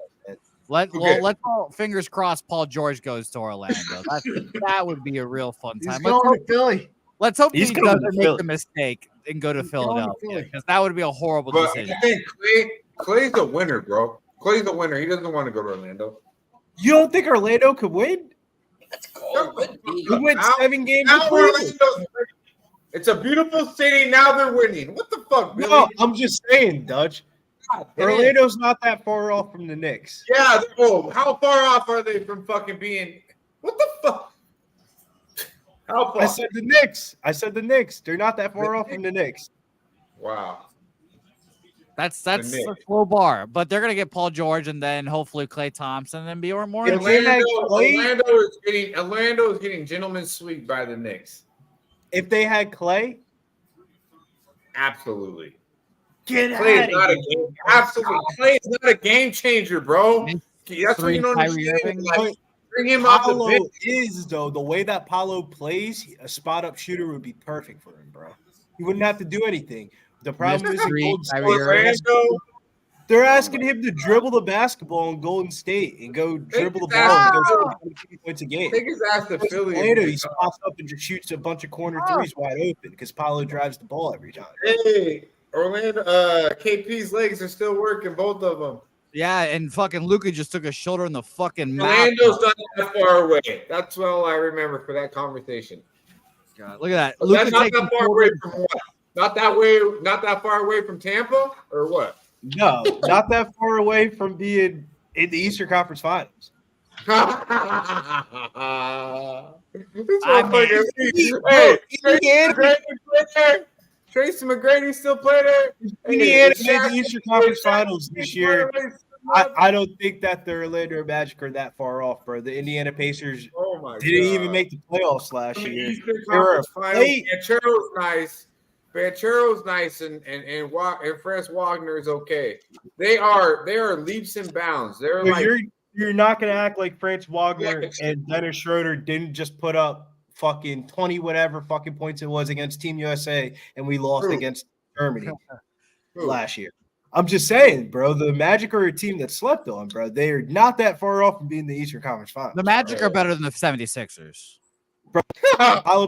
Speaker 10: Let's all fingers crossed. Paul George goes to Orlando. That would be a real fun time.
Speaker 3: He's going to Philly.
Speaker 10: Let's hope
Speaker 11: He's
Speaker 10: he
Speaker 11: going to
Speaker 10: doesn't
Speaker 11: Philly.
Speaker 10: make the mistake and go to Philadelphia because that would be a horrible
Speaker 2: But
Speaker 10: decision.
Speaker 2: I think Clay's a winner, bro. Clay's a winner. He doesn't want to go to Orlando.
Speaker 11: You don't think Orlando could win?
Speaker 7: That's cool.
Speaker 11: He went 7 games.
Speaker 2: Now it's a beautiful city. Now they're winning. What the fuck, Billy?
Speaker 11: No, I'm just saying, Dutch.
Speaker 2: God damn.
Speaker 11: Orlando's not that far off from the Knicks.
Speaker 2: Yeah. Oh, how far off are they from fucking being? What the fuck? How far?
Speaker 11: I said the Knicks. They're not that far off from the Knicks.
Speaker 2: Wow.
Speaker 10: That's a slow bar, but they're gonna get Paul George and then hopefully Klay Thompson and then be more.
Speaker 2: Orlando is getting gentlemen sweep by the Knicks.
Speaker 11: If they had Clay,
Speaker 2: absolutely.
Speaker 11: Get
Speaker 2: Clay
Speaker 11: out
Speaker 2: is not
Speaker 11: of
Speaker 2: a game. Absolutely, Clay is not a game changer, bro. That's what you don't
Speaker 10: Kyrie
Speaker 2: understand.
Speaker 10: Irving.
Speaker 2: Like, bring him off the
Speaker 11: Paolo
Speaker 2: bench.
Speaker 11: is though the way that Paolo plays, a spot up shooter would be perfect for him, bro. He wouldn't have to do anything. The problem is in Golden State, they're asking him to dribble the basketball in Golden State and go dribble the ball and go 20 points a game.
Speaker 2: Take his ass to Philly.
Speaker 11: Later, he spots up and just shoots a bunch of corner threes wide open because Paolo drives the ball every time.
Speaker 2: Hey, Orlando, KP's legs are still working, both of them.
Speaker 10: Yeah, and fucking Luka just took a shoulder in the fucking mouth.
Speaker 2: Orlando's not that far away. That's all I remember for that conversation.
Speaker 10: God, look at that.
Speaker 2: But that's not that far away from what? Not that far away from Tampa, or what?
Speaker 11: No, not that far away from being in the Eastern Conference Finals.
Speaker 2: Tracy McGrady still playing there.
Speaker 11: Indiana made the Eastern Conference Finals this year. I don't think that the Orlando Magic are that far off, bro. The Indiana Pacers didn't even make the playoffs last year.
Speaker 2: Banchero's nice, and Franz Wagner is okay. They are leaps and bounds. They're like
Speaker 11: you're not gonna act like Franz Wagner and Dennis Schroeder didn't just put up fucking 20 whatever fucking points it was against Team USA and we lost against Germany last year. I'm just saying, bro, the Magic are a team that slept on, bro. They are not that far off from being the Eastern Conference Finals.
Speaker 10: The Magic are better than the 76ers.
Speaker 11: Bro, Paolo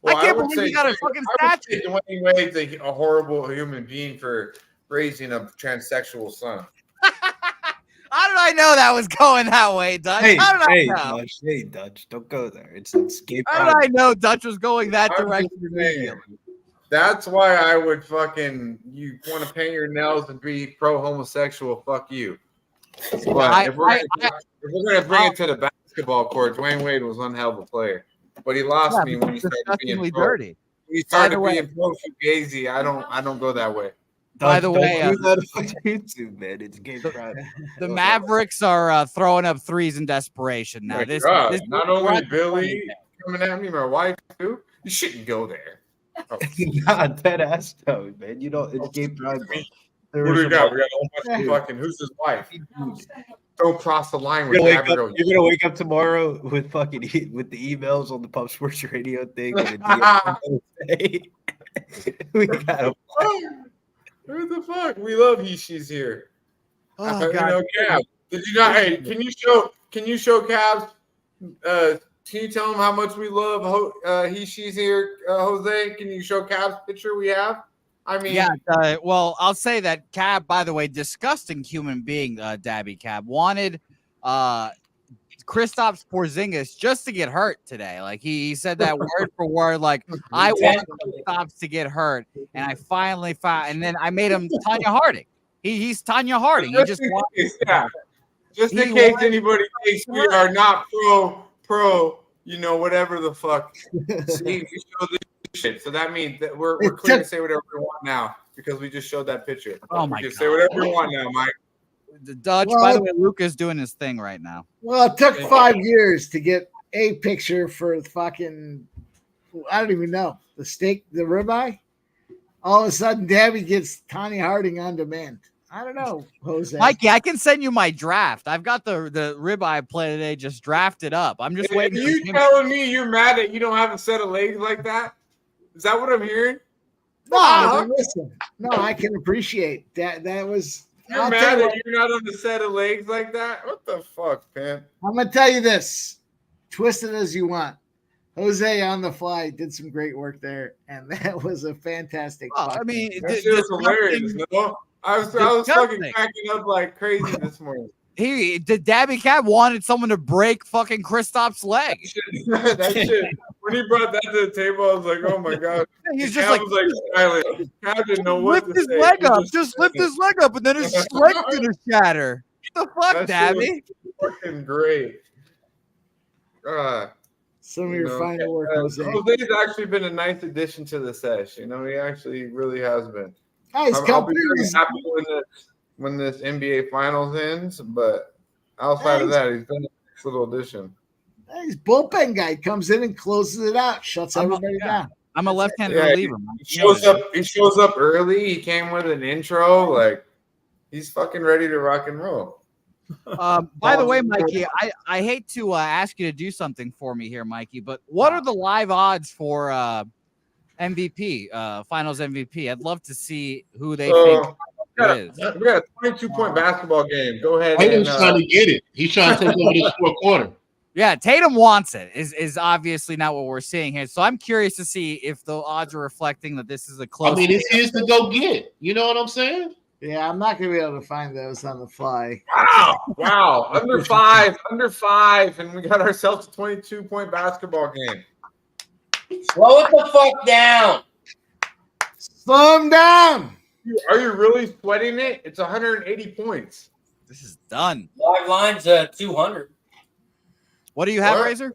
Speaker 2: Well,
Speaker 10: I can't
Speaker 2: would
Speaker 10: believe he got a fucking
Speaker 2: I would
Speaker 10: statue.
Speaker 2: say Dwayne Wade's a horrible human being for raising a transsexual son.
Speaker 10: How did I know that was going that way, Dutch?
Speaker 11: Hey,
Speaker 10: How did
Speaker 11: hey,
Speaker 10: I know?
Speaker 11: Dutch. Hey, Dutch. Don't go there. It's gay
Speaker 10: How did
Speaker 11: pride.
Speaker 10: I know Dutch was going that
Speaker 2: I'm
Speaker 10: direction
Speaker 2: just saying.
Speaker 10: immediately?
Speaker 2: That's why I would fucking you want to paint your nails and be pro homosexual. Fuck you. But if we're gonna bring it to the basketball court, Dwayne Wade was one hell of a player, but he lost me when he started being
Speaker 10: Disgustingly
Speaker 2: pro.
Speaker 10: dirty.
Speaker 2: When he started
Speaker 10: way-
Speaker 2: being pro fugazi. I don't go that way.
Speaker 10: By the way,
Speaker 11: don't do that on YouTube, man. It's gay pride.
Speaker 10: The Mavericks are throwing up threes in desperation now.
Speaker 2: My
Speaker 10: This
Speaker 2: God,
Speaker 10: this
Speaker 2: not only Billy coming at me, my wife too. You shouldn't go there. Oh.
Speaker 11: Nah, dead ass though, man. You know, it's gay pride.
Speaker 2: Who do we got? We got a whole bunch of fucking. Who's his wife? Don't cross the line with
Speaker 11: You're
Speaker 2: Gabrielle.
Speaker 11: gonna wake up tomorrow with with the emails on the Pub Sports Radio thing. We got him.
Speaker 2: Who the fuck? We love she's here.
Speaker 10: Oh,
Speaker 2: You
Speaker 10: God.
Speaker 2: know, Cab. Did you not? Hey, can you show Cabs? Can you tell him how much we love she's here, Jose? Can you show Cab's picture we have? I mean,
Speaker 10: Yeah, well, I'll say that Cab, by the way, disgusting human being, Dabby Cab, wanted Kristaps Porzingis just to get hurt today. Like he said that word for word, like I want Kristaps to get hurt, and I finally found, and then I made him Tanya Harding. He's Tanya Harding. He just wants,
Speaker 2: just in case anybody thinks we are not pro, you know, whatever the fuck. See, we show this shit, so that means that we're clear to say whatever we want now because we just showed that picture.
Speaker 10: Oh my
Speaker 2: God.
Speaker 10: God.
Speaker 2: Say whatever you want now, Mike.
Speaker 10: The Dutch, by the way, Luca's doing his thing right now.
Speaker 3: Well, it took 5 years to get a picture for fucking, I don't even know, the steak, the ribeye. All of a sudden, Dabby gets Tanya Harding on demand. I don't know, Jose.
Speaker 10: Mikey, I can send you my draft. I've got the ribeye play today just drafted up. I'm just waiting.
Speaker 2: Are you telling me you're mad that you don't have a set of legs like that? Is that what I'm hearing?
Speaker 3: No, listen. No, I can appreciate that. That was.
Speaker 2: You're mad that you're not on the set of legs like that? What the fuck, man?
Speaker 3: I'm gonna tell you this. Twist it as you want. Jose on the fly did some great work there, and that was a fantastic.
Speaker 10: I mean,
Speaker 2: that shit was hilarious. No, I was fucking cracking up like crazy this morning.
Speaker 10: The Dabby Cab wanted someone to break fucking Kristaps' leg.
Speaker 2: That shit. When he brought that to the table, I was like, "Oh my god!"
Speaker 10: He's just
Speaker 2: Cab was like silent. Cab didn't know what
Speaker 10: lift
Speaker 2: to
Speaker 10: his
Speaker 2: say.
Speaker 10: leg
Speaker 2: He
Speaker 10: up.
Speaker 2: was
Speaker 10: Just lift his leg up, and then his leg's gonna shatter. What the fuck,
Speaker 2: That shit
Speaker 10: Dabby?
Speaker 2: was fucking great.
Speaker 3: Some of your final work, Jose.
Speaker 2: Jose's actually been a nice addition to the sesh. You know, he actually really has been.
Speaker 3: Guys,
Speaker 2: I'll be very happy when this NBA Finals ends, but outside of that, he's been a nice little addition.
Speaker 3: He's bullpen guy comes in and closes it out, shuts everybody down.
Speaker 10: I'm a left-handed
Speaker 2: Yeah,
Speaker 10: reliever.
Speaker 2: He shows up. He shows up early. He came with an intro. Like he's fucking ready to rock and roll.
Speaker 10: By the way, Mikey, I hate to ask you to do something for me here, Mikey, but what are the live odds for MVP, Finals MVP? I'd love to see who they think it is.
Speaker 2: We got a 22-point basketball game. Go ahead.
Speaker 5: Tatum's trying to get it. He's trying to take over this fourth quarter.
Speaker 10: Yeah, Tatum wants it. Is obviously not what we're seeing here. So I'm curious to see if the odds are reflecting that this is a close.
Speaker 5: I mean, it's his to go get. You know what I'm saying?
Speaker 3: Yeah, I'm not gonna be able to find those on the fly.
Speaker 2: Wow. Under five, and we got ourselves a 22-point basketball game.
Speaker 7: Slow it the fuck down.
Speaker 3: Slow him down.
Speaker 2: Are you really sweating it? It's 180 points.
Speaker 10: This is done.
Speaker 7: Live line's 200.
Speaker 10: What do you have,
Speaker 2: What?
Speaker 10: Razor?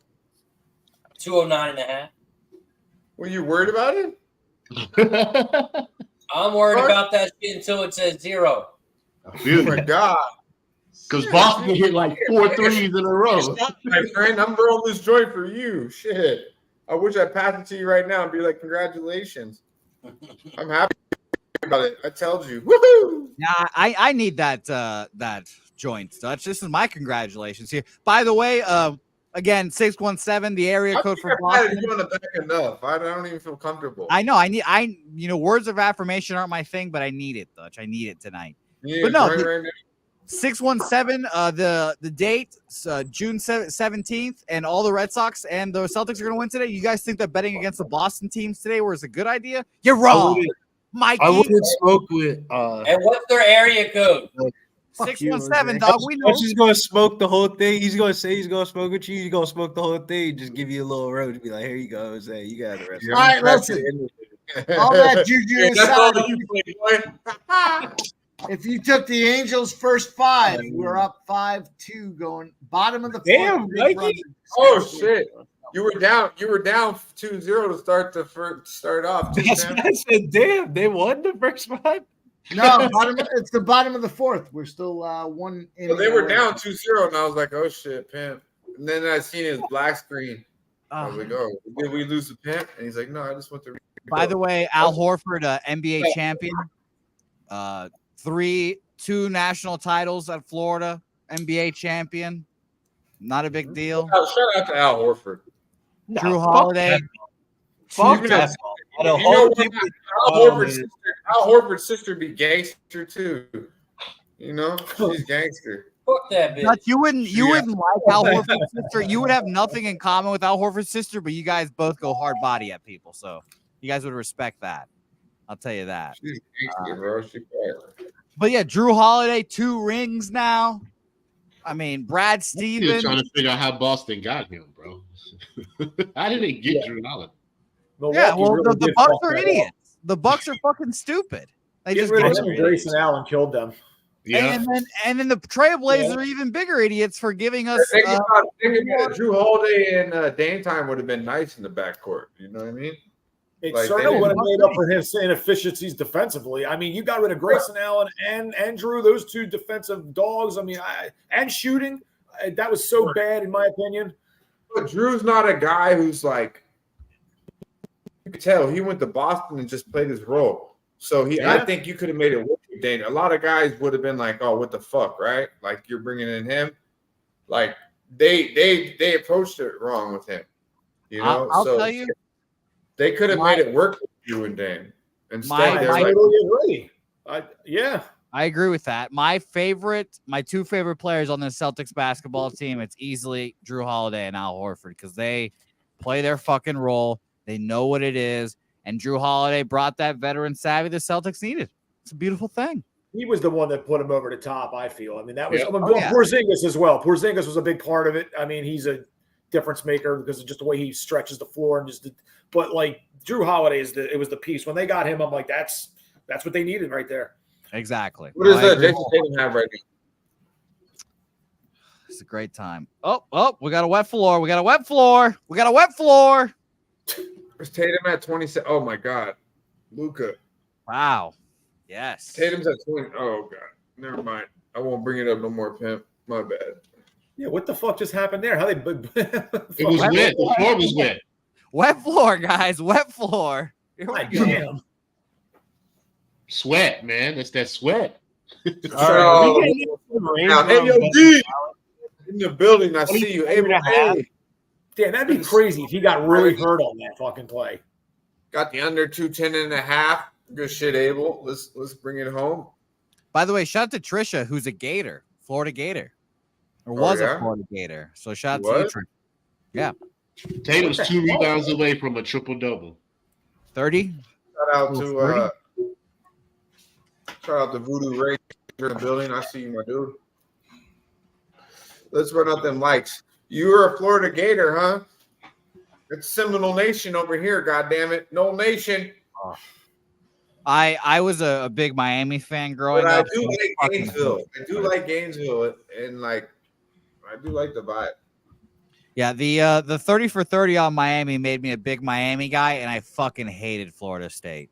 Speaker 7: 209.5.
Speaker 2: Were you worried about it?
Speaker 7: I'm worried about that shit until it says 0.
Speaker 2: Oh my god.
Speaker 5: Because Boston hit like 4 threes in a row.
Speaker 2: My friend, I'm rolling this joint for you. Shit. I wish I passed it to you right now and be like, congratulations. I'm happy about it. I told you. Woohoo!
Speaker 10: Yeah, I need that joint, Dutch. This is my congratulations here. By the way, again, 617, the area code for Boston.
Speaker 2: You on the back enough. I don't even feel comfortable.
Speaker 10: I know. Words of affirmation aren't my thing, but I need it, Dutch. I need it tonight.
Speaker 2: You
Speaker 10: But no,
Speaker 2: right now?
Speaker 10: 617. The date, June 17th, and all the Red Sox and the Celtics are going to win today. You guys think that betting against the Boston teams today was a good idea? You're wrong, Mikey.
Speaker 11: I wouldn't smoke with.
Speaker 7: And what's their area code?
Speaker 10: 617, dog. We know.
Speaker 11: He's gonna smoke the whole thing. He's gonna say he's gonna smoke with you. He's gonna smoke the whole thing. Just give you a little road to be like, here you go, Jose. You got the rest.
Speaker 3: All right, listen. All that juju
Speaker 2: That's all
Speaker 3: aside,
Speaker 2: you play, boy.
Speaker 3: if you took the Angels' first 5, we're up 5-2 going bottom of the
Speaker 11: Damn,
Speaker 3: fourth.
Speaker 11: Mikey.
Speaker 2: Oh shit! You were down 2-0 to start off.
Speaker 11: That's what I said. Damn, they won the first 5.
Speaker 3: No, it's the bottom of the fourth. We're still one.
Speaker 2: So they were down 2-0, and I was like, "Oh shit, pimp!" And then I seen his black screen. I was like, "Oh, did we lose the pimp?" And he's like, "No, I just want to."
Speaker 10: By the way, Al Horford, NBA champion, 2 national titles at Florida, NBA champion. Not a big deal.
Speaker 2: Oh, shout out to Al Horford.
Speaker 10: Drew Holiday.
Speaker 11: Fuck that.
Speaker 2: Al Horford's sister be gangster too. You know, she's gangster.
Speaker 7: Fuck that bitch.
Speaker 10: But you wouldn't like Al Horford's sister. You would have nothing in common with Al Horford's sister, but you guys both go hard body at people, so you guys would respect that. I'll tell you that.
Speaker 2: She's gangster, bro.
Speaker 10: But yeah, Drew Holiday, 2 rings now. I mean, Brad Stevens.
Speaker 5: Trying to figure out how Boston got him, bro. How did they get Drew Holiday?
Speaker 10: Yeah, well, the Bucks are idiots. The Bucks are fucking stupid. They
Speaker 8: Get
Speaker 10: just
Speaker 8: rid of him. Grayson Allen killed them.
Speaker 5: Yeah.
Speaker 10: And then the Trailblazers are even bigger idiots for giving us.
Speaker 2: Think about Drew Holiday and Dame time would have been nice in the backcourt. You know what I mean?
Speaker 8: It
Speaker 2: Like,
Speaker 8: certainly would have made up for his inefficiencies defensively. I mean, you got rid of Grayson Allen and Drew, those 2 defensive dogs. I mean, and shooting. That was so bad, in my opinion.
Speaker 2: But Drew's not a guy who's like, you could tell he went to Boston and just played his role. So I think you could have made it work with Dane. A lot of guys would have been like, "Oh, what the fuck," right? Like you're bringing in him. Like they approached it wrong with him. You know,
Speaker 10: I'll tell you,
Speaker 2: they could have made it work with you and Dane. Instead, they're like,
Speaker 10: I agree with that. My 2 favorite players on the Celtics basketball team, it's easily Drew Holiday and Al Horford because they play their fucking role. They know what it is. And Drew Holiday brought that veteran savvy the Celtics needed. It's a beautiful thing.
Speaker 8: He was the one that put him over the top, I feel. I mean, that was Porzingis as well. Porzingis was a big part of it. I mean, he's a difference maker because of just the way he stretches the floor and but like Drew Holiday it was the piece. When they got him, I'm like, that's what they needed right there.
Speaker 10: Exactly.
Speaker 2: What does Jason Tatum have right now?
Speaker 10: It's a great time. Oh, we got a wet floor. We got a wet floor.
Speaker 2: Where's Tatum at 27? Oh my God, Luka.
Speaker 10: Wow. Yes.
Speaker 2: Tatum's at 20. Oh God, never mind. I won't bring it up no more, pimp. My bad.
Speaker 8: Yeah, what the fuck just happened there? How they?
Speaker 5: It was wet. The floor was wet.
Speaker 10: Wet floor, guys. Wet floor. Here we go.
Speaker 8: Damn.
Speaker 5: Sweat, man. It's that sweat.
Speaker 2: Now, hey, yo, D in the building. I see you. Hey,
Speaker 8: damn, that'd be crazy if he got really hurt on that fucking play.
Speaker 2: Got the under 210.5. Good shit, Abel. Let's bring it home.
Speaker 10: By the way, shout out to Trisha, who's a Gator, Florida Gator, or was a Florida Gator. So shout out to you, Trisha. Yeah.
Speaker 5: Tatum's 2 rebounds away from a triple-double.
Speaker 10: 30.
Speaker 2: Shout out to Voodoo Ray in the building. I see you, my dude. Let's run out them likes. You're a Florida Gator, huh? It's Seminole Nation over here, goddammit. No Nation.
Speaker 10: I was a big Miami fan growing
Speaker 2: but
Speaker 10: up.
Speaker 2: I do like Gainesville. I do like Gainesville, and like I do like the vibe.
Speaker 10: Yeah, the 30 for 30 on Miami made me a big Miami guy, and I fucking hated Florida State.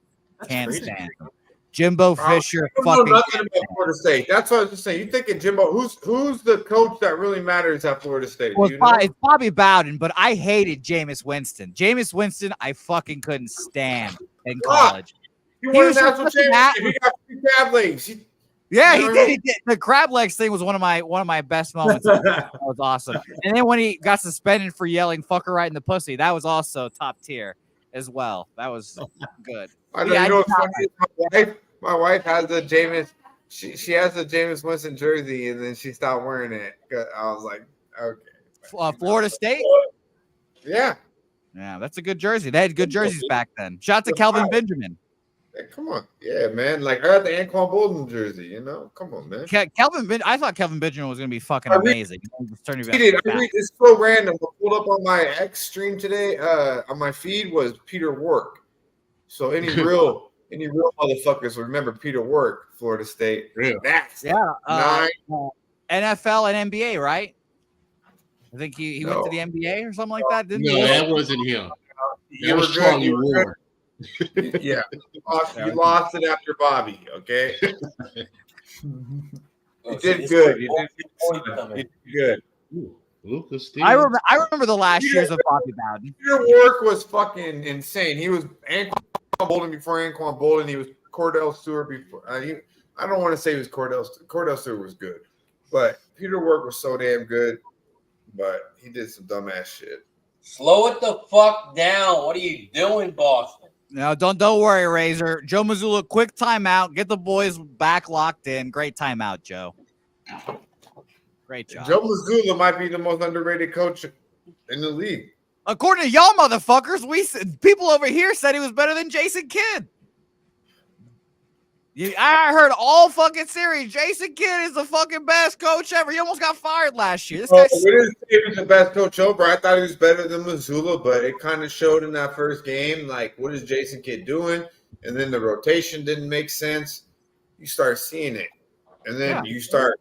Speaker 10: Can't stand them. Jimbo Fisher.
Speaker 2: I don't know nothing about Florida State. That's what I was just saying. You thinking Jimbo? Who's the coach that really matters at Florida State?
Speaker 10: Well, it's Bobby Bowden, but I hated Jameis Winston. Jameis Winston, I fucking couldn't stand in college.
Speaker 2: He won a national championship. He got 3 crab legs. He
Speaker 10: did. The crab legs thing was one of my best moments. That was awesome. And then when he got suspended for yelling "fucker" right in the pussy, that was also top tier as well. That was good.
Speaker 2: I know. You know what's funny? My wife has a Jameis. She has a Jameis Winston jersey, and then she stopped wearing it. I was like, okay.
Speaker 10: Florida State.
Speaker 2: Yeah.
Speaker 10: Yeah, that's a good jersey. They had good jerseys back then. Shout out to Kelvin Benjamin.
Speaker 2: Hey, come on. Yeah, man. Like, I had the Anquan Bolden jersey, you know? Come on, man.
Speaker 10: I thought Kelvin Benjamin was going to be fucking amazing.
Speaker 2: It's so random. I pulled up on my X stream today. On my feed was Peter Work. So any real motherfuckers remember Peter Work, Florida State.
Speaker 5: Yeah.
Speaker 10: NFL and NBA, right? I think he went to the NBA or something like that. Didn't he?
Speaker 5: That wasn't him.
Speaker 2: You were good. You were good. Yeah. You lost it after Bobby, okay? You did good. You did good.
Speaker 5: Lucas
Speaker 10: I remember the last years of Bobby Bowden.
Speaker 2: Your work was fucking insane. He was Anquan Bolden before Anquan Bolden. He was Cordell Stewart before. I don't want to say he was Cordell. Cordell Stewart was good, but Peter Work was so damn good. But he did some dumbass shit.
Speaker 7: Slow it the fuck down. What are you doing, Boston?
Speaker 10: No, don't worry, Razor. Joe Mazzulla, quick timeout. Get the boys back locked in. Great timeout, Joe. Great job.
Speaker 2: Joe Mazzulla might be the most underrated coach in the league.
Speaker 10: According to y'all motherfuckers, people over here said he was better than Jason Kidd. I heard all fucking series. Jason Kidd is the fucking best coach ever. He almost got fired last year.
Speaker 2: We didn't say he was the best coach ever. I thought he was better than Mazzulla, but it kind of showed in that first game. Like, what is Jason Kidd doing? And then the rotation didn't make sense. You start seeing it, and then you start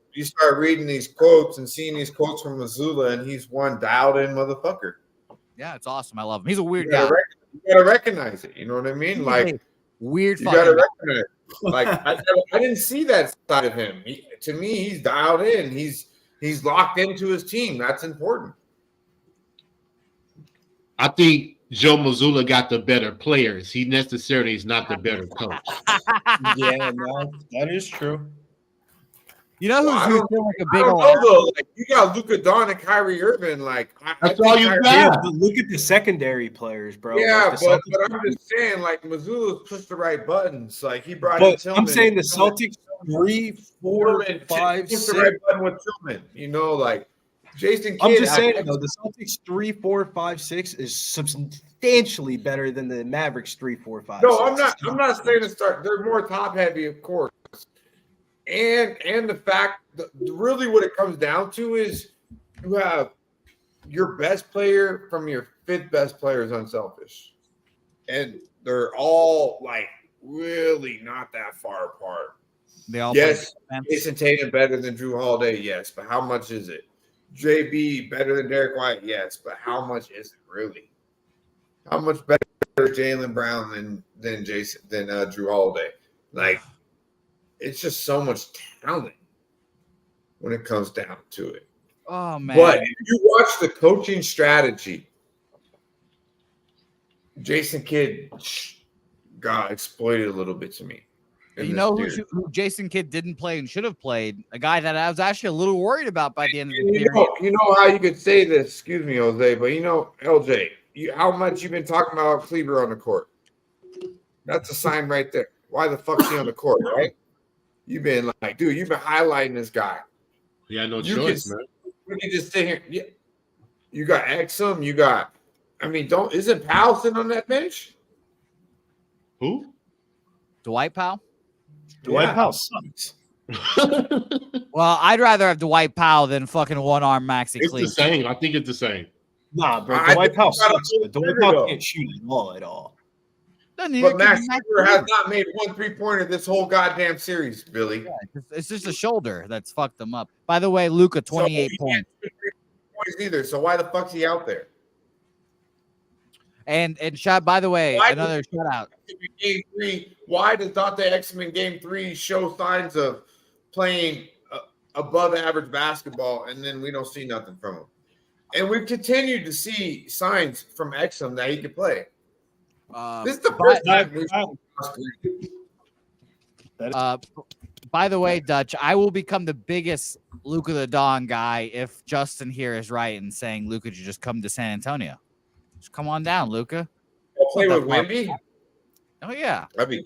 Speaker 2: reading these quotes and seeing these quotes from Mazzulla, and he's one dialed-in motherfucker.
Speaker 10: Yeah, it's awesome. I love him. He's a weird guy.
Speaker 2: You gotta recognize it. You know what I mean? Like
Speaker 10: weird.
Speaker 2: You gotta recognize it. Like I didn't see that side of him. To me, he's dialed in. He's locked into his team. That's important.
Speaker 5: I think Joe Mazzulla got the better players. He necessarily is not the better coach.
Speaker 11: Yeah, no, that is true.
Speaker 10: You know who's feeling like a big old
Speaker 2: like you got Luka Doncic and Kyrie Irving. Like
Speaker 5: that's all you got.
Speaker 11: Look at the secondary players, bro.
Speaker 2: Yeah,
Speaker 11: like
Speaker 2: but I'm just saying, like Mazzulla pushed the right buttons. Like he brought
Speaker 11: in
Speaker 2: Tillman.
Speaker 11: I'm saying the Celtics 3, 4, 5, 6.
Speaker 2: The right button with Tillman. You know, like Jason Kidd.
Speaker 11: I'm just saying though, the Celtics 3, 4, 5, 6 is substantially better than the Mavericks 3, 4, 5.
Speaker 2: No,
Speaker 11: 6.
Speaker 2: I'm not saying to start. They're more top heavy, of course. And the fact that really what it comes down to is you have your best player from your fifth best player is unselfish. And they're all like really not that far apart.
Speaker 10: They all
Speaker 2: Jason Tatum better than Drew Holiday, yes, but how much is it? JB better than Derek White, yes, but how much is it really? How much better is Jaylen Brown than Drew Holiday? Like, it's just so much talent when it comes down to it.
Speaker 10: Oh, man.
Speaker 2: But if you watch the coaching strategy, Jason Kidd got exploited a little bit to me.
Speaker 10: You know who Jason Kidd didn't play and should have played? A guy that I was actually a little worried about by the end of the period.
Speaker 2: You know how you could say this, excuse me, Jose, but LJ, how much you've been talking about Kleber on the court? That's a sign right there. Why the fuck's he on the court, right? You've been like, dude, you've been highlighting this guy.
Speaker 5: Yeah, no choice, man.
Speaker 2: We can just sit here. Yeah, you got Exum. You got. Isn't Powell sitting on that bench?
Speaker 5: Who?
Speaker 10: Dwight Powell.
Speaker 11: Dwight Powell sucks.
Speaker 10: Well, I'd rather have Dwight Powell than fucking one-arm Maxi Kleber.
Speaker 5: It's the same. I think it's the same.
Speaker 11: Nah, bro. Dwight Powell sucks. Dwight Powell can't shoot at all.
Speaker 2: But Max Kleber has not made one 3-pointer this whole goddamn series, Billy.
Speaker 10: Yeah, it's just a shoulder that's fucked them up. By the way, Luka, 28 points.
Speaker 2: Either. So why the fuck's he out there?
Speaker 10: And by the way, another shout out.
Speaker 2: Game 3, why does Dante Exum in Game 3 show signs of playing above average basketball, and then we don't see nothing from him? And we've continued to see signs from Exum that he can play. This is the first time
Speaker 10: by the way, Dutch, I will become the biggest Luka the Don guy if Justin here is right in saying Luka should just come to San Antonio. Just come on down, Luka.
Speaker 2: Play with Wemby?
Speaker 10: Oh yeah.
Speaker 2: That'd be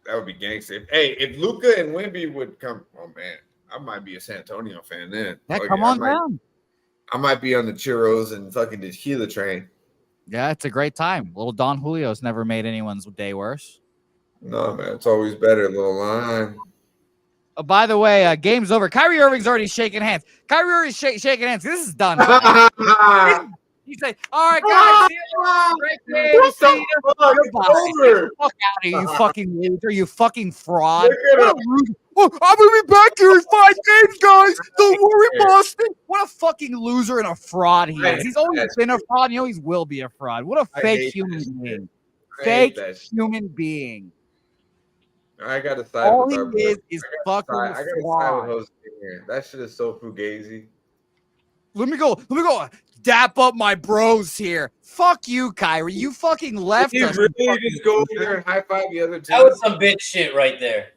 Speaker 2: That would be gangster. Hey, if Luca and Wemby would come, oh man, I might be a San Antonio fan then.
Speaker 10: Yeah,
Speaker 2: Oh,
Speaker 10: come on down.
Speaker 2: I might be on the churros and fucking the tequila train.
Speaker 10: Yeah, it's a great time. Little Don Julio's never made anyone's day worse.
Speaker 2: No, man, it's always better. Little line.
Speaker 10: Oh, by the way, game's over. Kyrie Irving's already shaking hands. Kyrie Irving's shaking hands. This is done. He said, "All right, guys, see you. Great game. See you. Goodbye. Fuck out of here, you fucking loser, you fucking fraud. Oh, I'm gonna be back here in 5 games, guys. Don't worry, Boston." What a fucking loser and a fraud he is. He's always been a fraud. You know, he will be a fraud. What a fake human being. Fake human being.
Speaker 2: I got to side
Speaker 10: All
Speaker 2: with
Speaker 10: he
Speaker 2: our
Speaker 10: is fucking
Speaker 2: I got to side
Speaker 10: fraud.
Speaker 2: with Jose here. That shit is so fugazi.
Speaker 10: Let me go. Dap up my bros here. Fuck you, Kyrie. You fucking left
Speaker 2: Did
Speaker 10: us.
Speaker 2: you really just go over there and high five the other team?
Speaker 7: That was some bitch shit right there.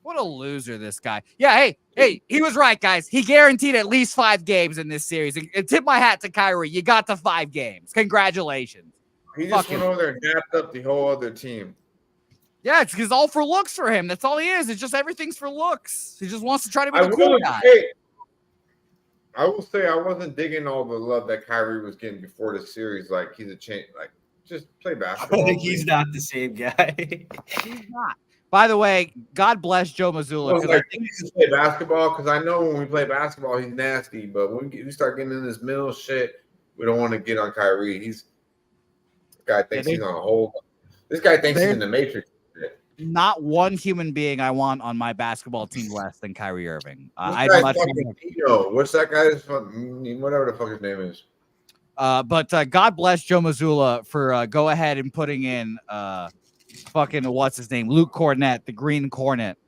Speaker 10: What a loser, this guy. Yeah, hey, he was right, guys. He guaranteed at least 5 games in this series. And tip my hat to Kyrie. You got to 5 games. Congratulations.
Speaker 2: He just went over there and dapped up the whole other team.
Speaker 10: Yeah, it's because all for looks for him. That's all he is. It's just everything's for looks. He just wants to try to be the cool guy.
Speaker 2: I will say I wasn't digging all the love that Kyrie was getting before the series. Like he's a change. Like just play basketball.
Speaker 11: I think he's not the same guy.
Speaker 10: He's not. By the way, God bless Joe Mazzulla.
Speaker 2: I think he should play basketball because I know when we play basketball he's nasty. But when we start getting in this middle shit, we don't want to get on Kyrie. This guy thinks he's on a whole. This guy thinks he's in the Matrix.
Speaker 10: Not one human being I want on my basketball team less than Kyrie Irving. I'd much
Speaker 2: What's that guy's whatever the fuck his name is.
Speaker 10: But God bless Joe Mazzulla for go ahead and putting in fucking what's his name, Luke Cornett, the Green Cornet,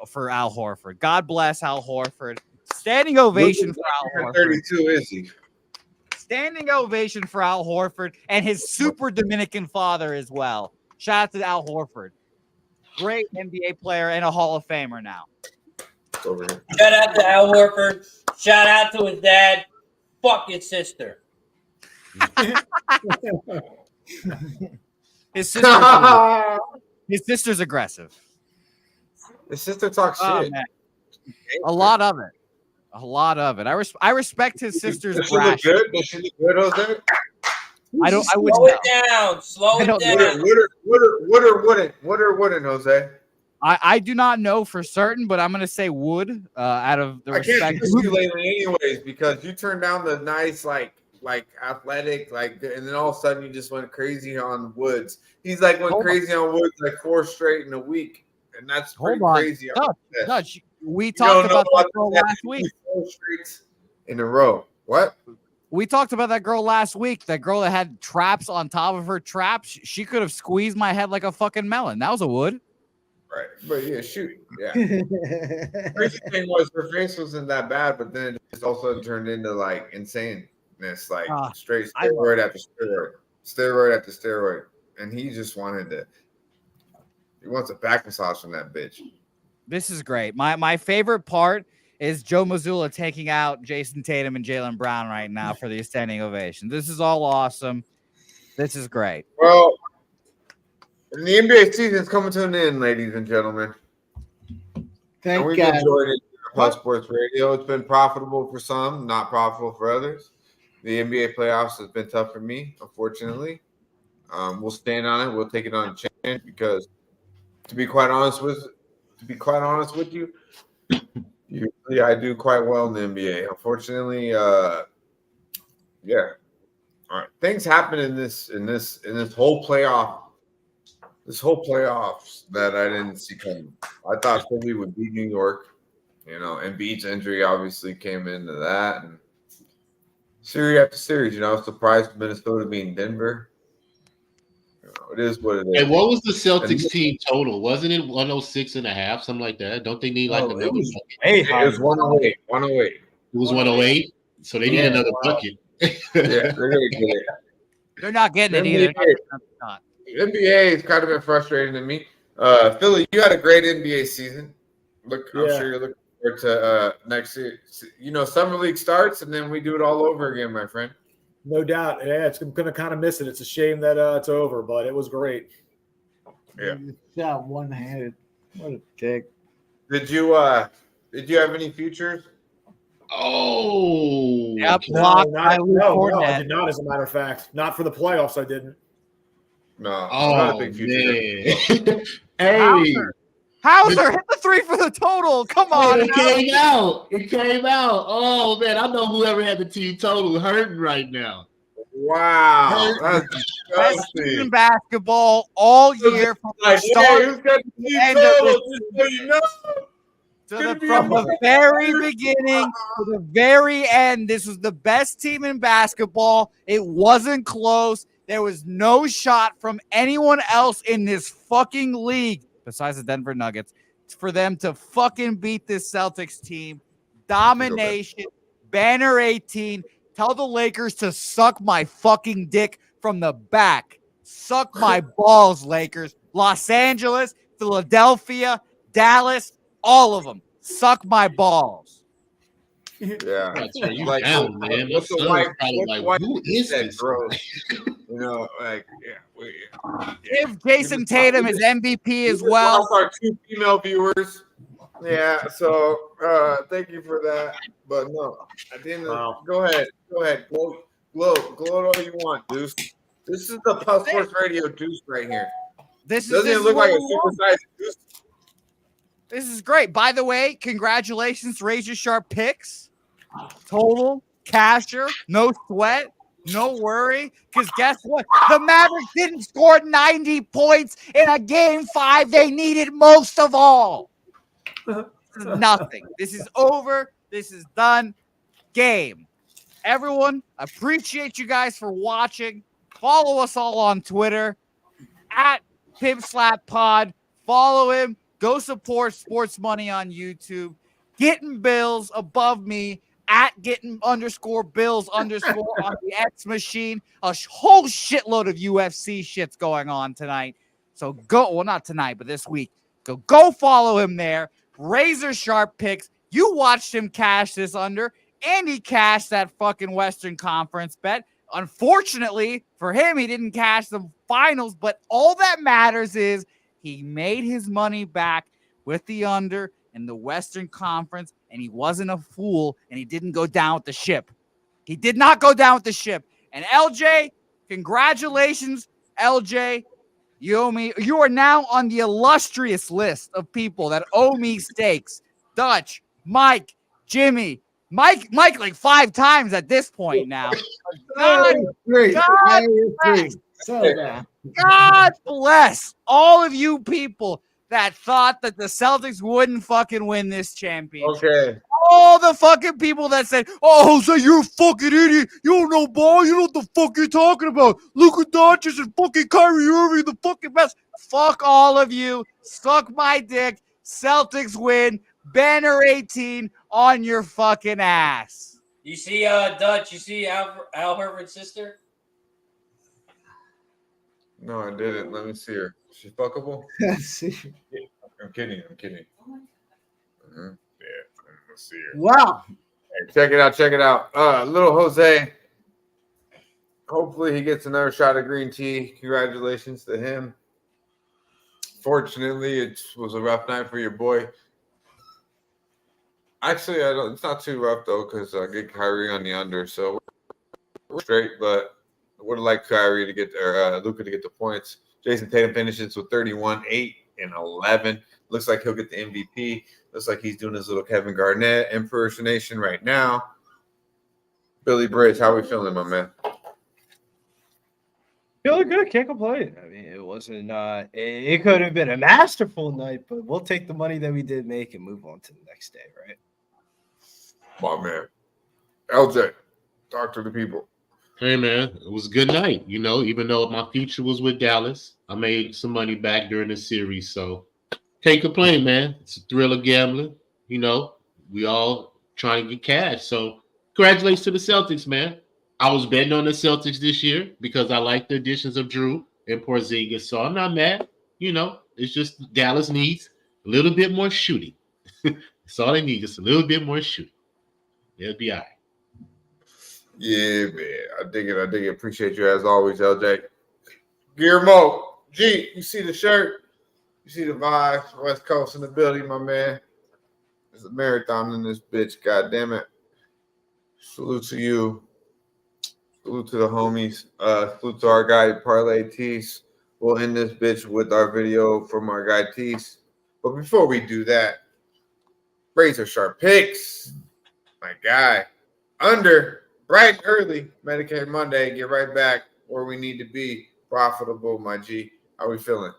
Speaker 10: for Al Horford. God bless Al Horford. Standing ovation for Al Horford.
Speaker 2: 32 is he?
Speaker 10: Standing ovation for Al Horford and his super Dominican father as well. Shout out to Al Horford. Great NBA player and a Hall of Famer now.
Speaker 2: Over here.
Speaker 7: Shout out to Al Horford. Shout out to his dad. Fuck his sister.
Speaker 10: His sister's aggressive.
Speaker 2: His sister talks shit.
Speaker 10: Man. A lot of it. I respect his sister's
Speaker 2: Does she look good? Does she look good, Jose?
Speaker 10: I wouldn't
Speaker 7: Slow it down. Slow it down.
Speaker 2: Would or wouldn't, Jose?
Speaker 10: I do not know for certain, but I'm gonna say would. Out of the respect.
Speaker 2: I can't trust you lately, anyways, because you turned down the nice, like athletic, and then all of a sudden you just went crazy on Woods. He's like went crazy on Woods like 4 straight in a week, and that's pretty crazy.
Speaker 10: Dutch, we talked about that girl last week.
Speaker 2: 4 straight in a row. What?
Speaker 10: We talked about that girl last week. That girl that had traps on top of her traps. She could have squeezed my head like a fucking melon. That was a wood.
Speaker 2: Right. But yeah, shoot. Yeah. Crazy thing was her face wasn't that bad, but then it just also turned into like insaneness, like straight steroid after steroid after steroid. And he just he wants a back massage from that bitch.
Speaker 10: This is great. My favorite part is Joe Mazzulla taking out Jason Tatum and Jaylen Brown right now for the standing ovation. This is all awesome. This is great.
Speaker 2: Well, the NBA season is coming to an end, ladies and gentlemen.
Speaker 3: Thank
Speaker 2: we've
Speaker 3: God.
Speaker 2: enjoyed it on Sports Radio. It's been profitable for some, not profitable for others. The NBA playoffs has been tough for me, unfortunately. We'll stand on it. We'll take it on a chin because, to be quite honest with you, usually I do quite well in the NBA. Unfortunately, yeah. All right. Things happen in this whole playoffs that I didn't see coming. I thought Philly would beat New York. Embiid's injury obviously came into that, and series after series. I was surprised Minnesota being Denver. It is what it is.
Speaker 5: And what was the Celtics team total? Wasn't it 106.5, something like that? Don't they need another bucket?
Speaker 2: It was 108. 108.
Speaker 5: It was 108. So they need another bucket.
Speaker 2: Yeah, they're gonna get it.
Speaker 10: They're not getting it either.
Speaker 2: NBA has kind of been frustrating to me. Philly, you had a great NBA season. I'm sure you're looking forward to next year. Summer league starts and then we do it all over again, my friend.
Speaker 8: No doubt. Yeah, it's going to kind of miss it. It's a shame that it's over, but it was great.
Speaker 2: Yeah.
Speaker 3: Shot one-handed. What a dick.
Speaker 2: Did you have any futures?
Speaker 5: Oh,
Speaker 10: Yep,
Speaker 5: okay.
Speaker 10: blocked by Luke
Speaker 8: I
Speaker 10: Cornett.
Speaker 8: did not. As a matter of fact, not for the playoffs. I didn't.
Speaker 2: No, I'm not a
Speaker 5: Oh
Speaker 2: big future.
Speaker 5: man. Hey,
Speaker 10: Hauser hit the 3 for the total. Come on.
Speaker 5: it came out. It came out. Oh man, I know whoever had the team total hurting right now.
Speaker 2: Wow, that's
Speaker 10: Best team
Speaker 2: disgusting.
Speaker 10: in basketball all year from the
Speaker 2: Like,
Speaker 10: start
Speaker 2: hey, who's got the team
Speaker 10: end of
Speaker 2: total?
Speaker 10: this
Speaker 2: Just so you know.
Speaker 10: from the very beginning to the very end. This was the best team in basketball. It wasn't close. There was no shot from anyone else in this fucking league besides the Denver Nuggets for them to fucking beat this Celtics team. Domination, banner 18. Tell the Lakers to suck my fucking dick from the back. Suck my balls, Lakers. Los Angeles, Philadelphia, Dallas, all of them. Suck my balls.
Speaker 2: Yeah,
Speaker 5: You
Speaker 2: like
Speaker 5: down, man. My
Speaker 2: what's the
Speaker 5: son's
Speaker 2: white?
Speaker 5: probably
Speaker 2: What's
Speaker 5: like,
Speaker 2: the white
Speaker 5: who is
Speaker 2: said,
Speaker 5: this?
Speaker 2: bro? You know, like
Speaker 10: Give Jason Tatum his MVP as well.
Speaker 2: Lost our 2 female viewers. Yeah, so thank you for that. But no, at the end of go ahead, gloat all you want, Deuce. This is the Puff Sports Radio Deuce right here. Doesn't it look like a supersized Deuce?
Speaker 10: This is great. By the way, congratulations, Razor Sharp picks. Total, casher, no sweat, no worry. Because guess what? The Mavericks didn't score 90 points in a game 5 they needed most of all. Nothing. This is over. This is done. Game. Everyone, appreciate you guys for watching. Follow us all on Twitter at PipSlapPod. Follow him. Go support Sports Money on YouTube. Getting Bills above me at getting_Bills_ on the X machine. A whole shitload of UFC shit's going on tonight. So go, well, not tonight, but this week. Go follow him there. Razor Sharp picks. You watched him cash this under, and he cashed that fucking Western Conference bet. Unfortunately for him, he didn't cash the finals, but all that matters is he made his money back with the under in the Western Conference, and he wasn't a fool, and he didn't go down with the ship. He did not go down with the ship. And LJ, congratulations, LJ. You are now on the illustrious list of people that owe me steaks. Dutch, Mike, Jimmy, Mike like 5 times at this point now. God bless all of you people that thought that the Celtics wouldn't fucking win this championship.
Speaker 2: Okay.
Speaker 10: All the fucking people that said, "Oh, Jose, you're a fucking idiot. You don't know ball. You know what the fuck you're talking about. Luka Doncic and fucking Kyrie Irving, the fucking best." Fuck all of you. Suck my dick. Celtics win. Banner 18 on your fucking ass.
Speaker 7: You see, Dutch, you see Al Horford's sister?
Speaker 2: No, I didn't. Let me see her. Is she fuckable?
Speaker 3: See.
Speaker 2: I'm kidding. Yeah, let's see her.
Speaker 3: Wow.
Speaker 2: Hey, check it out. Little Jose. Hopefully he gets another shot of green tea. Congratulations to him. Fortunately, it was a rough night for your boy. Actually, it's not too rough though, because I get Kyrie on the under, so we're straight. But I would have liked Kyrie to get Luka to get the points. Jason Tatum finishes with 31, 8, and 11. Looks like he'll get the MVP. Looks like he's doing his little Kevin Garnett impersonation right now. Billy Bridge, how we feeling, my man?
Speaker 11: Feeling good, can't complain. I mean, it wasn't it could have been a masterful night, but we'll take the money that we did make and move on to the next day, right?
Speaker 2: My man. LJ, talk to the people.
Speaker 5: Hey man, it was a good night. You know, even though my future was with Dallas, I made some money back during the series. So can't complain, man. It's a thrill of gambling. You know, we all trying to get cash. So congratulations to the Celtics, man. I was betting on the Celtics this year because I like the additions of Drew and Porzingis. So I'm not mad. You know, it's just Dallas needs a little bit more shooting. That's all they need, just a little bit more shooting. They'll be all right.
Speaker 2: Yeah, man. I dig it. Appreciate you as always, LJ. Guillermo, G, you see the shirt? You see the vibes, West Coast in the building, my man. There's a marathon in this bitch, god damn it. Salute to you. Salute to the homies. Salute to our guy, Parlay Tees. We'll end this bitch with our video from our guy, Tees. But before we do that, razor sharp picks. My guy. Under, bright and early, Medicaid Monday. Get right back where we need to be. Profitable, my G. How we feeling?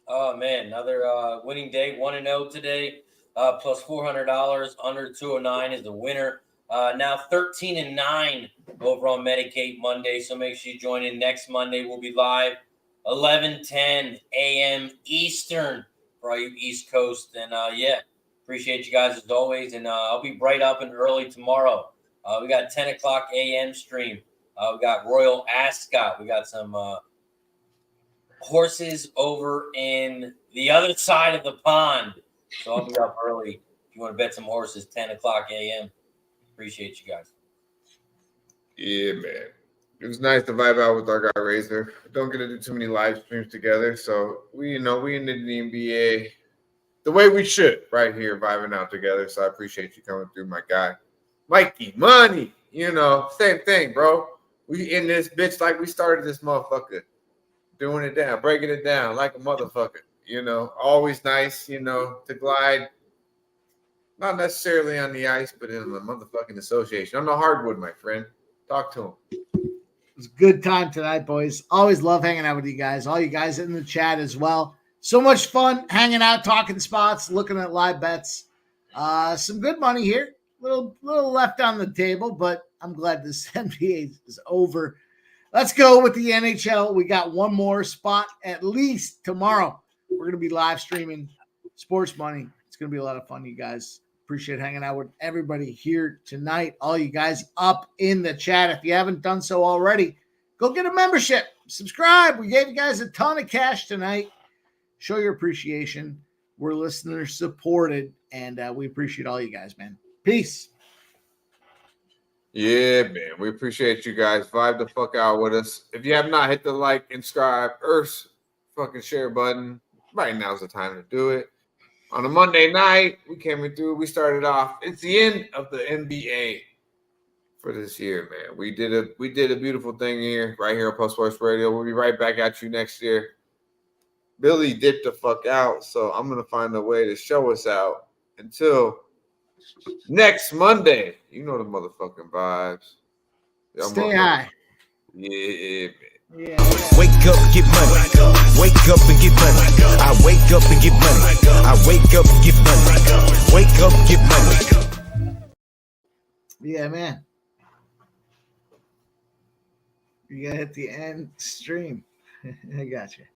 Speaker 7: Oh, man. Another winning day. 1-0 today. Plus $400. Under 209 is the winner. Now 13-9 over on Medicaid Monday. So make sure you join in next Monday. We'll be live 11:10 a.m. Eastern for all you East Coast. And yeah, appreciate you guys as always. And I'll be bright up and early tomorrow. We got 10 o'clock a.m. stream. We got Royal Ascot. We got some horses over in the other side of the pond. So I'll be up early. If you want to bet some horses, 10 o'clock a.m. Appreciate you guys.
Speaker 2: Yeah, man. It was nice to vibe out with our guy Razor. Don't get to do too many live streams together. So we ended the NBA the way we should right here, vibing out together. So I appreciate you coming through, my guy. Mikey, money, same thing, bro. We in this bitch like we started this motherfucker. Doing it down, breaking it down like a motherfucker. Always nice, to glide. Not necessarily on the ice, but in the motherfucking association. On the hardwood, my friend. Talk to him.
Speaker 3: It was a good time tonight, boys. Always love hanging out with you guys. All you guys in the chat as well. So much fun hanging out, talking spots, looking at live bets. Some good money here. Little left on the table, but I'm glad this NBA is over. Let's go with the NHL. We got one more spot at least tomorrow. We're going to be live streaming Sports Money. It's going to be a lot of fun, you guys. Appreciate hanging out with everybody here tonight. All you guys up in the chat. If you haven't done so already, go get a membership. Subscribe. We gave you guys a ton of cash tonight. Show your appreciation. We're listener supported, and we appreciate all you guys, man. Peace.
Speaker 2: Yeah, man. We appreciate you guys. Vibe the fuck out with us. If you have not hit the like and subscribe or fucking share button, right now's the time to do it. On a Monday night, we came in through. We started off. It's the end of the NBA for this year, man. We did a beautiful thing here, right here on Post Sports Radio. We'll be right back at you next year. Billy dipped the fuck out, so I'm gonna find a way to show us out until next Monday. You know the motherfucking vibes.
Speaker 3: Stay high.
Speaker 2: Yeah, man.
Speaker 1: Yeah. Wake up, get money. Wake up and get money. I wake up and get money. I wake up and get money. Wake up, get money.
Speaker 3: Yeah, man. You gotta hit the end stream. I got you.